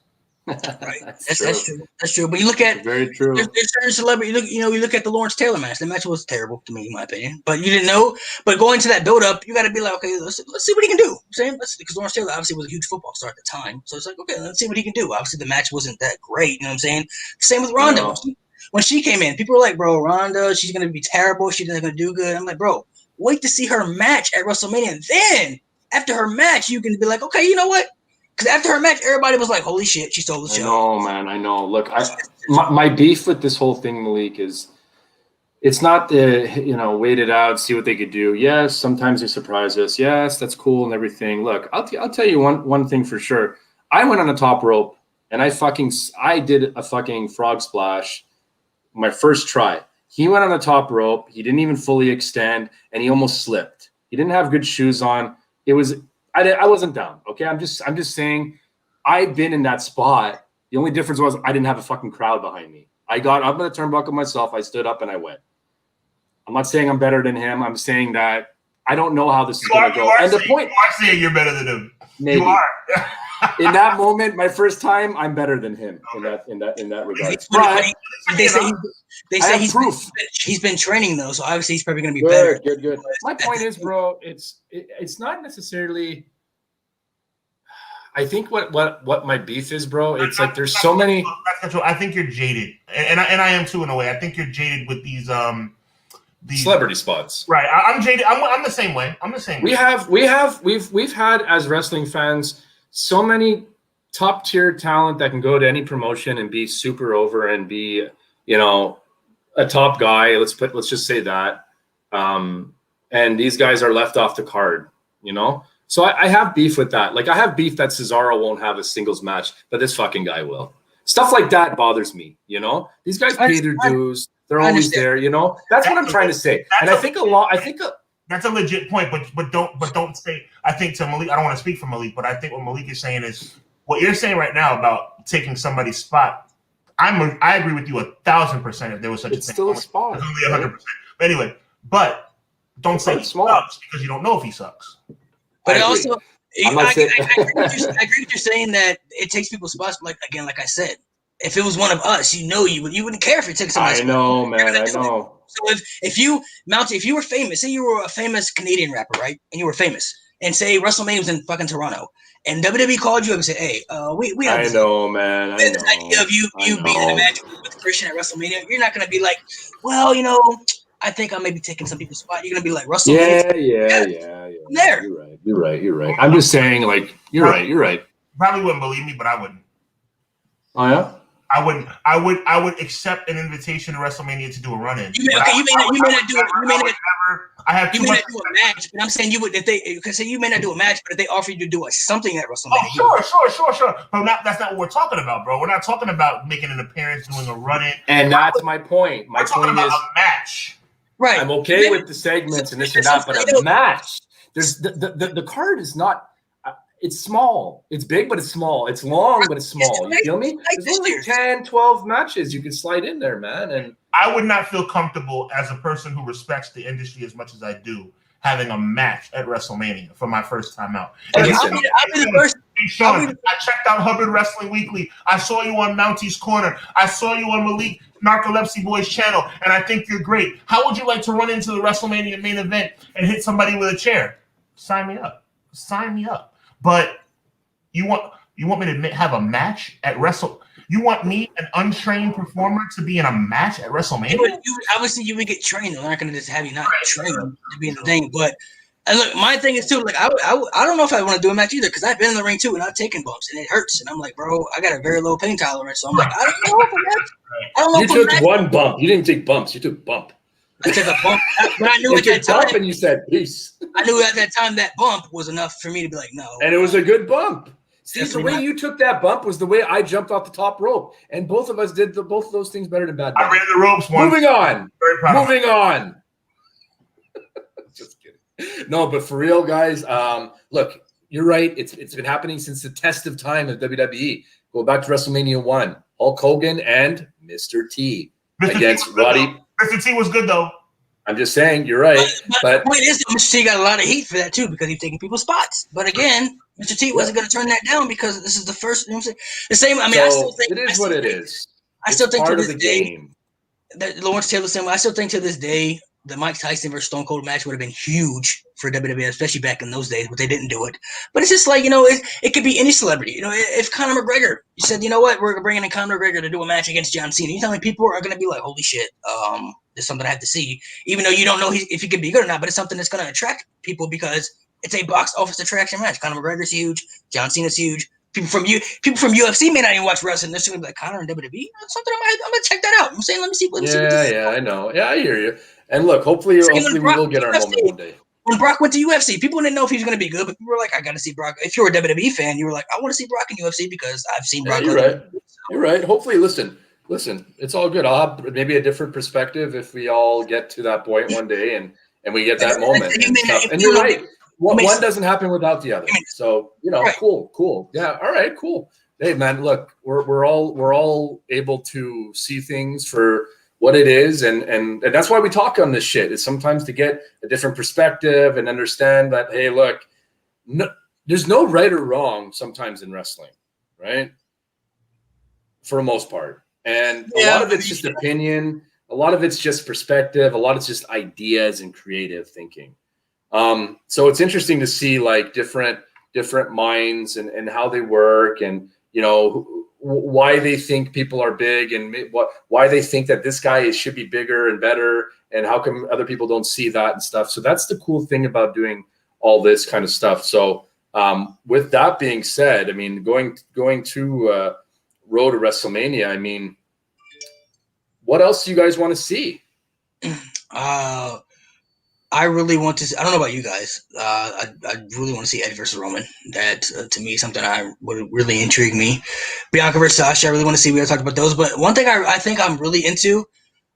Right, that's true. That's true. But you look at very true. There's certain celebrity. You look at the Lawrence Taylor match. The match was terrible to me, in my opinion. But you didn't know. But going to that build up, you got to be like, okay, let's see what he can do. Because Lawrence Taylor obviously was a huge football star at the time, so it's like, okay, let's see what he can do. Obviously, the match wasn't that great. You know what I'm saying? Same with Ronda. No. When she came in, people were like, bro, Ronda, she's going to be terrible. She's not going to do good. I'm like, bro, wait to see her match at WrestleMania. And then, after her match, you can be like, okay, you know what? Because after her match, everybody was like, holy shit, she stole the show. I know, man. I know. Look, my beef with this whole thing, Malik, is it's not the, wait it out, see what they could do. Yes, sometimes they surprise us. Yes, that's cool and everything. Look, I'll tell you one thing for sure. I went on the top rope, and I did a fucking frog splash my first try. He went on the top rope. He didn't even fully extend, and he almost slipped. He didn't have good shoes on. It was I wasn't down. Okay, I'm just saying I've been in that spot. The only difference was I didn't have a fucking crowd behind me. I got up in the turnbuckle myself. I stood up and I went. I'm not saying I'm better than him. I'm saying that I don't know how this is going to go. And the point, you are saying you're better than him. Maybe. You are. In that moment, my first time, I'm better than him in that regard. But they say he's been training though, so obviously he's probably going to be better. Good. My point is, bro, it's not necessarily. I think what my beef is, bro. It's like there's so many. I think you're jaded, and I am too in a way. I think you're jaded with these celebrity spots. Right. I'm jaded. I'm the same way. We've had as wrestling fans so many top tier talent that can go to any promotion and be super over and be, a top guy. Let's just say that. And these guys are left off the card, So I have beef with that. Like I have beef that Cesaro won't have a singles match, but this fucking guy will. Stuff like that bothers me, These guys pay their dues. They're always there, That's what I'm trying to say. And I think that's a legit point, but don't say. I think to Malik, I don't want to speak for Malik, but I think what Malik is saying is what you're saying right now about taking somebody's spot. I agree with you 1,000% if there was such a thing. It's still a spot. It's only 100%. But anyway, don't say he sucks because you don't know if he sucks. But I agree with you saying that it takes people's spots. Like I said, if it was one of us, you wouldn't care if it took somebody's spot. I know, man. I know. So if you were famous, say you were a famous Canadian rapper, right? And you were famous, and say WrestleMania was in fucking Toronto, and WWE called you up and said, "Hey, we have this idea of you being in a match with Christian at WrestleMania." You're not gonna be like, "Well, I think I may be taking some people's spot." You're gonna be like, "WrestleMania." Yeah. There. You're right. I'm just saying, like, you're right. Probably wouldn't believe me, but I wouldn't. Oh yeah. I would accept an invitation to WrestleMania to do a run-in. You may not do a match, but I'm saying you would you may not do a match, but if they offer you to do something at WrestleMania. Oh, sure. But that's not what we're talking about, bro. We're not talking about making an appearance, doing a run-in. And that's my point. My point is a match. Right. I'm okay with the segments and this and that, but a match. There's the card is not. it's small. It's big, but it's small. It's long, but it's small. You feel me? There's only 10, 12 matches you can slide in there, man. And I would not feel comfortable as a person who respects the industry as much as I do having a match at WrestleMania for my first time out. I'll be the first. Hey, Sean, I checked out Hubbard Wrestling Weekly. I saw you on MOUNTIE'S Corner. I saw you on Malik Narcolepsy Boy's channel, and I think you're great. How would you like to run into the WrestleMania main event and hit somebody with a chair? Sign me up. Sign me up. But you want me to have a match at You want me, an untrained performer, to be in a match at WrestleMania? Obviously, you would get trained. They're not going to just have you not trained to be in the thing. But and look, my thing is too. Like I don't know if I want to do a match either because I've been in the ring too and I've taken bumps and it hurts. And I'm like, bro, I got a very low pain tolerance. So I'm like, I don't know if a match. I don't know. You took one bump. You didn't take bumps. You took bump. I took a bump, but I knew at that time. And you said peace. I knew at that time that bump was enough for me to be like, no. And it was a good bump. See, the way not. you took that bump was the way I jumped off the top rope, and both of us did both of those things better than Bad Bunny. I ran the ropes once. Moving on. Very proud. Moving on. Just kidding. No, but for real, guys. Look, you're right. It's been happening since the test of time of WWE. Go back to WrestleMania 1. Hulk Hogan and Mr. T against Roddy. Mr. T was good though. I'm just saying, you're right. But the point is, Mr. T got a lot of heat for that too because he's taking people's spots. But again, Mr. T wasn't going to turn that down because this is the first. You know what I'm saying? The same. I mean, so I still think it is what it is. I still think to part of this the day game. that Lawrence Taylor said. I still think to this day the Mike Tyson versus Stone Cold match would have been huge for WWE, especially back in those days, but they didn't do it. But it's just like, it could be any celebrity. If Conor McGregor, you said, you know what, we're bringing in Conor McGregor to do a match against John Cena, you tell me people are going to be like, holy shit, there's something I have to see, even though you don't know if he can be good or not, but it's something that's going to attract people because it's a box office attraction match. Conor McGregor's huge. John Cena's huge. People from UFC may not even watch wrestling. They're still gonna be like, Conor and WWE. That's something I'm gonna check that out. I'm saying, let me see. Yeah, I know. Yeah, I hear you. And look, hopefully we will get our moment one day. When Brock went to UFC, people didn't know if he was going to be good, but people were like, I got to see Brock. If you're a WWE fan, you were like, I want to see Brock in UFC because I've seen Brock. You're right. You're right. Hopefully, listen, it's all good. I'll have maybe a different perspective if we all get to that point one day and we get that moment and stuff. And you're right. One doesn't happen without the other. So, cool. Yeah. All right, cool. Hey, man, look, we're all able to see things for what it is, and that's why we talk on this shit, is sometimes to get a different perspective and understand that, hey, look, there's no right or wrong sometimes in wrestling, right? For the most part. And a lot of it's just opinion, a lot of it's just perspective, a lot of it's just ideas and creative thinking. So it's interesting to see like different minds and how they work, and why they think people are big, and why they think that this guy should be bigger and better, and how come other people don't see that and stuff. So that's the cool thing about doing all this kind of stuff. So with that being said, I mean, going to Road to WrestleMania, I mean, what else do you guys want to see? I really want to. I don't know about you guys. I really want to see Edge versus Roman. That to me is something I would really intrigue me. Bianca versus Sasha. I really want to see. We already talked about those, but one thing I think I'm really into.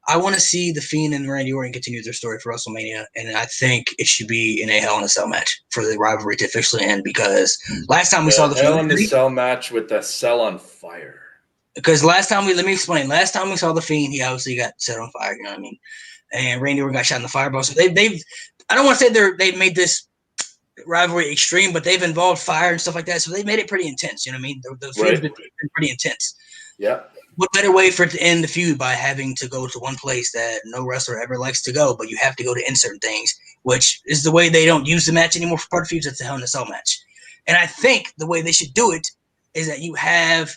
I want to see The Fiend and Randy Orton continue their story for WrestleMania, and I think it should be in a Hell in a Cell match for the rivalry to officially end. Because last time we saw the Hell in a Cell match with the cell on fire. Because last time let me explain. Last time we saw the Fiend, he obviously got set on fire. You know what I mean? And Randy Orton got shot in the fireball. So they've I don't want to say they've made this rivalry extreme, but they've involved fire and stuff like that. So they made it pretty intense. You know what I mean? The feud's been pretty intense. Yeah. What better way for it to end the feud by having to go to one place that no wrestler ever likes to go, but you have to go to insert things, which is the way they don't use the match anymore for part of feuds. It's a Hell in a Cell match. And I think the way they should do it is that you have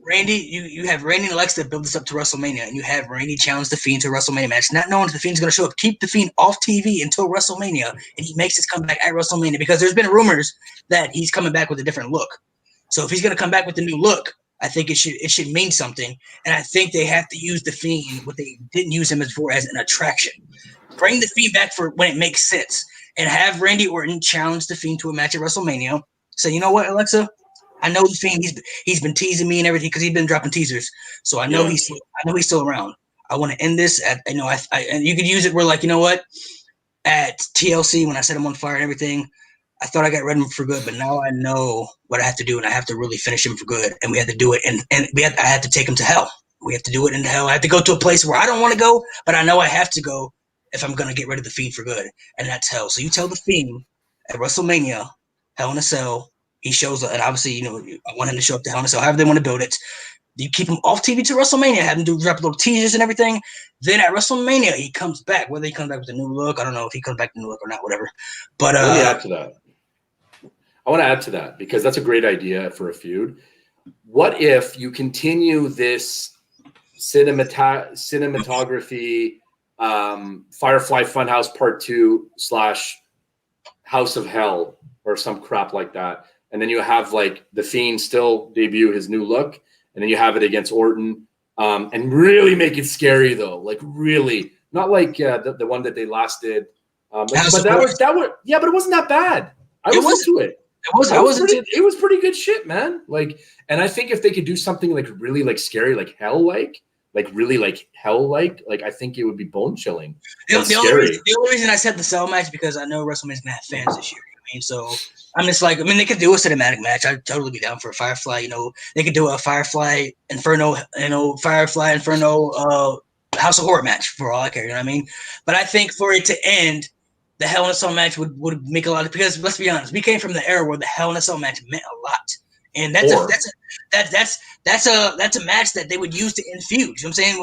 Randy, you have Randy and Alexa build this up to WrestleMania, and you have Randy challenge the Fiend to a WrestleMania match, not knowing if the Fiend's going to show up. Keep the Fiend off TV until WrestleMania, and he makes his comeback at WrestleMania, because there's been rumors that he's coming back with a different look. So if he's going to come back with a new look, I think it should mean something, and I think they have to use the Fiend, what they didn't use him for, as an attraction. Bring the Fiend back for when it makes sense, and have Randy Orton challenge the Fiend to a match at WrestleMania. Say, you know what, Alexa? I know the Fiend. He's been teasing me and everything because he's been dropping teasers. So I know he's still around. I want to end this at and you could use it where, like, you know what, at TLC when I set him on fire and everything, I thought I got rid of him for good, but now I know what I have to do, and I have to really finish him for good. And we have to do it, and I have to take him to hell. We have to do it into hell. I have to go to a place where I don't want to go, but I know I have to go if I'm going to get rid of the Fiend for good, and that's hell. So you tell the Fiend at WrestleMania, Hell in a Cell, he shows up, and obviously, I want him to show up to Hell in a Cell, however they want to build it. You keep him off TV to WrestleMania, have him drop little teasers and everything. Then at WrestleMania, he comes back. Whether he comes back with a new look, I don't know if he comes back with a new look or not, whatever. But let me add to that. I want to add to that because that's a great idea for a feud. What if you continue this cinematography, Firefly Funhouse Part 2 / House of Hell or some crap like that, and then you have like the Fiend still debut his new look, and then you have it against Orton, and really make it scary though, like really not like the one that they last did. But that was yeah, but it wasn't that bad. I was into it. It was pretty good shit, man. Like, and I think if they could do something like really like scary, like hell, like really like hell, like I think it would be bone chilling. The only reason I said the Cell match because I know WrestleMania's gonna have fans this year. I mean, so I'm just like, they could do a cinematic match. I'd totally be down for a Firefly. They could do a Firefly Inferno, House of Horror match for all I care. You know what I mean? But I think for it to end, the Hell in a Cell match would make a lot of, because let's be honest, we came from the era where the Hell in a Cell match meant a lot, and that's a match that they would use to end feuds. You know what I'm saying?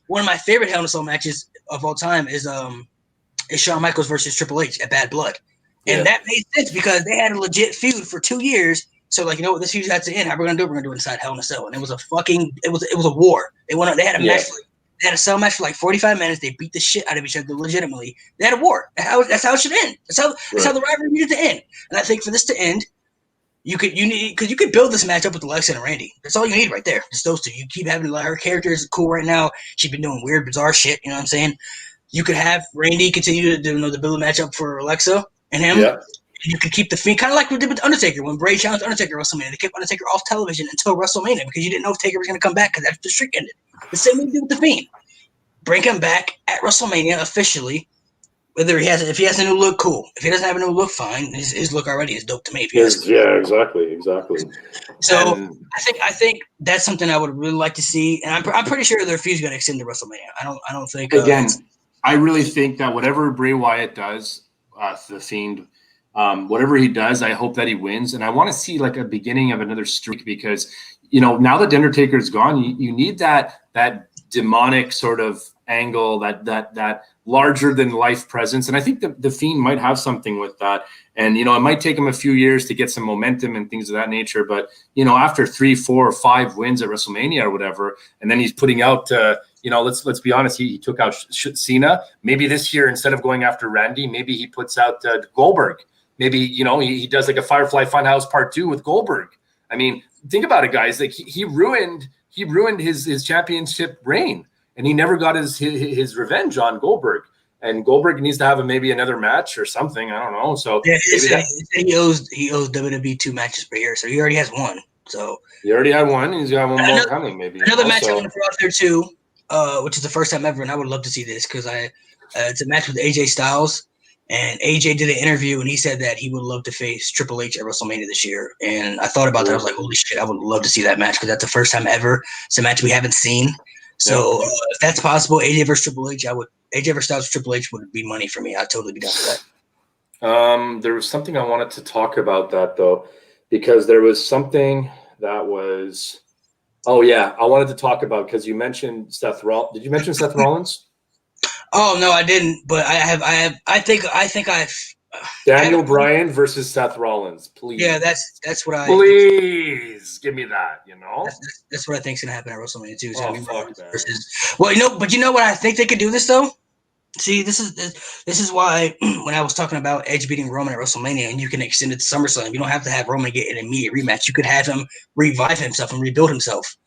One of my favorite Hell in a Cell matches of all time is Shawn Michaels versus Triple H at Bad Blood, and that made sense because they had a legit feud for 2 years. So like, this feud had to end. How we're gonna do it? We're gonna do it inside Hell in a Cell, and it was a war. They had a match. They had a cell match for like 45 minutes. They beat the shit out of each other legitimately. They had a war. That's how it should end. That's how the rivalry needed to end. And I think for this to end, you could build this match up with Alexa and Randy. That's all you need right there. Just those two. You keep having her character is cool right now. She's been doing weird, bizarre shit. You know what I'm saying? You could have Randy continue to do the build a match up for Alexa and him. Yeah. You could keep the Fiend, kind of like we did with Undertaker when Bray challenged Undertaker at WrestleMania. They kept Undertaker off television until WrestleMania because you didn't know if Taker was going to come back because that's the streak ended. The same thing we did with the Fiend. Bring him back at WrestleMania officially. If he has a new look, cool. If he doesn't have a new look, fine. His look already is dope to me. Yeah, exactly. So I think that's something I would really like to see, and I'm pretty sure their feud's going to extend to WrestleMania. I don't think. Again, I really think that whatever Bray Wyatt does, the Fiend, whatever he does, I hope that he wins, and I want to see like a beginning of another streak because now that Undertaker's gone, you need that demonic sort of angle, that larger than life presence, and I think the Fiend might have something with that. And it might take him a few years to get some momentum and things of that nature, but after 3, 4, or 5 wins at WrestleMania or whatever, and then he's putting out let's be honest, he took out Cena. Maybe this year, instead of going after Randy, maybe he puts out Goldberg. Maybe he does like a Firefly Funhouse Part 2 with Goldberg. I mean, think about it, guys. Like he ruined his championship reign, and he never got his revenge on Goldberg. And Goldberg needs to have maybe another match or something. I don't know. So yeah, he owes WWE 2 matches per year, so he already has 1. So he already had 1. He's got 1 more coming, maybe. Another match I want to throw out there too, which is the first time ever, and I would love to see this because it's a match with AJ Styles. And AJ did an interview, and he said that he would love to face Triple H at WrestleMania this year. And I thought about that. I was like, holy shit, I would love to see that match because that's the first time ever. It's a match we haven't seen. So if that's possible, AJ versus Triple H, AJ versus Styles Triple H would be money for me. I'd totally be down for that. There was something I wanted to talk about that, though, because there was something that was – I wanted to talk about because you mentioned Seth Rollins. Did you mention Seth Rollins? Oh no, I didn't. But I think Daniel Bryan versus Seth Rollins, please. Yeah, that's what I. Please give me that. That's what I think is gonna happen at WrestleMania too. But you know what I think they could do this though. See, this is why when I was talking about Edge beating Roman at WrestleMania, and you can extend it to SummerSlam, you don't have to have Roman get an immediate rematch. You could have him revive himself and rebuild himself.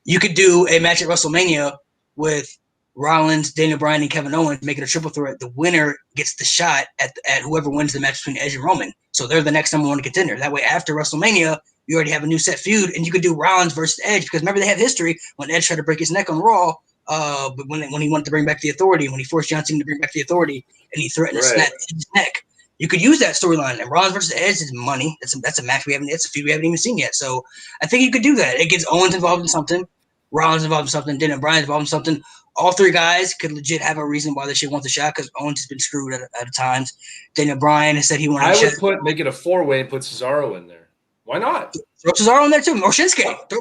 You could do a match at WrestleMania with Rollins, Daniel Bryan, and Kevin Owens, make it a triple threat. The winner gets the shot at whoever wins the match between Edge and Roman. So they're the next number 1 contender. That way, after WrestleMania, you already have a new set feud, and you could do Rollins versus Edge because remember they have history when Edge tried to break his neck on Raw. But when he wanted to bring back the Authority, when he forced John Cena to bring back the Authority, and he threatened to snap his neck. You could use that storyline. And Rollins versus Edge is money. That's a match it's a feud we haven't even seen yet. So I think you could do that. It gets Owens involved in something, Rollins involved in something, Daniel Bryan involved in something. All three guys could legit have a reason why they should want the shot because Owens has been screwed at times. Daniel Bryan has said he wanted. I would make it a 4-way and put Cesaro in there. Why not? Throw Cesaro in there too, or Shinsuke. Throw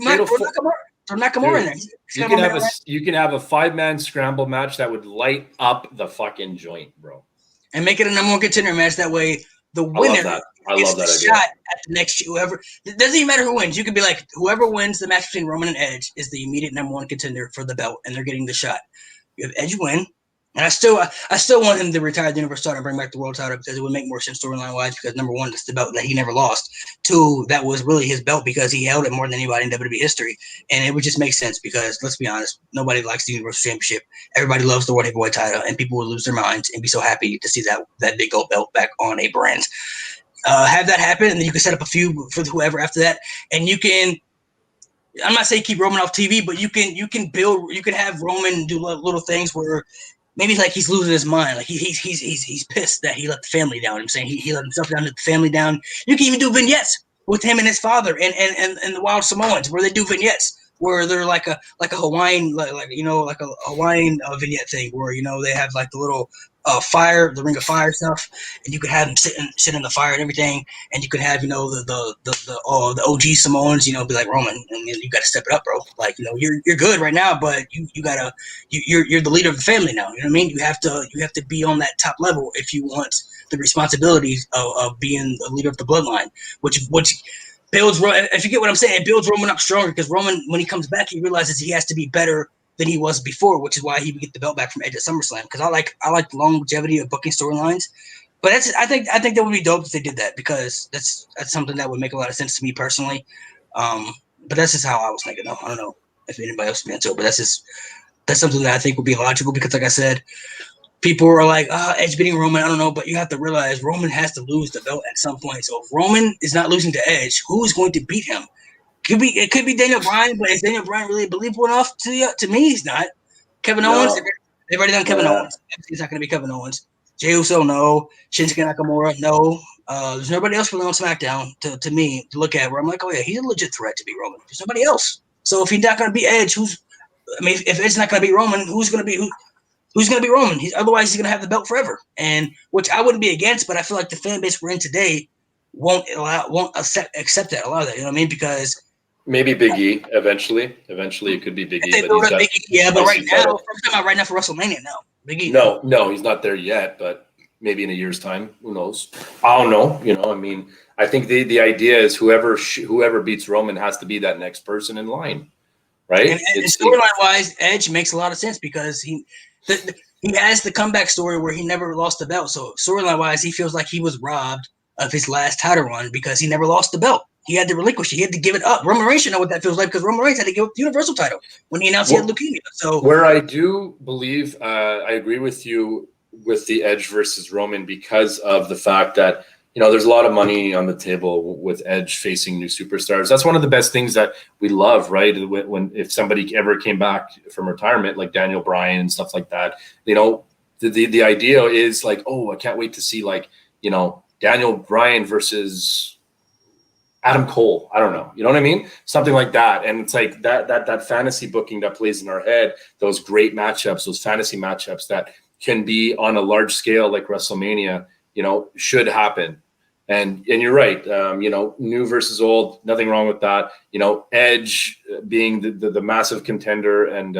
Nakamura in there. You can have a 5-man scramble match that would light up the fucking joint, bro. And make it a number one contender match. That way, the winner gets the shot at the next whoever. It doesn't even matter who wins. You could be like, whoever wins the match between Roman and Edge is the immediate number one contender for the belt, and they're getting the shot. You have Edge win, and I still want him to retire the Universal title and bring back the world title because it would make more sense storyline wise. Because number one, it's the belt that he never lost. Two, that was really his belt because he held it more than anybody in WWE history, and it would just make sense because let's be honest, nobody likes the Universal Championship. Everybody loves the World Heavyweight title, and people would lose their minds and be so happy to see that big gold belt back on a brand. Have that happen, and then you can set up a feud for whoever after that, and you can. I'm not saying keep Roman off TV, but you can have Roman do little things where maybe like he's losing his mind, like he's pissed that he let the family down. I'm saying he let himself down, let the family down. You can even do vignettes with him and his father and the Wild Samoans where they do vignettes where they're like a Hawaiian like a Hawaiian vignette thing where they have like the little fire, the ring of fire stuff, and you could have them sit in the fire and everything, and you could have the OG Samoans, be like Roman, and you got to step it up, bro. Like you're good right now, but you're the leader of the family now. You know what I mean? You have to be on that top level if you want the responsibilities of being the leader of the bloodline, which builds. If you get what I'm saying, it builds Roman up stronger because Roman, when he comes back, he realizes he has to be better than he was before, which is why he would get the belt back from Edge at SummerSlam. Because I like the longevity of booking storylines, but I think that would be dope if they did that because that's something that would make a lot of sense to me personally. But that's just how I was thinking. I don't know if anybody else meant to, but that's something that I think would be logical because, like I said, people are like, Edge beating Roman. I don't know, but you have to realize Roman has to lose the belt at some point. So if Roman is not losing to Edge, who is going to beat him? It could be Daniel Bryan, but is Daniel Bryan really believable enough to me? He's not. Kevin Owens, they've already done Kevin Owens. It's not going to be Kevin Owens. Jey Uso, no. Shinsuke Nakamura, no. There's nobody else really on SmackDown to me to look at where I'm like, oh yeah, he's a legit threat to beat Roman. There's nobody else. So if he's not going to be Edge, if Edge's not going to beat Roman, who's going to be Roman? Otherwise, he's going to have the belt forever. And which I wouldn't be against, but I feel like the fan base we're in today won't accept that. A lot of that, you know what I mean? Because maybe Big E eventually. Eventually, it could be Big E. But right now, for WrestleMania now. Big E. No, he's not there yet. But maybe in a year's time, who knows? I don't know. I mean, I think the idea is whoever beats Roman has to be that next person in line, right? And storyline wise, Edge makes a lot of sense because he has the comeback story where he never lost the belt. So storyline wise, he feels like he was robbed of his last title run because he never lost the belt. He had to relinquish it. He had to give it up. Roman Reigns should know what that feels like because Roman Reigns had to give up the Universal title when he announced he had leukemia. So where I do believe I agree with you with the Edge versus Roman because of the fact that there's a lot of money on the table with Edge facing new superstars. That's one of the best things that we love, right? If somebody ever came back from retirement, like Daniel Bryan and stuff like that, the idea is like, oh, I can't wait to see Daniel Bryan versus Adam Cole. I don't know. You know what I mean? Something like that. And it's like that fantasy booking that plays in our head, those great matchups, those fantasy matchups that can be on a large scale like WrestleMania, should happen. And you're right. New versus old, nothing wrong with that. Edge being the massive contender and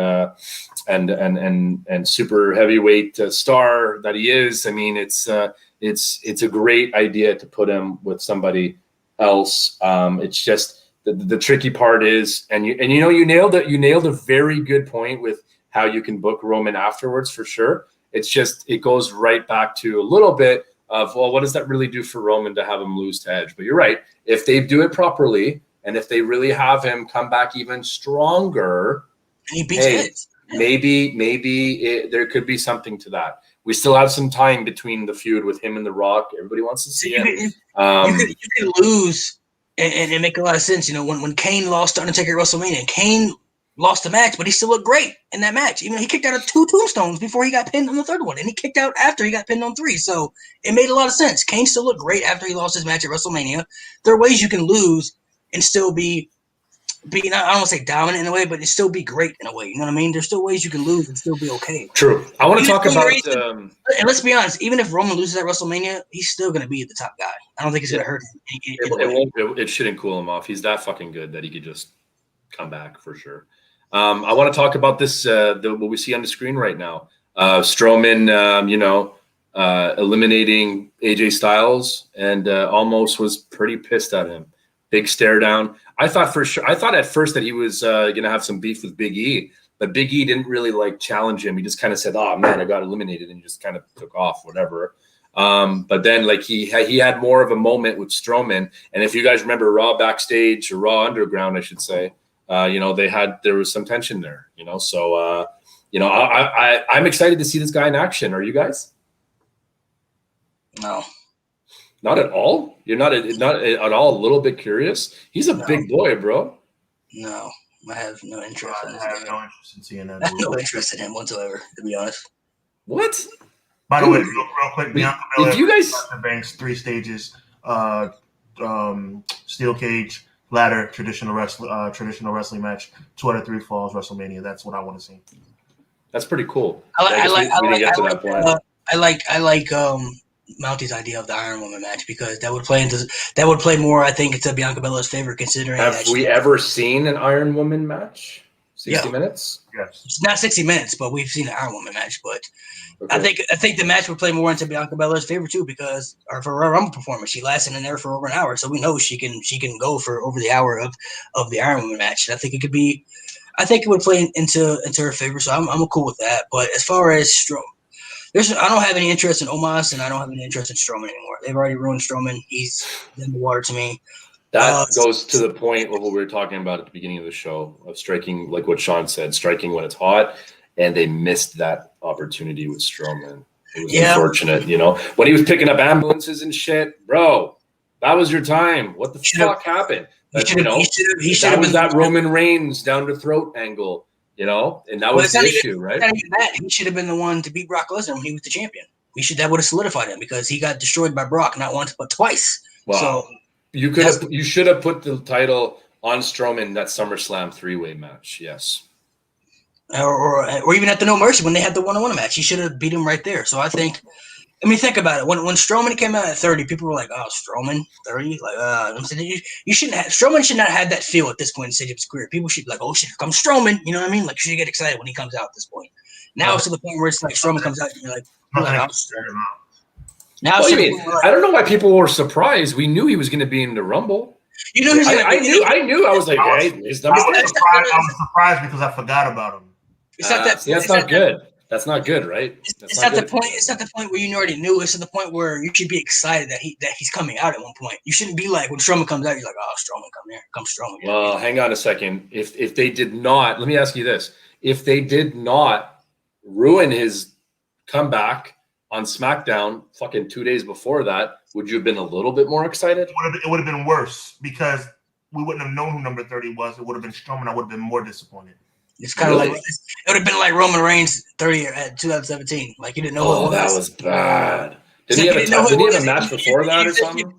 super heavyweight star that he is. I mean, it's a great idea to put him with somebody else. It's just the tricky part is, and you nailed it. You nailed a very good point with how you can book Roman afterwards for sure. It's just, it goes right back to a little bit of, well, what does that really do for Roman to have him lose to Edge? But you're right. If they do it properly, and if they really have him come back even stronger, he beats Edge. Maybe there could be something to that. We still have some time between the feud with him and The Rock. Everybody wants to see it. You can lose and make a lot of sense. When Kane lost to Undertaker at WrestleMania, Kane lost the match, but he still looked great in that match. Even though he kicked out of 2 tombstones before he got pinned on the third one, and he kicked out after he got pinned on 3. So it made a lot of sense. Kane still looked great after he lost his match at WrestleMania. There are ways you can lose and still be I don't want to say dominant in a way, but it still be great in a way. You know what I mean? There's still ways you can lose and still be okay. True. I want to talk about. And let's be honest, even if Roman loses at WrestleMania, he's still going to be the top guy. I don't think it's going to hurt him. It shouldn't cool him off. He's that fucking good that he could just come back for sure. I want to talk about this. What we see on the screen right now. Strowman, eliminating AJ Styles, and almost was pretty pissed at him. Big stare down. I thought at first that he was going to have some beef with Big E, but Big E didn't really challenge him. He just kind of said, "Oh man, I got eliminated," and he just kind of took off, whatever. But then he had more of a moment with Strowman, and if you guys remember Raw backstage or Raw Underground, I should say, there was some tension there, So I'm excited to see this guy in action. Are you guys? No. Not at all? You're not at all a little bit curious? He's a big boy, bro. No, I have no interest in I have no interest in seeing that. I have no interest in him whatsoever, to be honest. What? By the way, real quick, Bianca Belair, if you guys Banks, 3 stages, steel cage, ladder, traditional wrestling match, 2 out of 3 falls, WrestleMania. That's what I want to see. That's pretty cool. I like Mounties' idea of the Iron Woman match because that would play more, I think, into Bianca Belair's favor, considering. Have we ever seen an Iron Woman match? 60 minutes? Yes. It's not 60 minutes, but we've seen an Iron Woman match. But okay. I think the match would play more into Bianca Belair's favor too, because for her Rumble performance, she lasted in there for over an hour, so we know she can go for over the hour of the Iron Woman match. And I think it would play into her favor, so I'm cool with that. But as far as Strowman, I don't have any interest in Omos, and I don't have any interest in Strowman anymore. They've already ruined Strowman. He's in the water to me. That goes to the point of what we were talking about at the beginning of the show, of striking, like what Sean said, striking when it's hot, and they missed that opportunity with Strowman. It was unfortunate, When he was picking up ambulances and shit, bro, that was your time. What the fuck happened? He should have been that Roman Reigns down the throat angle. And that was the issue, right? He should have been the one to beat Brock Lesnar when he was the champion. That would have solidified him because he got destroyed by Brock not once but twice. Wow. So you should have put the title on Strowman that SummerSlam 3-way match. Yes. Or even at the No Mercy when they had the 1-on-1 match, he should have beat him right there. So I think about it. When Strowman came out at 30, people were like, "Oh, Strowman 30." I'm saying you shouldn't have. Strowman should not have that feel at this point in stage of his career. People should be like, "Oh shit, here comes Strowman." You know what I mean? Like, you should get excited when he comes out at this point. Now it's to the point where it's like Strowman comes out and you're like, now I don't know why people were surprised. We knew he was going to be in the Rumble. You know, I knew. I was like, I was surprised because I forgot about him. That's not good. That's not good, right? It's not the point. It's not the point where you already knew. It's at the point where you should be excited that he's coming out at one point. You shouldn't be like when Strowman comes out, you're like, "Oh, Strowman, come here, come Strowman." Well, hang on a second. If they did not, let me ask you this: if they did not ruin his comeback on SmackDown, fucking 2 days before that, would you have been a little bit more excited? It would have been worse because we wouldn't have known who number 30 was. It would have been Strowman. I would have been more disappointed. It's kind of like it would have been like Roman Reigns 30 at 2017. Like, you didn't know who it was. That was bad. Did he have a match before that or something?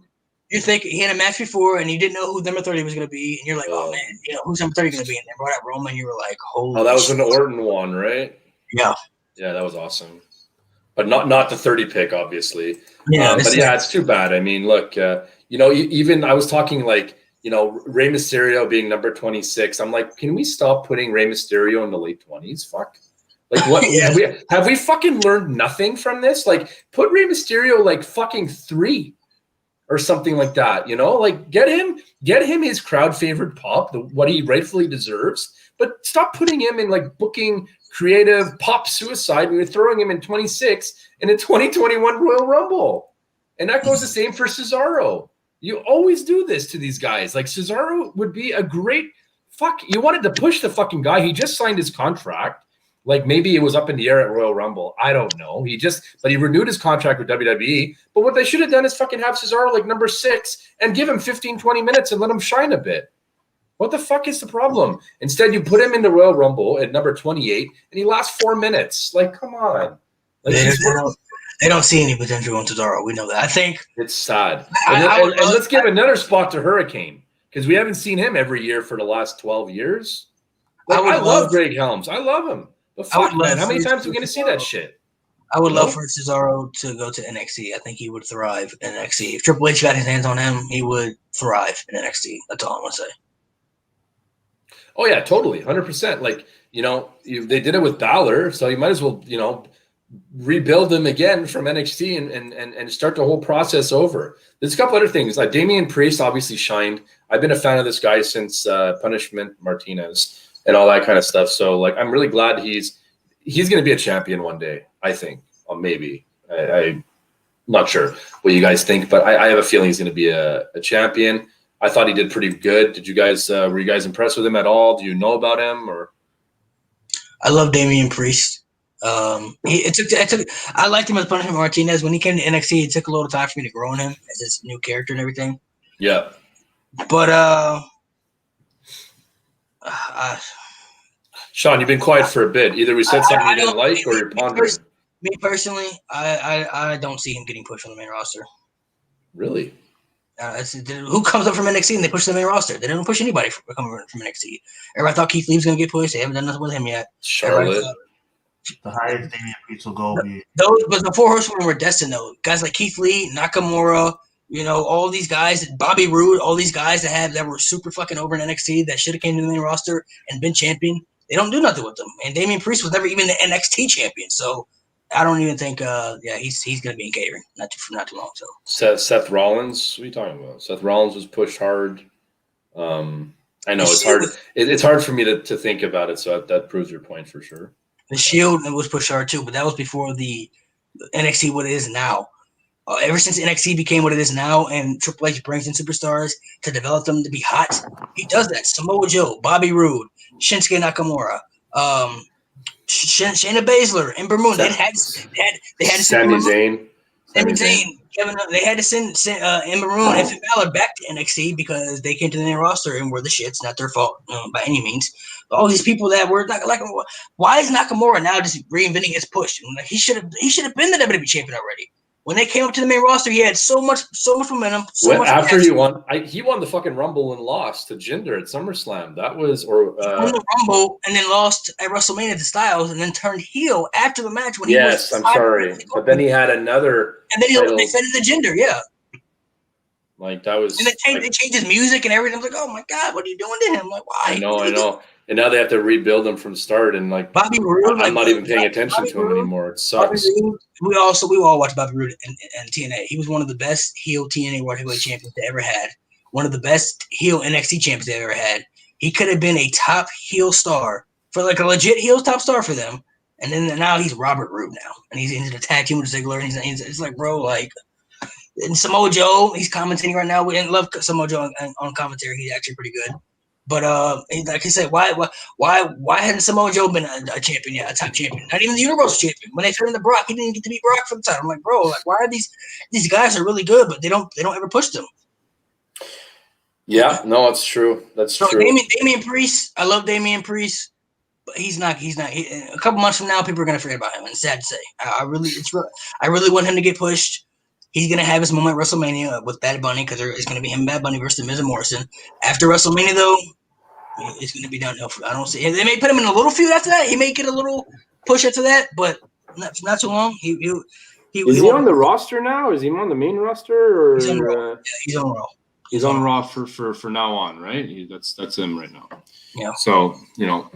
You think he had a match before and you didn't know who number 30 was going to be, and you're like, "Oh man, who's number 30 going to be?" And they brought out Roman. You were like, "Holy!" Oh, that was an Orton one, right? Yeah. Yeah, that was awesome. But not the 30 pick, obviously. Yeah, it's too bad. I mean, look, even I was talking like, Rey Mysterio being number 26. I'm like, can we stop putting Rey Mysterio in the late 20s? Fuck. Like, what? Have we fucking learned nothing from this? Like, put Rey Mysterio like fucking 3 or something like that. Like get him his crowd favorite pop, what he rightfully deserves. But stop putting him in like booking creative pop suicide when you're throwing him in 26 in a 2021 Royal Rumble. And that goes the same for Cesaro. You always do this to these guys. Like, Cesaro would be a great you wanted to push the fucking guy. He just signed his contract. Like, maybe it was up in the air at Royal Rumble. I don't know. But he renewed his contract with WWE. But what they should have done is fucking have Cesaro like number 6 and give him 15, 20 minutes and let him shine a bit. What the fuck is the problem? Instead, you put him in the Royal Rumble at number 28, and he lasts 4 minutes. Like, come on. Like, they don't see any potential in Cesaro. We know that. I think it's sad. And let's give another spot to Hurricane, because we haven't seen him every year for the last 12 years. Like, I love Greg Helms. I love him. But fuck, man, how many times are we going to see that shit? I would love for Cesaro to go to NXT. I think he would thrive in NXT. If Triple H got his hands on him, he would thrive in NXT. That's all I'm going to say. Oh, yeah, totally. 100%. Like, they did it with Balor, so you might as well, rebuild them again from NXT and start the whole process over. There's a couple other things. Like Damian Priest obviously shined. I've been a fan of this guy since Punishment Martinez and all that kind of stuff. So, like, I'm really glad he's going to be a champion one day, I think. Or maybe. I'm not sure what you guys think, but I have a feeling he's going to be a champion. I thought he did pretty good. Did you guys were you guys impressed with him at all? Do you know about him? Or I love Damian Priest. I liked him as Punishment Martinez. When he came to NXT, it took a little time for me to grow on him as his new character and everything. Yeah. But Sean, you've been quiet for a bit. Either we said something you didn't like or you're pondering. Me personally, I don't see him getting pushed on the main roster. Really? Who comes up from NXT and they push the main roster? They didn't push anybody coming from NXT. Everybody thought Keith Lee was going to get pushed. They haven't done nothing with him yet. Charlotte. The highest Damian Priest will go be. But the Four Horsemen were destined, though. Guys like Keith Lee, Nakamura, all these guys, Bobby Roode, all these guys that were super fucking over in NXT that should have came to the main roster and been champion. They don't do nothing with them. And Damian Priest was never even the NXT champion. So I don't even think, he's going to be in catering not too long. So Seth Rollins, what are you talking about? Seth Rollins was pushed hard. I know it's hard. It's hard for me to think about it. So that proves your point for sure. The Shield was pushed hard too, but that was before the NXT what it is now. Ever since NXT became what it is now, and Triple H brings in superstars to develop them to be hot, he does that. Samoa Joe, Bobby Roode, Shinsuke Nakamura, Shayna Baszler, Ember Moon. They had to Sami Zayn. Kevin, they had to send Ember Moon and Finn Balor back to NXT because they came to the main roster and were the shits. Not their fault by any means. But all these people that were like, why is Nakamura now just reinventing his push? Like, he should have been the WWE champion already. When they came up to the main roster, he had so much momentum. After he won the fucking Rumble and lost to Jinder at SummerSlam. That was won the Rumble and then lost at WrestleMania to Styles and then turned heel after the match when he was. Yes, I'm sorry, but then he had another. And then they fed the Jinder, yeah. Like that was. And they changed his music and everything. I was like, oh my god, what are you doing to him? Like, why? I know. And now they have to rebuild him from the start, and like Bobby Roode, I'm not even paying attention to him anymore. It sucks. We all watched Bobby Roode and TNA. He was one of the best heel TNA World Heavyweight champions they ever had. One of the best heel NXT champions they ever had. He could have been a top heel star for like a legit heel top star for them. And then now he's Robert Roode now, and he's into the tag team with Ziggler. And it's like, bro, like. And Samoa Joe, he's commentating right now. We didn't love Samoa Joe on commentary. He's actually pretty good. But like I said, why hadn't Samoa Joe been a champion yet, a top champion? Not even the Universal champion. When they turned into Brock, he didn't get to be Brock for the time. I'm like, bro, like why are these guys are really good, but they don't ever push them. Yeah, no, it's true. That's true. Damian Priest, I love Damian Priest, but he's not. A couple months from now, people are gonna forget about him. And it's sad to say. I really want him to get pushed. He's going to have his moment at WrestleMania with Bad Bunny because it's going to be him and Bad Bunny versus Miz and Morrison. After WrestleMania, though, it's going to be downhill. I don't see. They may put him in a little feud after that. He may get a little push after that, but not too long. Is he on the roster now? Is he on the main roster? Or he's on Raw. Yeah, he's on Raw. He's on Raw for now on, right? That's him right now. Yeah. So,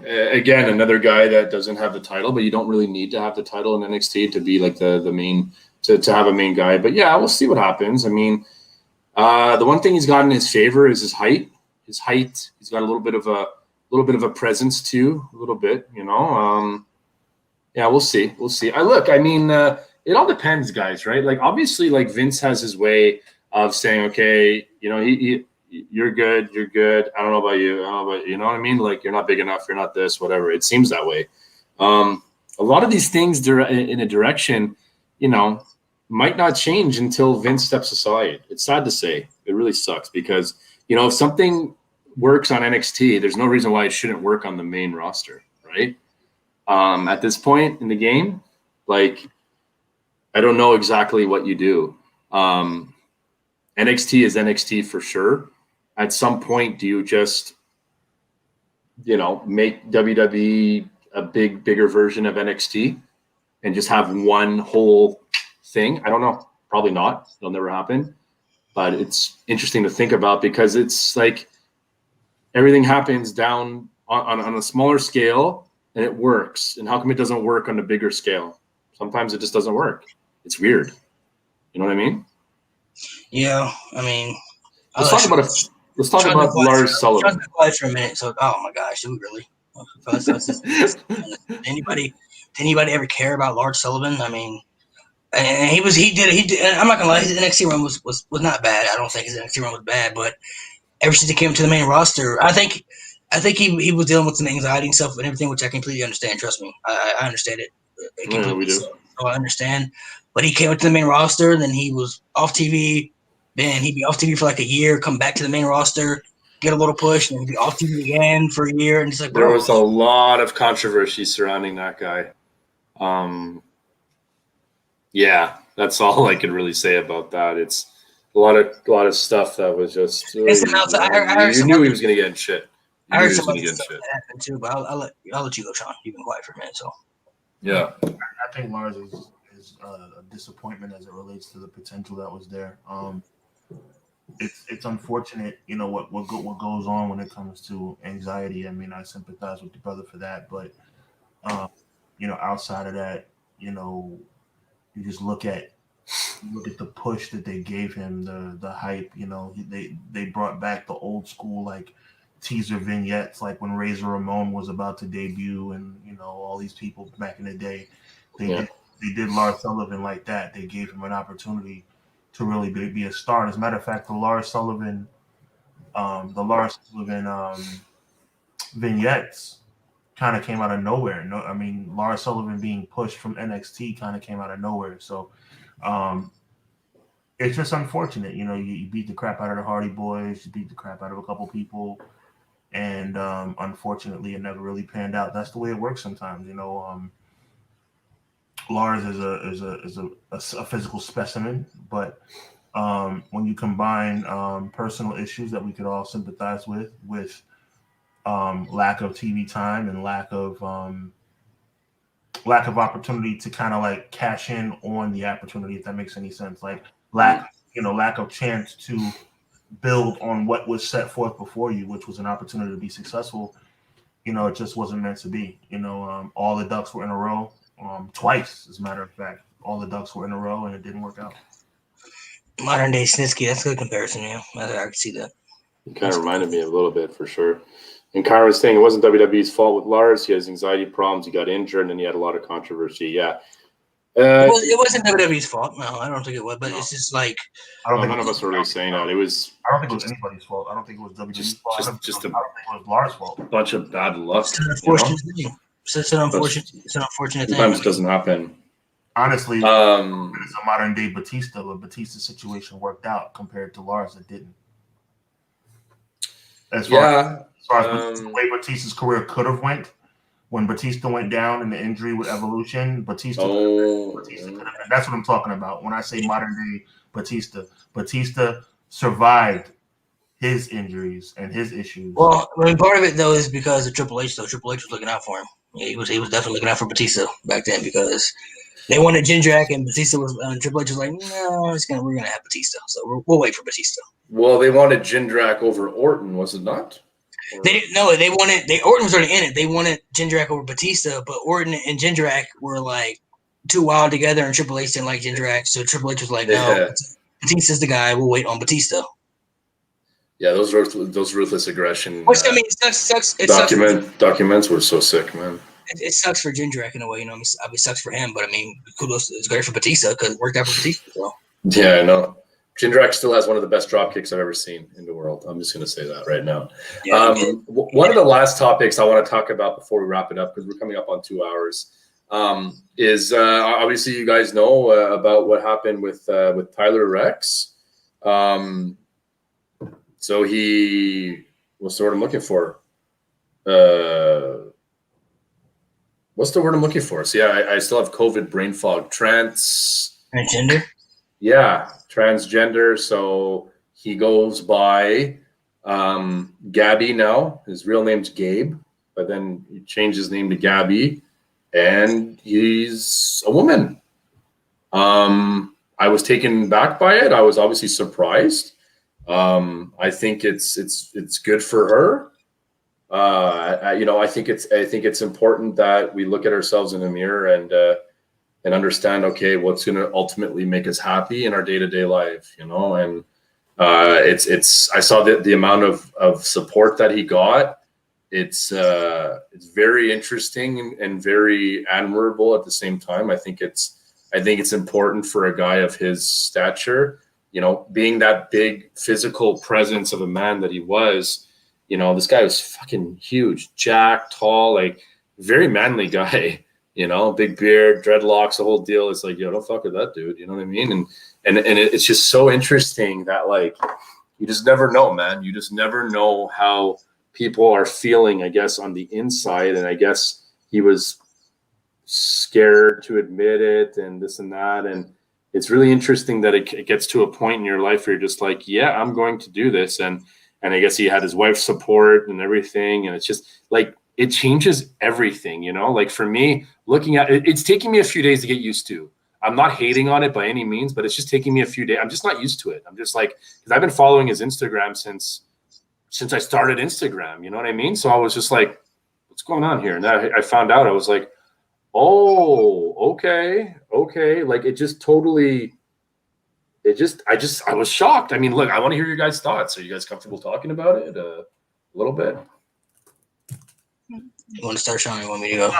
again, another guy that doesn't have the title, but you don't really need to have the title in NXT to be like the main. To have a main guy, but yeah, we'll see what happens. I mean, the one thing he's got in his favor is his height. He's got a little bit of a presence too, a little bit. Yeah, we'll see. I mean, it all depends, guys, right? Like obviously, like Vince has his way of saying, okay, you're good. I don't know about you. You know what I mean? Like you're not big enough. You're not this, whatever. It seems that way. A lot of these things in a direction, might not change until Vince steps aside. It's sad to say. It really sucks because, if something works on NXT, there's no reason why it shouldn't work on the main roster, right? At this point in the game, like, I don't know exactly what you do. NXT is NXT for sure. At some point, do you just, make WWE a bigger version of NXT and just have one whole thing? I don't know. Probably not. It'll never happen. But it's interesting to think about because it's like everything happens down on a smaller scale and it works. And how come it doesn't work on a bigger scale? Sometimes it just doesn't work. It's weird. You know what I mean? Yeah, I mean, Let's talk about Lars Sullivan. Sean's been quiet for a minute, so oh my gosh, do we really? Did anybody ever care about Lars Sullivan? I mean, and he did. And I'm not gonna lie, his NXT run was not bad. I don't think his NXT run was bad, but ever since he came to the main roster, I think he was dealing with some anxiety and stuff and everything, which I completely understand. Trust me, I understand it. Yeah, we do. So I understand. But he came to the main roster, and then he was off TV. Then he'd be off TV for like a year, come back to the main roster, get a little push, and he'd be off TV again for a year. And it's like, there was a lot of controversy surrounding that guy. Yeah, that's all I could really say about that. It's a lot of stuff that was just. You knew he was going to get in shit. I heard somebody get that happened too, but I'll let you go, Sean. You've been quiet for a minute, so. Yeah, I think Lars is a disappointment as it relates to the potential that was there. It's unfortunate, what goes on when it comes to anxiety. I mean, I sympathize with your brother for that, but outside of that, you just look at the push that they gave him, the hype. They brought back the old school like teaser vignettes, like when Razor Ramon was about to debut, and all these people back in the day, they did Lars Sullivan like that. They gave him an opportunity to really be a star. And as a matter of fact, the Lars Sullivan vignettes kind of came out of nowhere. No, I mean, Lars Sullivan being pushed from NXT kind of came out of nowhere. So it's just unfortunate. You beat the crap out of the Hardy Boys, you beat the crap out of a couple people, and unfortunately, it never really panned out. That's the way it works sometimes. Lars is a physical specimen, but when you combine personal issues that we could all sympathize with lack of TV time and lack of opportunity to kind of like cash in on the opportunity, if that makes any sense, like lack of chance to build on what was set forth before you, which was an opportunity to be successful. It just wasn't meant to be. All the ducks were in a row. Twice, as a matter of fact, all the ducks were in a row, and it didn't work out. Modern day Snitsky, that's a good comparison. Yeah, I can see that. It kind of reminded me a little bit, for sure. And Kyron was saying it wasn't WWE's fault with Lars. He has anxiety problems. He got injured, and then he had a lot of controversy. Yeah. It wasn't WWE's fault. No, I don't think it was. But it's just like none of us were really saying that. It was. I don't think it was anybody's fault. I don't think it was WWE's fault. I don't think it was Lars' fault. A bunch of bad luck. It's an unfortunate thing. It's an unfortunate thing. Sometimes it doesn't happen. Honestly, it's a modern day Batista, but Batista's situation worked out compared to Lars that didn't. As far as the way Batista's career could have went, when Batista went down in the injury with Evolution, Batista could have. That's what I'm talking about. When I say modern day Batista survived his injuries and his issues. Well, I mean, part of it though is because of Triple H. Though Triple H was looking out for him. Yeah, he was definitely looking out for Batista back then because they wanted Jindrak and Batista was Triple H was like, no, we're gonna have Batista, so we'll wait for Batista. Well, they wanted Jindrak over Orton, was it not? They didn't know it. Orton was already in it. They wanted Jindrak over Batista, but Orton and Jindrak were like too wild together, and Triple H didn't like Jindrak, so Triple H was like, no, Batista's the guy. We'll wait on Batista. Yeah, those ruthless aggression. Which I mean, it sucks. Documents were so sick, man. It sucks for Jindrak in a way, I mean, it sucks for him, but I mean, kudos. It's great for Batista because it worked out for Batista. So. Yeah, I know. Jindrak still has one of the best drop kicks I've ever seen in the world. I'm just going to say that right now. Yeah, one of the last topics I want to talk about before we wrap it up, because we're coming up on 2 hours, is obviously you guys know about what happened with Tyler Rex. So he what's the word I'm looking for? What's the word I'm looking for? So yeah, I still have COVID brain fog. Transgender. Yeah, transgender. So he goes by Gabby now. His real name's Gabe, but then he changed his name to Gabby, and he's a woman. I was taken back by it. I was obviously surprised. I think it's good for her. I think it's important that we look at ourselves in the mirror and understand, okay, what's going to ultimately make us happy in our day-to-day life, and I saw the amount of support that he got. It's very interesting and very admirable at the same time. I think it's important for a guy of his stature, being that big physical presence of a man that he was. This guy was fucking huge, jacked, tall, like very manly guy, big beard, dreadlocks, the whole deal. It's like, yo, don't fuck with that dude. You know what I mean? And it's just so interesting that, like, you just never know, man. You just never know how people are feeling, I guess, on the inside. And I guess he was scared to admit it and this and that. And it's really interesting that it gets to a point in your life where you're just like, yeah, I'm going to do this. And I guess he had his wife's support and everything. And it's just like, it changes everything, like for me, looking at it, it's taking me a few days to get used to. I'm not hating on it by any means, but it's just taking me a few days. I'm just not used to it. I'm just like, because I've been following his Instagram since I started Instagram, you know what I mean? So I was just like, what's going on here? And then I found out, I was like, oh, okay. Like it just totally, I was shocked. I mean, look, I want to hear your guys' thoughts. Are you guys comfortable talking about it a little bit? You want to start, Sean? You want me to go?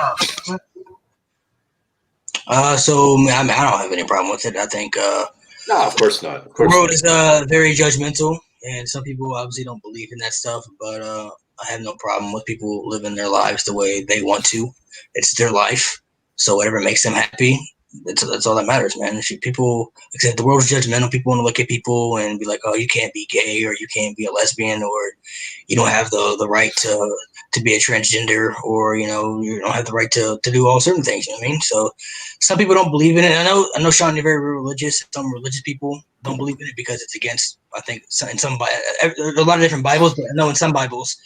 So I mean, I don't have any problem with it. I think no, of course not. The world is very judgmental, and some people obviously don't believe in that stuff. But I have no problem with people living their lives the way they want to. It's their life, so whatever makes them happy, that's all that matters, man. People, except the world is judgmental. People want to look at people and be like, "Oh, you can't be gay, or you can't be a lesbian, or you don't have the right to be a transgender, or you don't have the right to do all certain things." You know what I mean? So some people don't believe in it. I know, Sean, you're very religious. Some religious people don't believe in it because it's against, I think, in a lot of different Bibles, but I know in some Bibles,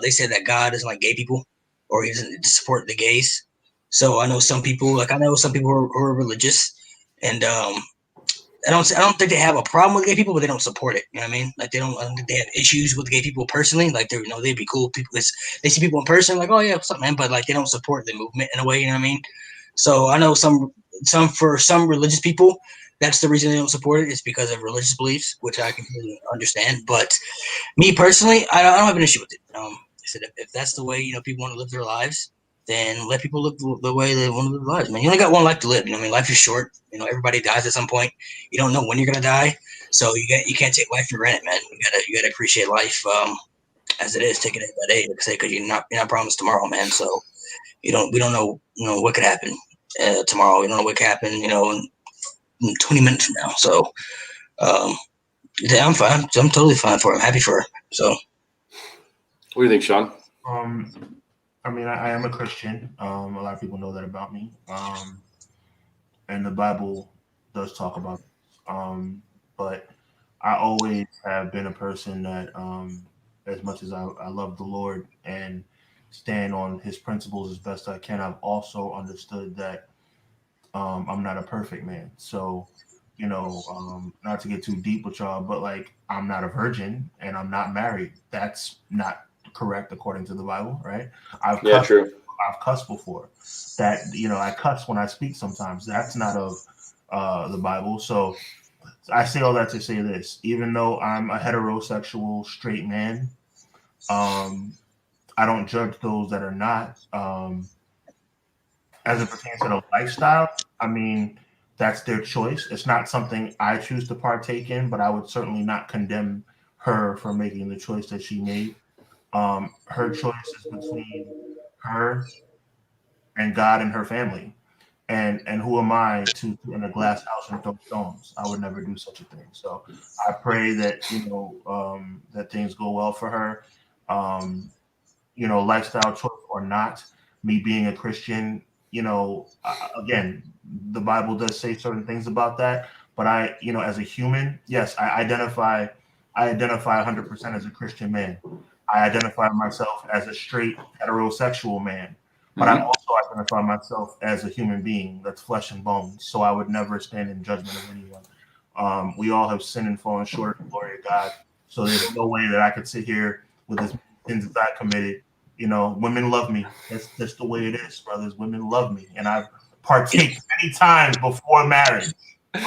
they say that God doesn't like gay people, or he doesn't support the gays. So I know some people who are religious, and I don't think they have a problem with gay people, but they don't support it. You know what I mean? Like I don't think they have issues with gay people personally. Like they'd be cool people. They see people in person, like, oh yeah, what's up, man? But like they don't support the movement in a way. You know what I mean? So I know some religious people, that's the reason they don't support it, is because of religious beliefs, which I completely understand. But me personally, I don't have an issue with it. I said if that's the way people want to live their lives, then let people live the way they want to live their lives, man. You only got one life to live. You know what I mean? Life is short. Everybody dies at some point. You don't know when you're gonna die, so you can't take life for granted, man. You gotta appreciate life as it is, taking it by day, like I say, because you're not promised tomorrow, man. So we don't know what could happen tomorrow. We don't know what could happen in 20 minutes from now. So yeah, I'm fine. I'm totally fine for her. I'm happy for her. So what do you think, Sean? I mean, I am a Christian. A lot of people know that about me. And the Bible does talk about it. But I always have been a person that, as much as I love the Lord and stand on his principles as best I can, I've also understood that I'm not a perfect man. So, not to get too deep with y'all, but like I'm not a virgin and I'm not married. That's not correct according to the Bible, right? True. I've cussed before. That I cuss when I speak sometimes. That's not of the Bible. So I say all that to say this: even though I'm a heterosexual straight man, I don't judge those that are not. As it pertains to the lifestyle, I mean, that's their choice. It's not something I choose to partake in, but I would certainly not condemn her for making the choice that she made. Her choice is between her and God and her family. And who am I to in a glass house and throw stones? I would never do such a thing. So I pray that that things go well for her. lifestyle choice or not, me being a Christian, again, the Bible does say certain things about that. But I, as a human, yes, I identify 100% as a Christian man. I identify myself as a straight heterosexual man, but I also identify myself as a human being that's flesh and bones. So I would never stand in judgment of anyone. We all have sinned and fallen short of the glory of God. So there's no way that I could sit here with as many sins that I committed. Women love me. That's the way it is, brothers. Women love me, and I've partaked many times before marriage. I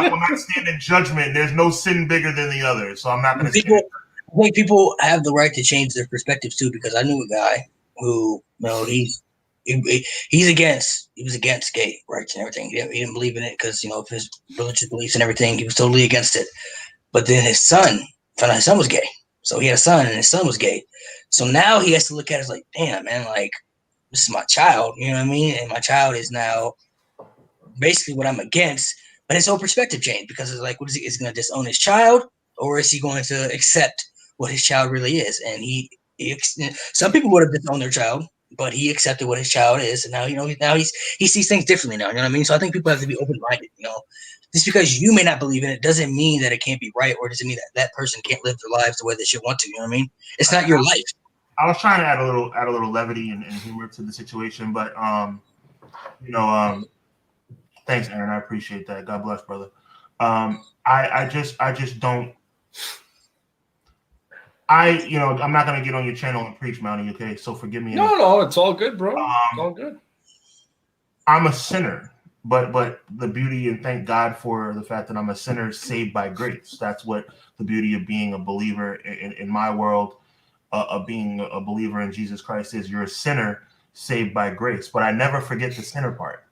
will not stand in judgment. There's no sin bigger than the other, so I'm not going to stand. I think people have the right to change their perspectives too, because I knew a guy who, he was against gay rights and everything. He didn't believe in it because of his religious beliefs and everything. He was totally against it. But then his son found out his son was gay, so he had a son, and his son was gay. So now he has to look at it as like, damn, man, like this is my child, you know what I mean? And my child is now basically what I'm against, but his whole perspective changed because it's like, what is he going to disown his child, or is he going to accept what his child really is? And some people would have disowned their child, but he accepted what his child is, and now he sees things differently now. You know what I mean? So I think people have to be open-minded. Just because you may not believe in it doesn't mean that it can't be right, or doesn't mean that person can't live their lives the way they should want to. You know what I mean? It's not your life. I was trying to add a little levity and humor to the situation, but thanks, Aaron. I appreciate that. God bless, brother. I just don't. I'm not gonna get on your channel and preach, Mountie. Okay, so forgive me. No, it's all good, bro. It's all good. I'm a sinner, but the beauty, and thank God for the fact that I'm a sinner saved by grace. That's what the beauty of being a believer in my world, of being a believer in Jesus Christ is. You're a sinner saved by grace. But I never forget the sinner part.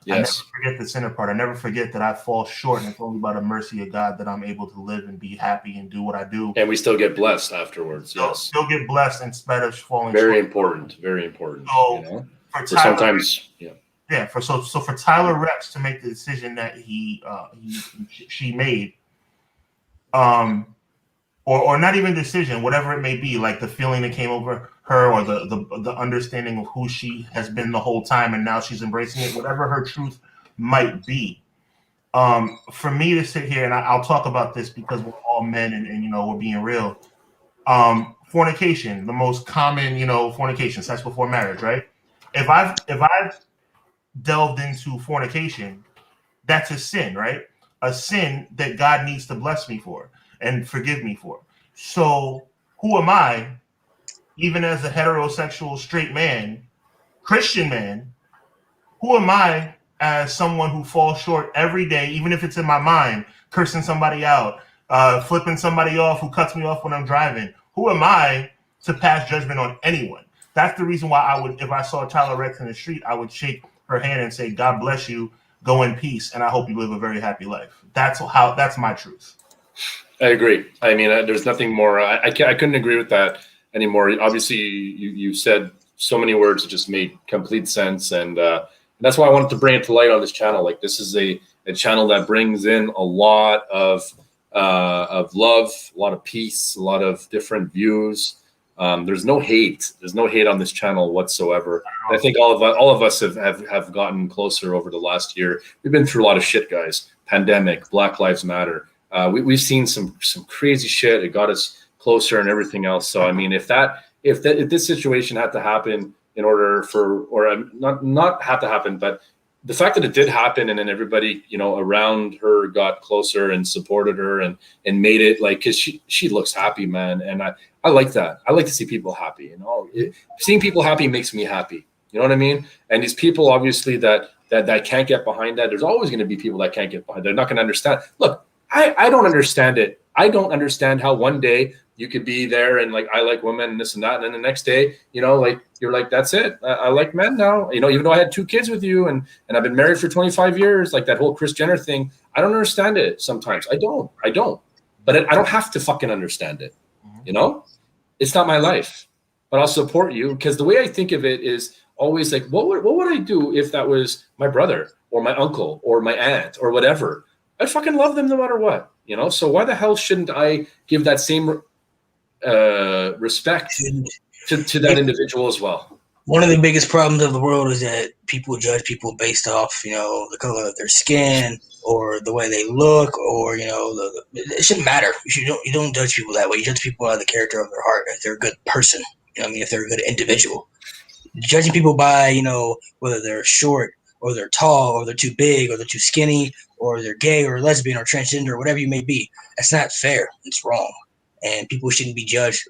Yes. I never forget the sinner part. I never forget that I fall short, and it's only by the mercy of God that I'm able to live and be happy and do what I do. And we still get blessed afterwards. Still get blessed in spite of falling very short. important. Very important. So for Tyler, sometimes, so for Tyler Rex to make the decision that she made, or not even decision, whatever it may be, like the feeling that came over her, or the understanding of who she has been the whole time, and now she's embracing it, whatever her truth might be. For me to sit here, and I'll talk about this because we're all men, and we're being real. Fornication, the most common, fornication, sex before marriage, right? If I've delved into fornication, that's a sin, right? A sin that God needs to bless me for and forgive me for. So who am I, even as a heterosexual straight man, Christian man, who am I as someone who falls short every day, even if it's in my mind, cursing somebody out, flipping somebody off who cuts me off when I'm driving? Who am I to pass judgment on anyone? That's the reason why I would, if I saw Tyler Rex in the street, I would shake her hand and say, God bless you, go in peace, and I hope you live a very happy life. That's my truth. I agree. I mean, there's nothing more. I couldn't agree with that anymore. Obviously, you said so many words that just made complete sense, and that's why I wanted to bring it to light on this channel. Like, this is a channel that brings in a lot of love, a lot of peace, a lot of different views. There's no hate. There's no hate on this channel whatsoever. And I think all of us have gotten closer over the last year. We've been through a lot of shit, guys. Pandemic, Black Lives Matter. We've seen some crazy shit. It got us closer and everything else. So I mean, if this situation had to happen in order for, or not have to happen, but the fact that it did happen, and then everybody around her got closer and supported her and made it, like, because she looks happy, man, and I like that. I like to see people happy. Seeing people happy makes me happy. You know what I mean? And these people, obviously, that can't get behind that. There's always going to be people that can't get behind. They're not going to understand. Look, I don't understand it. I don't understand how one day you could be there and like, I like women and this and that, and then the next day, like, you're like, that's it. I like men now. Even though I had 2 kids with you and I've been married for 25 years, like that whole Kris Jenner thing. I don't understand it sometimes. I don't. But I don't have to fucking understand it. It's not my life. But I'll support you, because the way I think of it is always like, what would I do if that was my brother or my uncle or my aunt or whatever? I'd fucking love them no matter what, So why the hell shouldn't I give that same respect to that individual as well. One of the biggest problems of the world is that people judge people based off, the color of their skin or the way they look, or it shouldn't matter. You don't judge people that way. You judge people by the character of their heart. If they're a good person, if they're a good individual. Judging people by whether they're short or they're tall or they're too big or they're too skinny or they're gay or lesbian or transgender or whatever you may be, that's not fair. It's wrong. And people shouldn't be judged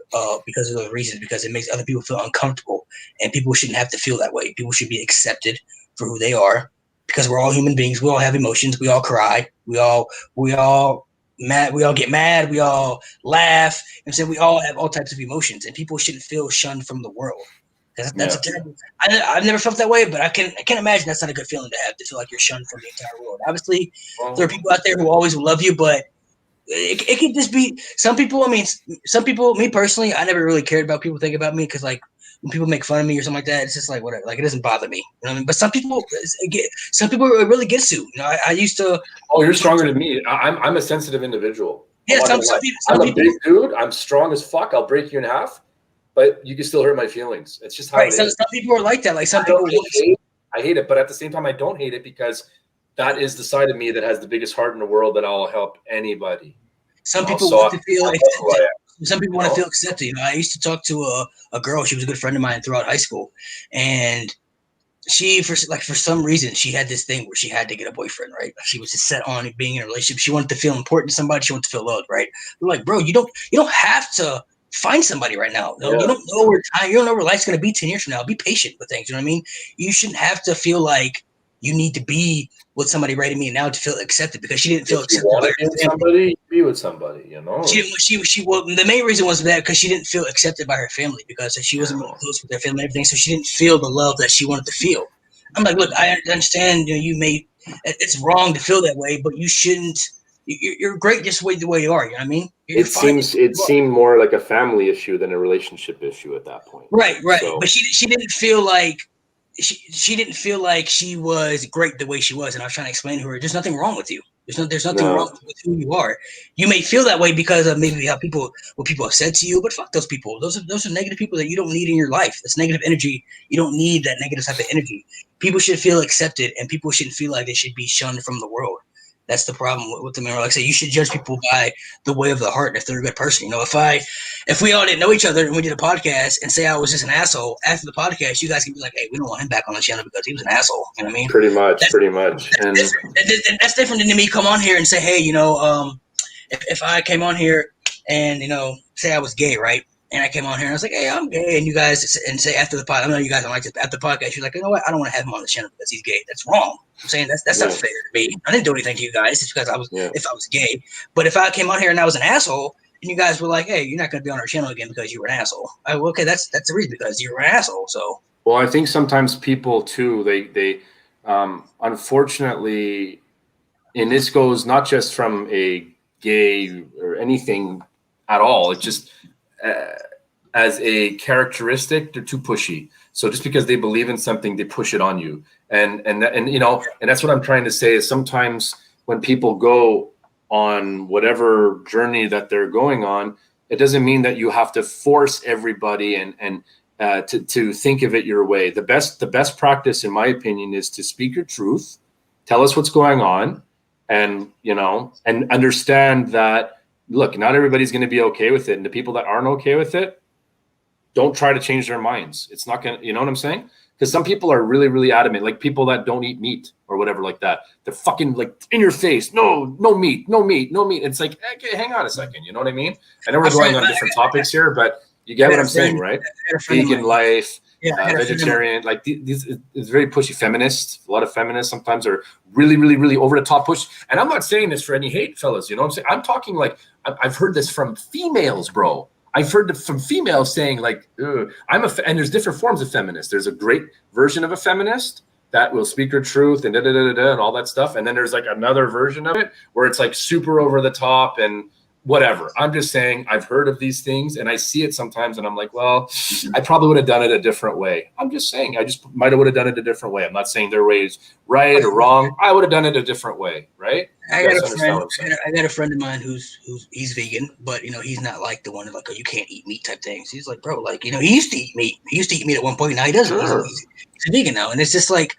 because of those reasons, because it makes other people feel uncomfortable. And people shouldn't have to feel that way. People should be accepted for who they are, because we're all human beings. We all have emotions. We all cry. We all mad. We all get mad. We all laugh. We all have all types of emotions, and people shouldn't feel shunned from the world. That's a terrible. I've never felt that way, but I can't imagine that's not a good feeling to feel like you're shunned from the entire world. Obviously, there are people out there who always will love you, but it could just be some people. Some people. Me personally, I never really cared about people thinking about me, because when people make fun of me or something like that, it's just like whatever. Like, it doesn't bother me. You know what I mean? But some people it really gets to. I used to. Oh, you're stronger than me. I'm a sensitive individual. Yeah, I'm a big dude. I'm strong as fuck. I'll break you in half, but you can still hurt my feelings. It's just how it is. Some people are like that. Like some people. I hate it, but at the same time, I don't hate it, because that is the side of me that has the biggest heart in the world, that I'll help anybody. Some people want to feel accepted. Some people want to feel accepted. I used to talk to a girl. She was a good friend of mine throughout high school, and she, for some reason, she had this thing where she had to get a boyfriend. Right? She was just set on being in a relationship. She wanted to feel important to somebody. She wanted to feel loved. Right? We're like, bro, you don't have to find somebody right now. You don't know where life's gonna be 10 years from now. Be patient with things. You know what I mean? You shouldn't have to feel like you need to be with somebody right me now to feel accepted, because she didn't feel accepted. Be with somebody, the main reason was that because she didn't feel accepted by her family, because she wasn't really close with their family and everything, so she didn't feel the love that she wanted to feel. I'm like, look, I understand. It's wrong to feel that way, but you shouldn't. You're great just the way you are. You know what I mean? It seemed more like a family issue than a relationship issue at that point. Right. So. But she didn't feel like. She didn't feel like she was great the way she was, and I was trying to explain to her, there's nothing wrong with you. There's nothing wrong with who you are. You may feel that way because of maybe what people have said to you, but fuck those people. Those are negative people that you don't need in your life. That's negative energy. You don't need that negative type of energy. People should feel accepted, and people shouldn't feel like they should be shunned from the world. That's the problem with them. Like I say, you should judge people by the way of the heart. If they're a good person, if we all didn't know each other and we did a podcast and say I was just an asshole after the podcast, you guys can be like, hey, we don't want him back on the channel because he was an asshole. You know what I mean? Pretty much. That's different than me come on here and say, hey, if I came on here and say I was gay, right? And I came on here and I was like, hey, I'm gay. And you guys, and say after the podcast, I know you guys don't like this, but after the podcast, you're like, you know what? I don't want to have him on the channel because he's gay. That's wrong. I'm saying that's not fair to me. I didn't do anything to you guys. It's because if I was gay. But if I came on here and I was an asshole, and you guys were like, hey, you're not going to be on our channel again because you were an asshole. Okay, that's the reason, because you were an asshole. So. Well, I think sometimes people too, they unfortunately, and this goes not just from a gay or anything at all. It's just as a characteristic, they're too pushy. So just because they believe in something, they push it on you. And that's what I'm trying to say is sometimes when people go on whatever journey that they're going on, it doesn't mean that you have to force everybody and to think of it your way. The best practice, in my opinion, is to speak your truth, tell us what's going on, and and understand that, look, not everybody's going to be okay with it, and the people that aren't okay with it, don't try to change their minds. It's not going to, you know what I'm saying? Because some people are really, really adamant, like people that don't eat meat or whatever like that. They're fucking like in your face. No meat. It's like, okay, hang on a second. You know what I mean? I know we're going on different topics here, but you get what I'm saying, right? Vegan life, vegetarian, like these, it's very pushy. Feminists, a lot of feminists sometimes are really, really, really over the top push. And I'm not saying this for any hate, fellas. You know what I'm saying? I'm talking like, I've heard this from females, bro. I've heard it from females saying like, and there's different forms of feminist. There's a great version of a feminist that will speak her truth and and all that stuff. And then there's like another version of it where it's like super over the top. And whatever. I'm just saying I've heard of these things and I see it sometimes and I'm like, well, I probably would have done it a different way. I'm just saying I just might have would have done it a different way. I'm not saying their way is right or wrong. I would have done it a different way, right? I got a friend of mine who's he's vegan, but he's not like the one like, oh, you can't eat meat type things. He's like, bro, like he used to eat meat. He used to eat meat at one point. Now he doesn't. Sure. He's a vegan now, and it's just like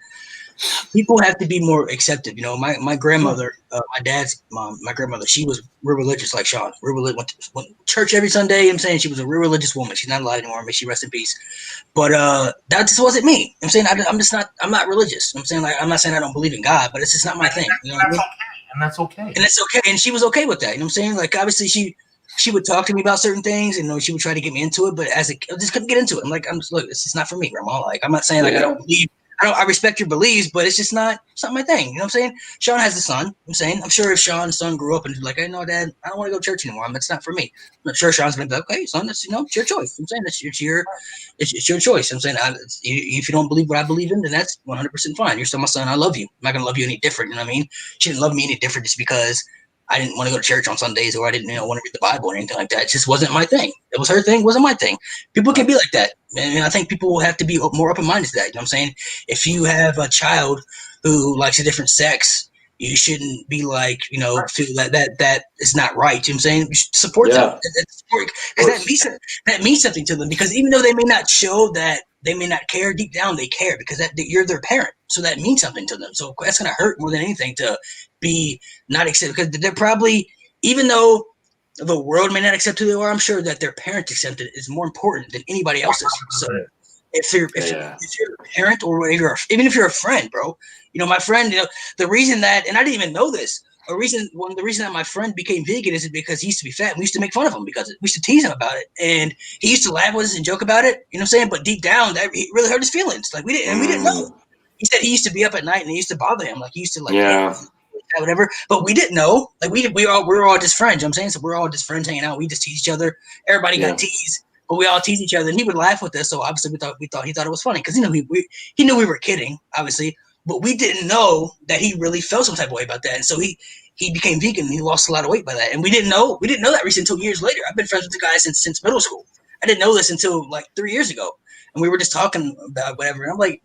people have to be more accepted. My grandmother, my dad's mom, my grandmother, she was real religious like Sean. Went to church every Sunday. I'm saying she was a real religious woman. She's not alive anymore. May she rest in peace. But that just wasn't me. I'm saying I'm not religious. I'm saying like I'm not saying I don't believe in God, but it's just not my thing. You know what I mean? And that's okay. And it's okay. And she was okay with that. You know what I'm saying? Like obviously she would talk to me about certain things, and she would try to get me into it, but I just couldn't get into it. I'm like, look, this is not for me, Grandma. Like I'm not saying like I don't believe. I respect your beliefs, but it's just not my thing. You know what I'm saying? Sean has a son. I'm saying, I'm sure if Sean's son grew up and was like, hey, no, Dad, I don't want to go to church anymore. That's not for me. I'm sure Sean's going to be like, okay, son, that's, it's your choice. I'm saying it's your choice. I'm saying, if you don't believe what I believe in, then that's 100% fine. You're still my son. I love you. I'm not going to love you any different. You know what I mean? She didn't love me any different just because I didn't want to go to church on Sundays or I didn't want to read the Bible or anything like that. It just wasn't my thing. It was her thing, wasn't my thing. People can be like that. And I think people will have to be more open-minded to that. You know what I'm saying? If you have a child who likes a different sex, you shouldn't be like, feel that is not right. You know what I'm saying? You should support them. Because that means something to them. Because even though they may not show that, they may not care, deep down they care because you're their parent. So that means something to them. So that's going to hurt more than anything to be not accepted. Because they're probably, even though the world may not accept who they are, I'm sure that their parents accept it is more important than anybody else's. So if you're a parent or even if you're a friend, bro, my friend, the reason that, and I didn't even know this, the reason that my friend became vegan is because he used to be fat. And we used to make fun of him because we used to tease him about it, and he used to laugh with us and joke about it. You know what I'm saying? But deep down, that it really hurt his feelings. Like we didn't know. He said he used to be up at night and it used to bother him. Like he used to whatever. But we didn't know. Like we were all just friends. You know what I'm saying? So we're all just friends hanging out. We just tease each other. Everybody got teased, but we all tease each other. And he would laugh with us. So obviously he thought it was funny because he knew we were kidding, obviously. But we didn't know that he really felt some type of way about that. And so he became vegan and he lost a lot of weight by that. And we didn't know that reason until years later. I've been friends with the guy since middle school. I didn't know this until like 3 years ago. And we were just talking about whatever. And I'm like,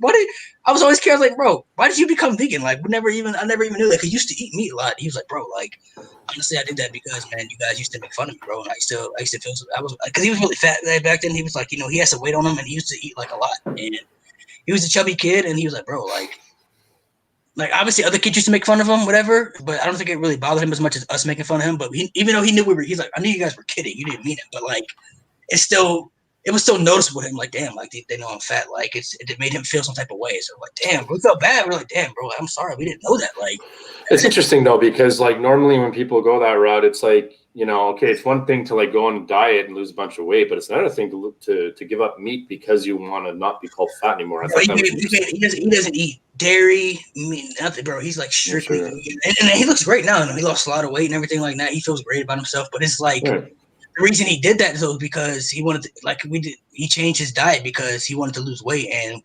I was always curious, like, bro, why did you become vegan? Like, I never even knew that. He used to eat meat a lot. He was like, bro, like, honestly, I did that because, man, you guys used to make fun of me, bro. And I used to feel, because he was really fat back then. He was like, he has some weight on him and he used to eat like a lot. And he was a chubby kid. And he was like, bro, like obviously other kids used to make fun of him, whatever, but I don't think it really bothered him as much as us making fun of him. But even though he knew he's like, I knew you guys were kidding. You didn't mean it. But like, it was still noticeable to him. Like, damn, like they know I'm fat. Like it made him feel some type of way. So like, damn, we felt bad. We're like, damn, bro, I'm sorry. We didn't know that. Like, it's interesting though, because like normally when people go that route, it's like, okay, it's one thing to like go on a diet and lose a bunch of weight, but it's another thing to give up meat because you want to not be called fat anymore. He doesn't eat dairy, meat, nothing, bro. He's like strictly vegan. And he looks great now. He lost a lot of weight and everything like that. He feels great about himself, but it's like the reason he did that though because he wanted to, he changed his diet because he wanted to lose weight, and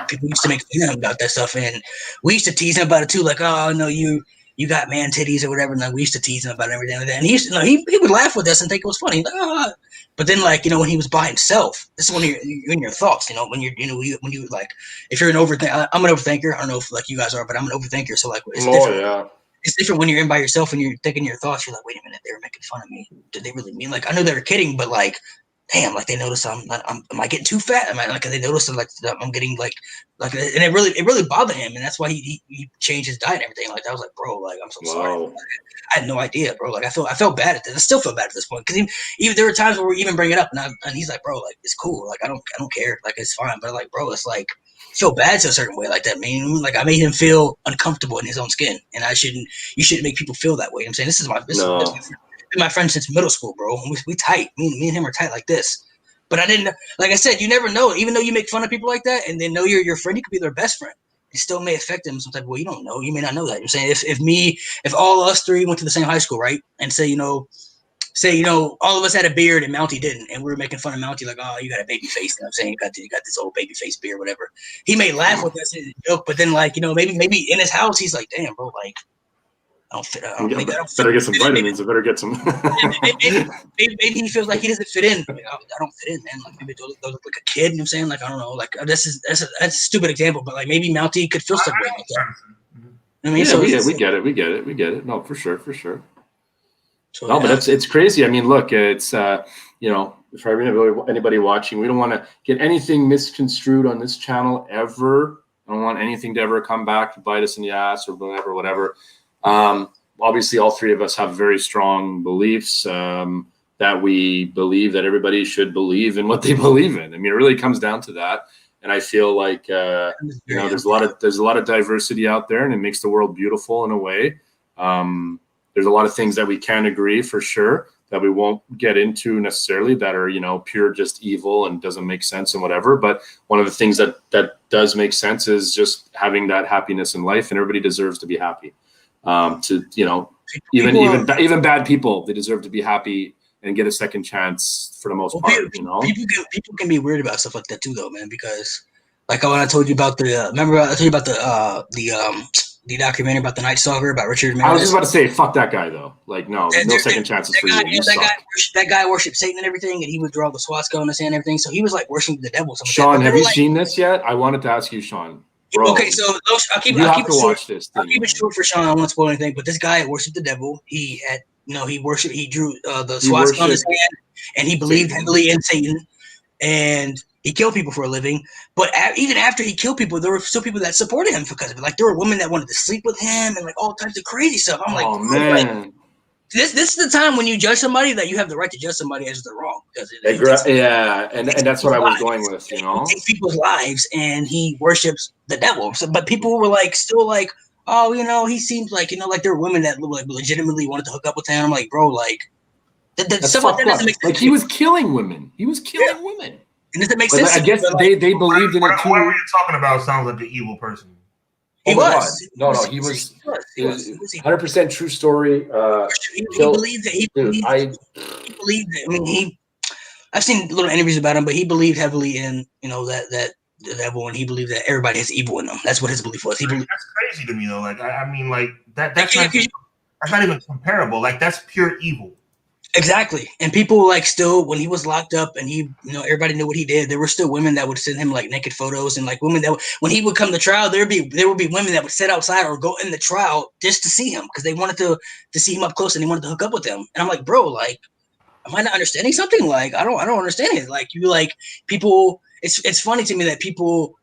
people used to make fun of him about that stuff, and we used to tease him about it too, like, oh no, you got man titties or whatever, and like, we used to tease him about everything like that, and he would laugh with us and think it was funny, like, but then like when he was by himself, this is when you're in your thoughts, when you like, if you're an overthinker, I'm an overthinker. I don't know if like you guys are, but I'm an overthinker, so like it's different. It's different when you're in by yourself and you're thinking your thoughts. You're like, wait a minute, they were making fun of me. Did they really mean? Like, I know they were kidding, but like, damn, like they noticed am I getting too fat? Am I like? They noticed I'm getting like, and it really bothered him, and that's why he changed his diet and everything. Like, I was like, bro, like I'm so sorry. Like, I had no idea, bro. Like I felt bad at this. I still feel bad at this point because even there were times where we even bring it up, and he's like, bro, like it's cool. Like I don't care. Like it's fine. But like, bro, it's like. Feel bad to a certain way like that, man. Like I made him feel uncomfortable in his own skin, and you shouldn't make people feel that way. I'm saying this is my friend since middle school, bro. We tight. Me and him are tight like this. But I didn't, like I said, you never know. Even though you make fun of people like that, and they know you're your friend, you could be their best friend. It still may affect them some type of way. You don't know. You may not know that. I'm saying if all us three went to the same high school, right, and say all of us had a beard and Mountie didn't, and we were making fun of Mountie like, oh, you got a baby face. You know what I'm saying? You got this old baby face beard, whatever. He may laugh with us and joke, but then like, maybe in his house he's like, damn, bro, like I don't fit. Better get some vitamins. I better get some. Maybe he feels like he doesn't fit in. I don't fit in, man. Like maybe they'll look like a kid. You know what I'm saying? Like I don't know. Like that's a stupid example, but like maybe Mountie could feel some way like that. I mean, we get it. No, for sure. So, no, but it's crazy. I mean, look, it's for anybody watching, we don't want to get anything misconstrued on this channel ever. I don't want anything to ever come back to bite us in the ass or whatever. Obviously, all three of us have very strong beliefs that we believe that everybody should believe in what they believe in. I mean, it really comes down to that. And I feel like there's a lot of diversity out there, and it makes the world beautiful in a way. There's a lot of things that we can agree for sure that we won't get into necessarily that are pure just evil and doesn't make sense and whatever. But one of the things that does make sense is just having that happiness in life, and everybody deserves to be happy. Even bad people, they deserve to be happy and get a second chance for the most part. People can be weird about stuff like that too, though, man. Because like when I told you about remember I told you about the documentary about the Night Stalker about Richard Ramirez? I was just about to say, fuck that guy though. Like no second chances for you. That guy worshipped Satan and everything, and he would draw the swastika on his hand and everything. So he was like worshiping the devil. Sean, have you seen this yet? I wanted to ask you, Sean. Bro, okay, so I'll keep it short for Sean. I won't spoil anything, but this guy worshipped the devil. He drew the swastika on his hand, and he believed heavily in Satan, and he killed people for a living. But even after he killed people, there were still people that supported him because of it. Like there were women that wanted to sleep with him and like all types of crazy stuff. I'm like, man. Like, this is the time when you judge somebody that you have the right to judge somebody as they're wrong. And that's what I was going with, He takes people's lives and he worships the devil. So, but people were like, still like, oh, he seems like, like there were women that like legitimately wanted to hook up with him. I'm like, bro, like, stuff like that doesn't make sense. Like he was killing women. Women. And does it make sense? I guess they believed in it too. Whatever you're talking about sounds like an evil person. He was. No, he was 100% true story. He believed that. He believed that. I mean, I've seen little interviews about him, but he believed heavily in that the devil, and he believed that everybody has evil in them. That's what his belief was. That's crazy to me though. Like I mean, like that's not even comparable. Like that's pure evil. Exactly. And people like still when he was locked up and he everybody knew what he did, there were still women that would send him like naked photos, and like women that when he would come to trial, there would be women that would sit outside or go in the trial just to see him because they wanted to see him up close and they wanted to hook up with him. And I'm like, bro, like, am I not understanding something? Like, I don't understand it. Like you like people. It's funny to me that people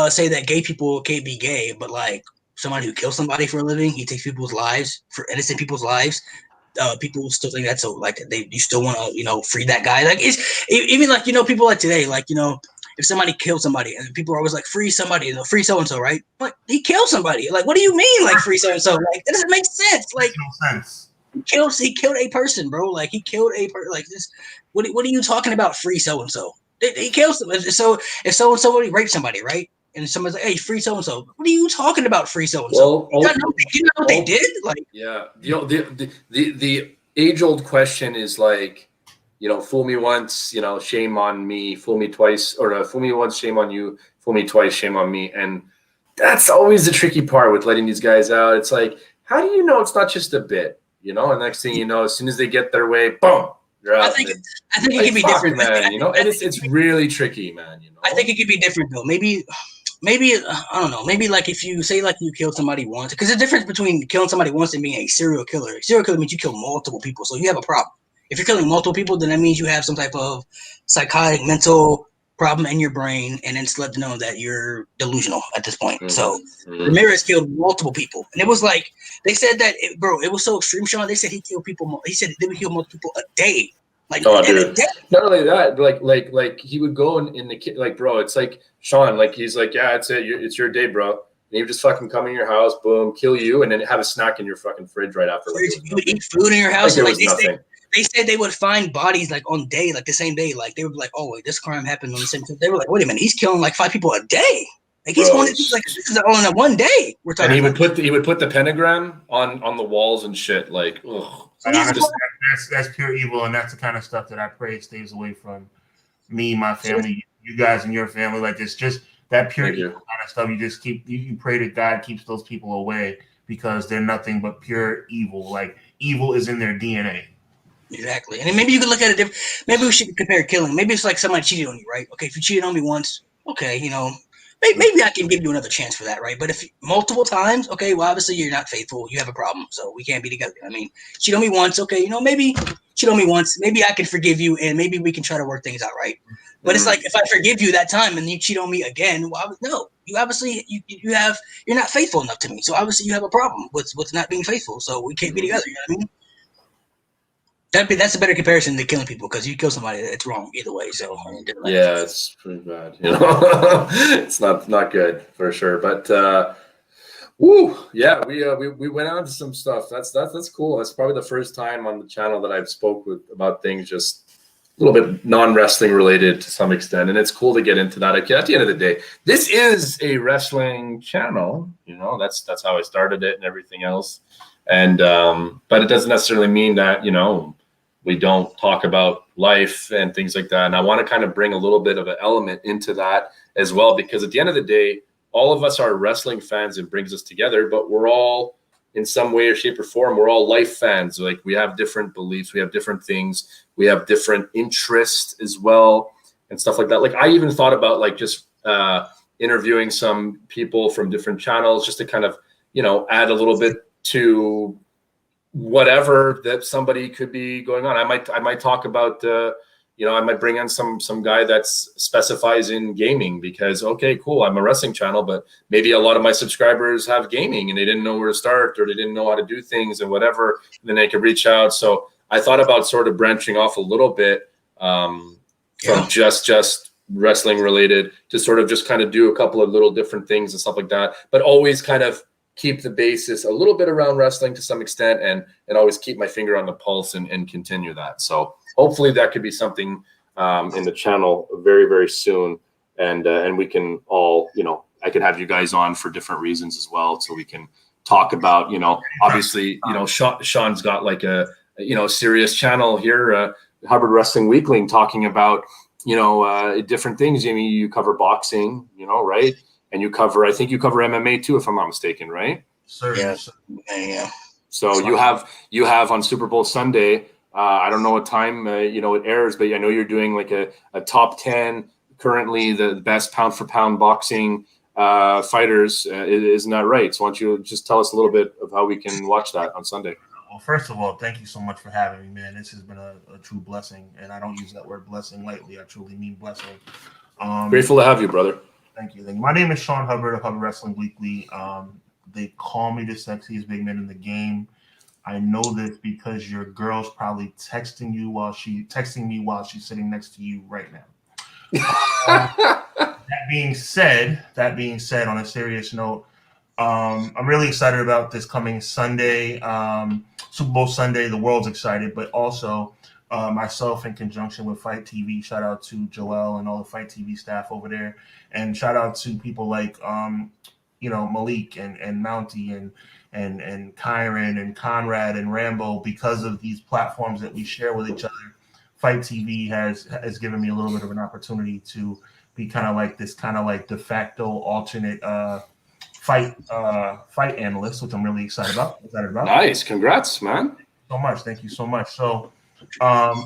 say that gay people can't be gay, but like somebody who kills somebody for a living, he takes people's lives for innocent people's lives. People still think that's so like you still want to free that guy. Like it's even like people like today, like if somebody killed somebody and people are always like free somebody, free so and so, right? But he killed somebody. Like what do you mean like free so and so? Like that doesn't make sense. Like no sense. He killed a person, bro. Like he killed a person. Like this. What are you talking about? Free so and so. He kills them. So if so and so raped somebody, right? And someone's like, "Hey, free so and so." What are you talking about? Free so and so? You know what they did? Like, yeah. The age old question is like, fool me once, shame on me. Fool me twice, or fool me once, shame on you. Fool me twice, shame on me. And that's always the tricky part with letting these guys out. It's like, how do you know it's not just a bit? And next thing you know, as soon as they get their way, boom. I think it can be different, man. It's really tricky, man. I think it could be different though. Maybe I don't know. Maybe like if you say like you killed somebody once, because the difference between killing somebody once and being a serial killer. Serial killer means you kill multiple people, so you have a problem. If you're killing multiple people, then that means you have some type of psychotic mental problem in your brain, and it's let to know that you're delusional at this point. Mm-hmm. So Ramirez killed multiple people, and it was like they said that, it was so extreme, Sean. They said he killed people. He said they would kill multiple people a day. Like, dude. Not only that, like he would go in the kid, like, bro, it's like Sean, like he's like, yeah, it's it's your day, bro. And he would just fucking come in your house, boom, kill you, and then have a snack in your fucking fridge right after. You would eat food in your house. Like they said they would find bodies like on day, like the same day. Like they would be like, oh wait, this crime happened on the same time. They were like, wait a minute, he's killing like 5 people a day. Like he's going to like this is on a one day. We're talking. And he would put the pentagram on the walls and shit. Like, ugh. That's pure evil, and that's the kind of stuff that I pray stays away from me, my family, you guys, and your family. Like it's just that pure evil kind of stuff. You just you pray that God keeps those people away because they're nothing but pure evil. Like evil is in their DNA. Exactly. And then maybe you could look at it. Maybe we should compare killing. Maybe it's like somebody cheated on you, right? Okay, if you cheated on me once, okay, maybe I can give you another chance for that, right? But if multiple times, okay, well, obviously you're not faithful. You have a problem, so we can't be together. I mean, cheat on me once, okay, maybe cheat on me once. Maybe I can forgive you, and maybe we can try to work things out, right? But it's like if I forgive you that time and you cheat on me again, well, no, you obviously you're not faithful enough to me. So obviously you have a problem with not being faithful. So we can't be together. You know what I mean? That's a better comparison than killing people, because you kill somebody, it's wrong either way. So yeah, it's pretty bad. It's not good for sure. But yeah, we went on to some stuff. That's cool. That's probably the first time on the channel that I've spoke about things just a little bit non-wrestling related to some extent, and it's cool to get into that. At the end of the day, this is a wrestling channel. That's how I started it and everything else. And but it doesn't necessarily mean that we don't talk about life and things like that. And I want to kind of bring a little bit of an element into that as well, because at the end of the day, all of us are wrestling fans and brings us together, but we're all in some way or shape or form, we're all life fans. Like we have different beliefs, we have different things, we have different interests as well and stuff like that. Like I even thought about like just interviewing some people from different channels just to kind of, add a little bit to whatever that somebody could be going on. I might talk about, I might bring in some guy that specifies in gaming, because, okay, cool, I'm a wrestling channel, but maybe a lot of my subscribers have gaming and they didn't know where to start, or they didn't know how to do things and whatever, and then they could reach out. So I thought about sort of branching off a little bit from just wrestling related to sort of just kind of do a couple of little different things and stuff like that, but always kind of keep the basis a little bit around wrestling to some extent, and always keep my finger on the pulse and continue that. So hopefully that could be something in the channel very, very soon. And we can all, I could have you guys on for different reasons as well. So we can talk about, obviously, Sean's got like a serious channel here, Hubbard Wrestling Weekly, talking about, different things. You cover boxing, right? And I think you cover MMA too, if I'm not mistaken, right? Sir. Yes. Yeah. So you have on Super Bowl Sunday, I don't know what time, it airs, but I know you're doing like a top 10, currently the best pound for pound boxing fighters. Isn't that right? So why don't you just tell us a little bit of how we can watch that on Sunday? Well, first of all, thank you so much for having me, man. This has been a true blessing, and I don't use that word blessing lightly. I truly mean blessing. Grateful to have you, brother. Thank you. My name is Sean Hubbard of Hubbard Wrestling Weekly. They call me the sexiest big man in the game. I know this because your girl's probably texting me while she's sitting next to you right now. That being said, on a serious note, I'm really excited about this coming Sunday, Super Bowl Sunday. The world's excited, but also myself in conjunction with Fight TV. Shout out to Joel and all the Fight TV staff over there, and shout out to people like Malik and Mountie and Kyron and Conrad and Rambo. Because of these platforms that we share with each other, Fight TV has given me a little bit of an opportunity to be kind of like de facto alternate fight analyst, which I'm really excited about. Nice, congrats, man. Thank you so much. So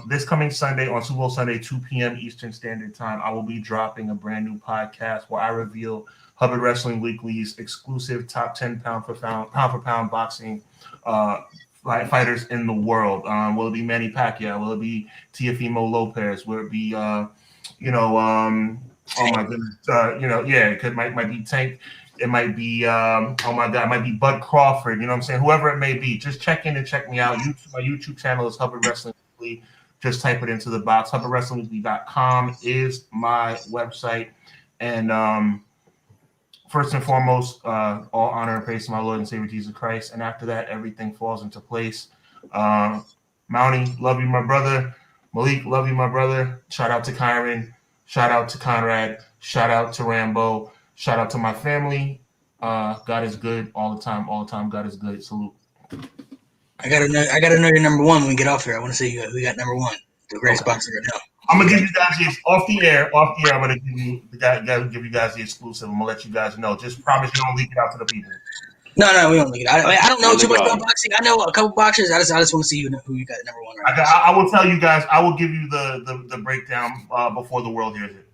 this coming Sunday, on Super Bowl Sunday, 2 p.m. Eastern Standard Time, I will be dropping a brand new podcast where I reveal Hubbard Wrestling Weekly's exclusive top 10 pound for pound boxing fighters in the world. Will it be Manny Pacquiao? Will it be Teofimo Lopez? Will it be oh my goodness, it might be Tank. It might be it might be Bud Crawford. You know what I'm saying? Whoever it may be, just check in and check me out. My YouTube channel is Hubbard Wrestling Weekly. Just type it into the box. HubbardWrestlingWeekly.com is my website. And first and foremost, all honor and praise to my Lord and Savior Jesus Christ. And after that, everything falls into place. Mountie, love you, my brother. Malik, love you, my brother. Shout out to Kyron. Shout out to Conrad. Shout out to Rambo. Shout out to my family. God is good all the time. All the time, God is good. Salute. I gotta know your number one when we get off here. I want to say we got number one, the greatest boxer right now. I'm gonna give you guys off the air. I'm gonna give you guys the exclusive. I'm gonna let you guys know. Just promise you don't leak it out to the people. No, we don't look at it. I don't know Oh my too much God. about boxing. I know a couple boxers. I just want to see who you got number one right now. I will tell you guys. I will give you the breakdown before the world hears it.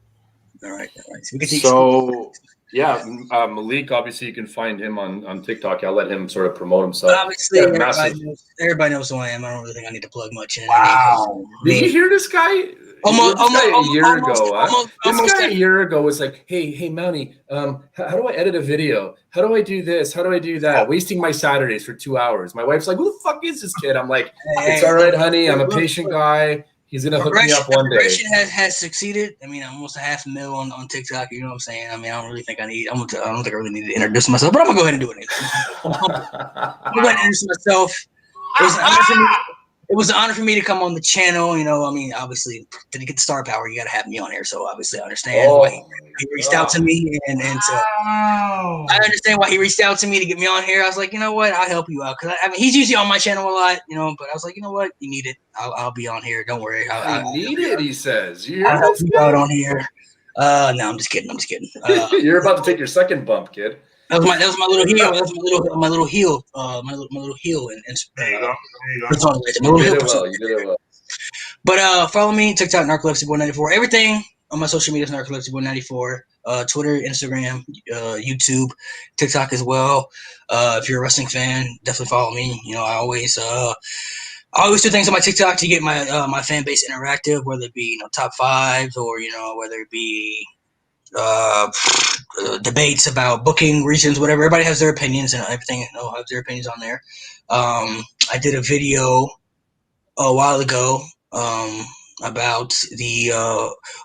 All right. So we can So yeah, Malik. Obviously, you can find him on TikTok. I'll let him sort of promote himself. obviously Yeah, everybody knows who I am. I don't really think I need to plug much in. Wow. Did you hear this guy? Almost a year ago. This guy a every- year ago was like, "Hey, Mountie, how do I edit a video? How do I do this? How do I do that?" Wasting my Saturdays for 2 hours. My wife's like, "Who the fuck is this kid?" I'm like, "It's all right, honey. I'm a patient guy. He's gonna hook me up one day." Progression has succeeded. I mean, I'm almost a $500,000 on TikTok. You know what I'm saying? I mean, I don't think I don't think I really need to introduce myself, but I'm gonna go ahead and do it. I'm gonna go ahead and introduce myself. It was an honor for me to come on the channel. You know, I mean, obviously, to get the star power, you got to have me on here. So obviously, I understand why he reached out to me, and I understand why he reached out to me to get me on here. I was like, you know what, I'll help you out because I mean, he's usually on my channel a lot, you know. But I was like, you know what, you need it. I'll be on here. Don't worry. I need it. He says. I'll help you out on here. No, I'm just kidding. You're about to take your second bump, kid. That was my little heel. That was my little heel. My little heel. And There you go. You did it well. But follow me TikTok Narcolepsy194. Everything on my social media is Narcolepsy194. Twitter, Instagram, YouTube, TikTok as well. If you're a wrestling fan, definitely follow me. You know, I always do things on my TikTok to get my fan base interactive, whether it be top fives or whether it be debates about booking regions, whatever. Everybody has their opinions and everything. Have their opinions on there. I did a video a while ago about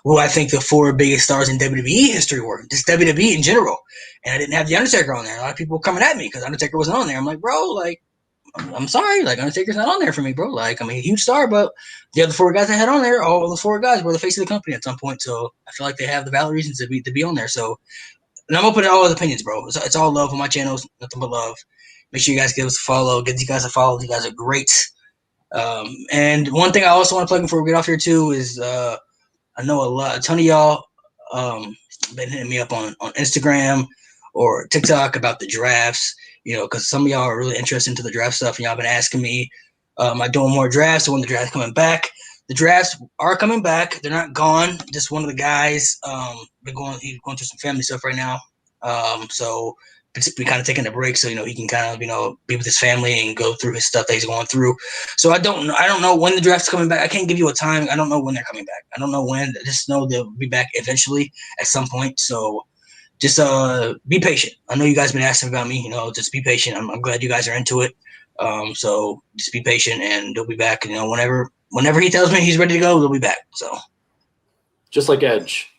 who I think the 4 biggest stars in WWE history were, just WWE in general. And I didn't have the Undertaker on there. A lot of people were coming at me because Undertaker wasn't on there. I'm like, bro, like, I'm sorry, like, Undertaker's not on there for me, bro. Like, I mean, a huge star, but the other 4 guys I had on there, all the 4 guys were the face of the company at some point. So I feel like they have the valid reasons to be on there. So, and I'm open to all his opinions, bro. It's all love on my channel. Nothing but love. Make sure you guys give us a follow. Give you guys a follow. You guys are great. And one thing I also want to plug before we get off here too is I know a ton of y'all been hitting me up on Instagram or TikTok about the drafts, because some of y'all are really interested into the draft stuff, and y'all been asking me, am I doing more drafts or when the draft's coming back? The drafts are coming back. They're not gone. Just one of the guys he's going through some family stuff right now. So we kind of taking a break so he can kind of be with his family and go through his stuff that he's going through. So I don't know when the draft's coming back. I can't give you a time. I don't know when they're coming back. I don't know when. I just know they'll be back eventually at some point. So just be patient. I know you guys been asking about me. Just be patient. I'm glad you guys are into it. So just be patient, and they'll be back. Whenever he tells me he's ready to go, they'll be back. So just like Edge.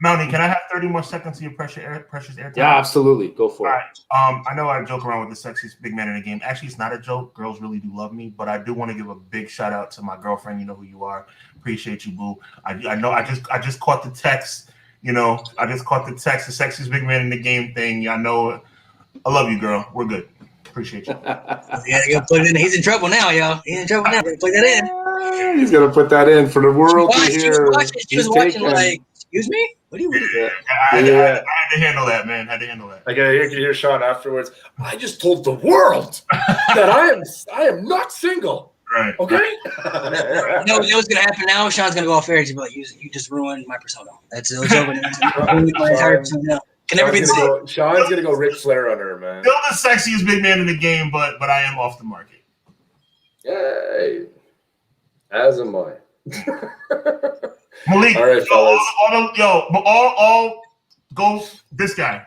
Mountie, can I have 30 more seconds of your precious airtime? Yeah, absolutely. Go for it. All right. I know I joke around with the sexiest big man in the game. Actually, it's not a joke. Girls really do love me, but I do want to give a big shout out to my girlfriend. You know who you are. Appreciate you, boo. I know. I just caught the text. I just caught the text. The sexiest big man in the game thing. I know. I love you, girl. We're good. Appreciate you. Yeah, put it in. He's in trouble now, y'all. He's in trouble now. Plug that in. He's gonna put that in for the world to hear. She was watching like, excuse me? What do you I had to handle that, man. Had to handle that. I can hear Sean afterwards. I just told the world that I am not single. Right. Okay. You know what's gonna happen now? Sean's gonna go off air. He's gonna be like, you just ruined my persona. It's over now. My entire persona. Can never be the same. Sean's gonna go Ric Flair on her, man. Still the sexiest big man in the game, but I am off the market. Yay. As am I. Malik, all right, fellas. All go this guy.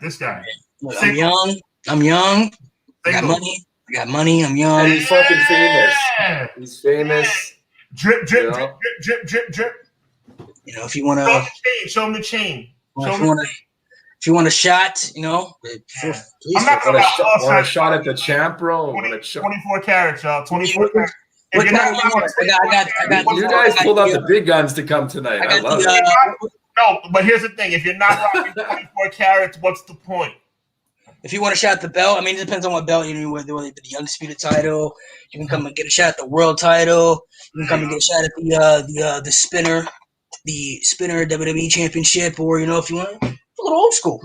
Look, I'm young. I got money. I'm young. And he's fucking famous. He's famous. Drip. If you want to show him the chain. If you want a shot, please. I'm not gonna want a shot at the champ, bro. 24 carats, y'all. 24 carats. I got you guys pulled out the big guns to come tonight. I love it. No, but here's the thing. If you're not rocking 24 carats, what's the point? If you want a shot at the belt, I mean, it depends on what belt you need. Whether it's the undisputed title, you can come and get a shot at the world title. You can come and get a shot at the spinner WWE championship, or if you want a little old school.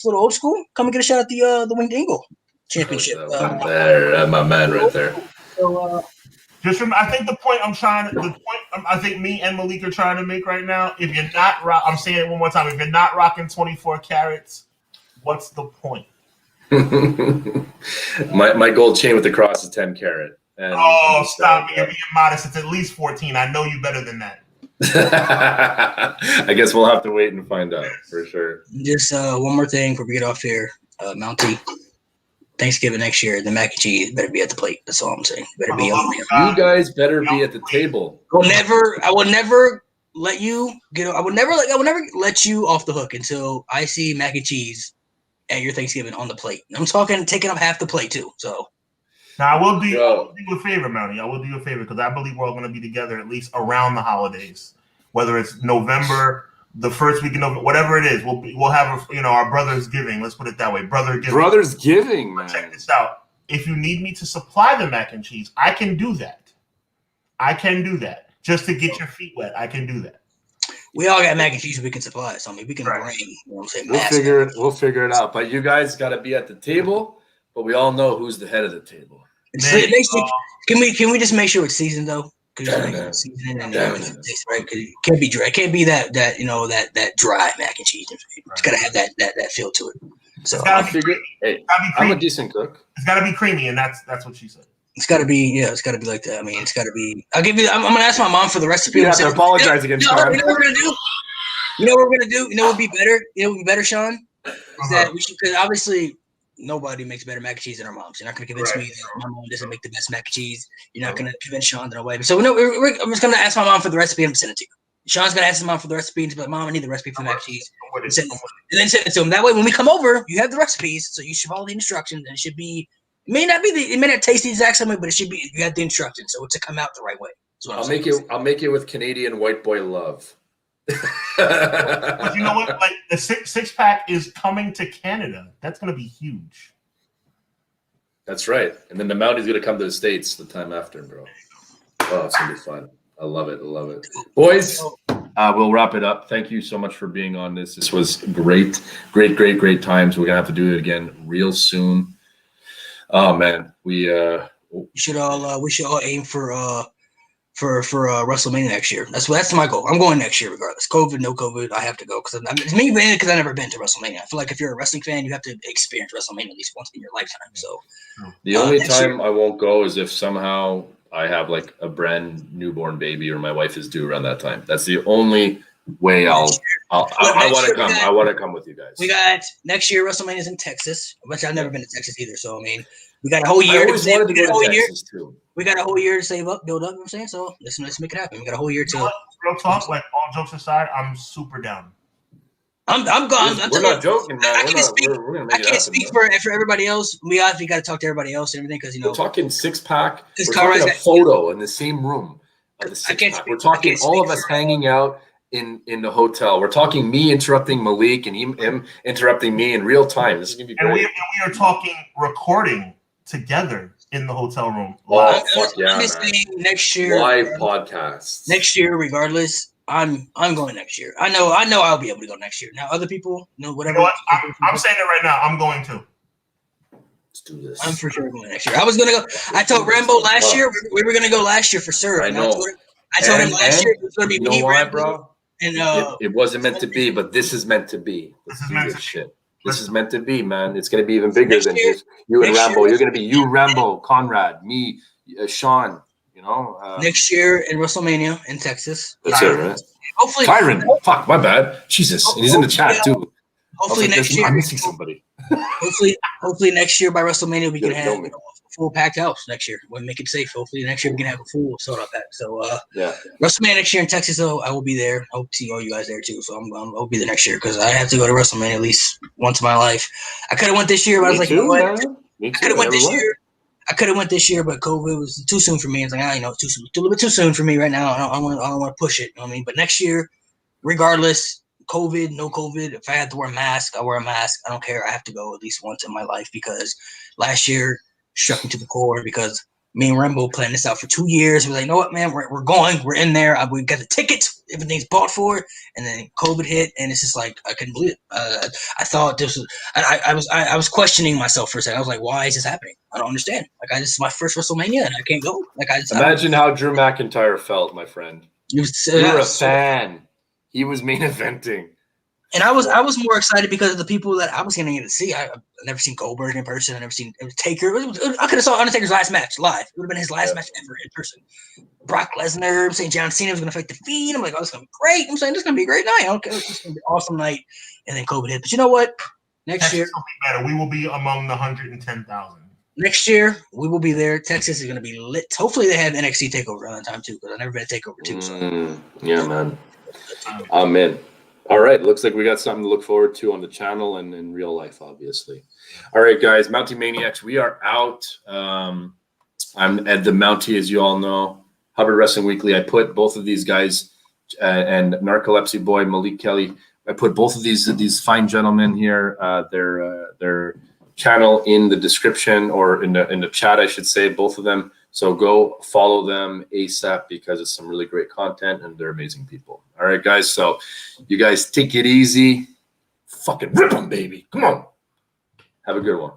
little old school. Come and get a shot at the Winged Eagle Championship. My man right there. So, I think I think me and Malik are trying to make right now. If you're not, I'm saying it one more time. If you're not rocking 24 carats, what's the point? my gold chain with the cross is 10 carat. And stop! You're being modest. It's at least 14. I know you better than that. I guess we'll have to wait and find out for sure. Just one more thing before we get off here, Mountie. Thanksgiving next year, the mac and cheese better be at the plate. That's all I'm saying. Better be on there. You guys better be at the table. I will never let you get. I will never let you off the hook until I see mac and cheese at your Thanksgiving on the plate. I'm talking taking up half the plate too. So. Now I will do you a favor, Mountie. I will do you a favor because I believe we're all going to be together at least around the holidays, whether it's November. The first week in November, whatever it is, we'll have our Brothers Giving. Let's put it that way, Brothers Giving, man. Check this out. If you need me to supply the mac and cheese, I can do that. Just to get your feet wet, I can do that. We all got mac and cheese we can supply. So I mean, we can bring. You know what I'm saying? We'll figure it out. But you guys got to be at the table. But we all know who's the head of the table. Can we just make sure it's seasoned though? Seasoning and right? Because it can't be dry. It can't be that dry mac and cheese. It's got to have that feel to it. So I'm a decent cook. It's got to be creamy, and that's what she said. It's got to be It's got to be like that. I mean, it's got to be. I'm gonna ask my mom for the recipe. You have to apologize again, Sean. You know what we're gonna do? You know what we're gonna do? You know what would be better? You know what would be better, Sean? Is that we should, because obviously nobody makes better mac and cheese than our moms. You're not going to convince me that my mom doesn't make the best mac and cheese. You're not going to convince Sean that way. So I'm just going to ask my mom for the recipe and send it to you. Sean's going to ask his mom for the recipe and be like, Mom, I need the recipe for the mac and cheese. And then send it to him. That way, when we come over, you have the recipes, so you should follow the instructions, and it should be – it may not taste the exact same way, but it should be – you have the instructions, so to come out the right way. I'll make it with Canadian white boy love. But you know what? Like the six pack is coming to Canada. That's going to be huge. That's right. And then the Mountie's going to come to the States the time after, bro. Oh, it's going to be fun. I love it. Boys, we'll wrap it up. Thank you so much for being on this. This was great times. We're going to have to do it again real soon. Oh, man. We should all aim for Wrestlemania next year. That's my goal. I'm going next year regardless. COVID, no COVID, I have to go because I've never been to Wrestlemania. I feel like if you're a wrestling fan, you have to experience Wrestlemania at least once in your lifetime. So the only time I won't go is if somehow I have like a brand newborn baby or my wife is due around that time. That's the only way I want to come. I want to come with you guys. We got next year WrestleMania's in Texas, which I've never been to Texas either. So I mean, we got a whole year. We got a whole year to save up, build up. You know what I'm saying, so let's make it happen. We got a whole year to. Real talk, like all jokes aside, I'm super down. I'm gone. We're not joking, man. I can't speak for everybody else. We obviously got to talk to everybody else and everything because we're talking six pack. We're talking a photo in the same room. We're talking all of us hanging out in the hotel. We're talking me interrupting Malik and him interrupting me in real time. This is gonna be great. And we are talking recording together in the hotel room. Oh, fuck yeah, man. Next year, live podcasts. Next year, regardless, I'm going next year. I know I'll be able to go next year. Now, other people, whatever. You know what? I'm saying it right now. I'm going to. Let's do this. I'm for sure going next year. I was gonna go. I told Rambo last year we were gonna go last year for sure. I know. I told him last year it was gonna be me, Rambo, bro. And it wasn't meant to be, but this is meant to be. This is meant to be, man. It's going to be even bigger than just you and Rambo. You're going to be you, Rambo, Conrad, me, Sean. Next year in WrestleMania in Texas. That's it, right? Hopefully, Tyron. Fuck, my bad. Jesus, and he's in the chat too. Hopefully next year. I'm missing somebody. Hopefully next year by WrestleMania we can have a full packed house next year. We'll make it safe. Hopefully next year we can have a full sold out pack. So WrestleMania next year in Texas though, I will be there. I hope to see all you guys there too. So I'll be there next year because I have to go to WrestleMania at least once in my life. I could have went this year, but I was like, you know what? I could have went this year. I could have went this year, but COVID was too soon for me. It's like, too soon, a little bit too soon for me right now. I don't want to push it. You know what I mean? But next year, regardless, COVID, no COVID, if I had to wear a mask, I wear a mask. I don't care. I have to go at least once in my life because last year struck me to the core because Me and Rembo planned this out for 2 years. We're like, you know what, man? We're going. We're in there. We got the tickets. Everything's bought for. And then COVID hit, and it's just like I couldn't believe it. I thought this was. I was questioning myself for a second. I was like, why is this happening? I don't understand. Like, this is my first WrestleMania, and I can't go. Like, imagine how Drew McIntyre felt, my friend. You were a fan. He was main eventing. And I was more excited because of the people that I was going to get to see. I've never seen Goldberg in person. I've never seen Taker. I could have saw Undertaker's last match live. It would have been his last match ever in person. Brock Lesnar, I'm saying John Cena was going to fight The Fiend. I'm like, oh, it's going to be great. I'm saying this is going to be a great night. Okay, it's going to be an awesome night. And then COVID hit. But you know what? Next year will be better. We will be among the 110,000. Next year, we will be there. Texas is going to be lit. Hopefully, they have NXT TakeOver around that time, too, because I've never been a TakeOver, too. So. Yeah, man. Amen. All right. Looks like we got something to look forward to on the channel and in real life, obviously. All right, guys. Mountie Maniacs, we are out. I'm Ed the Mountie, as you all know. Hubbard Wrestling Weekly. I put both of these guys and Narcolepsy Boy, Malik Kelly. I put both of these fine gentlemen here, their channel in the description or in the chat, I should say, both of them. So go follow them ASAP because it's some really great content and they're amazing people. All right, guys. So you guys take it easy. Fucking rip them, baby. Come on. Have a good one.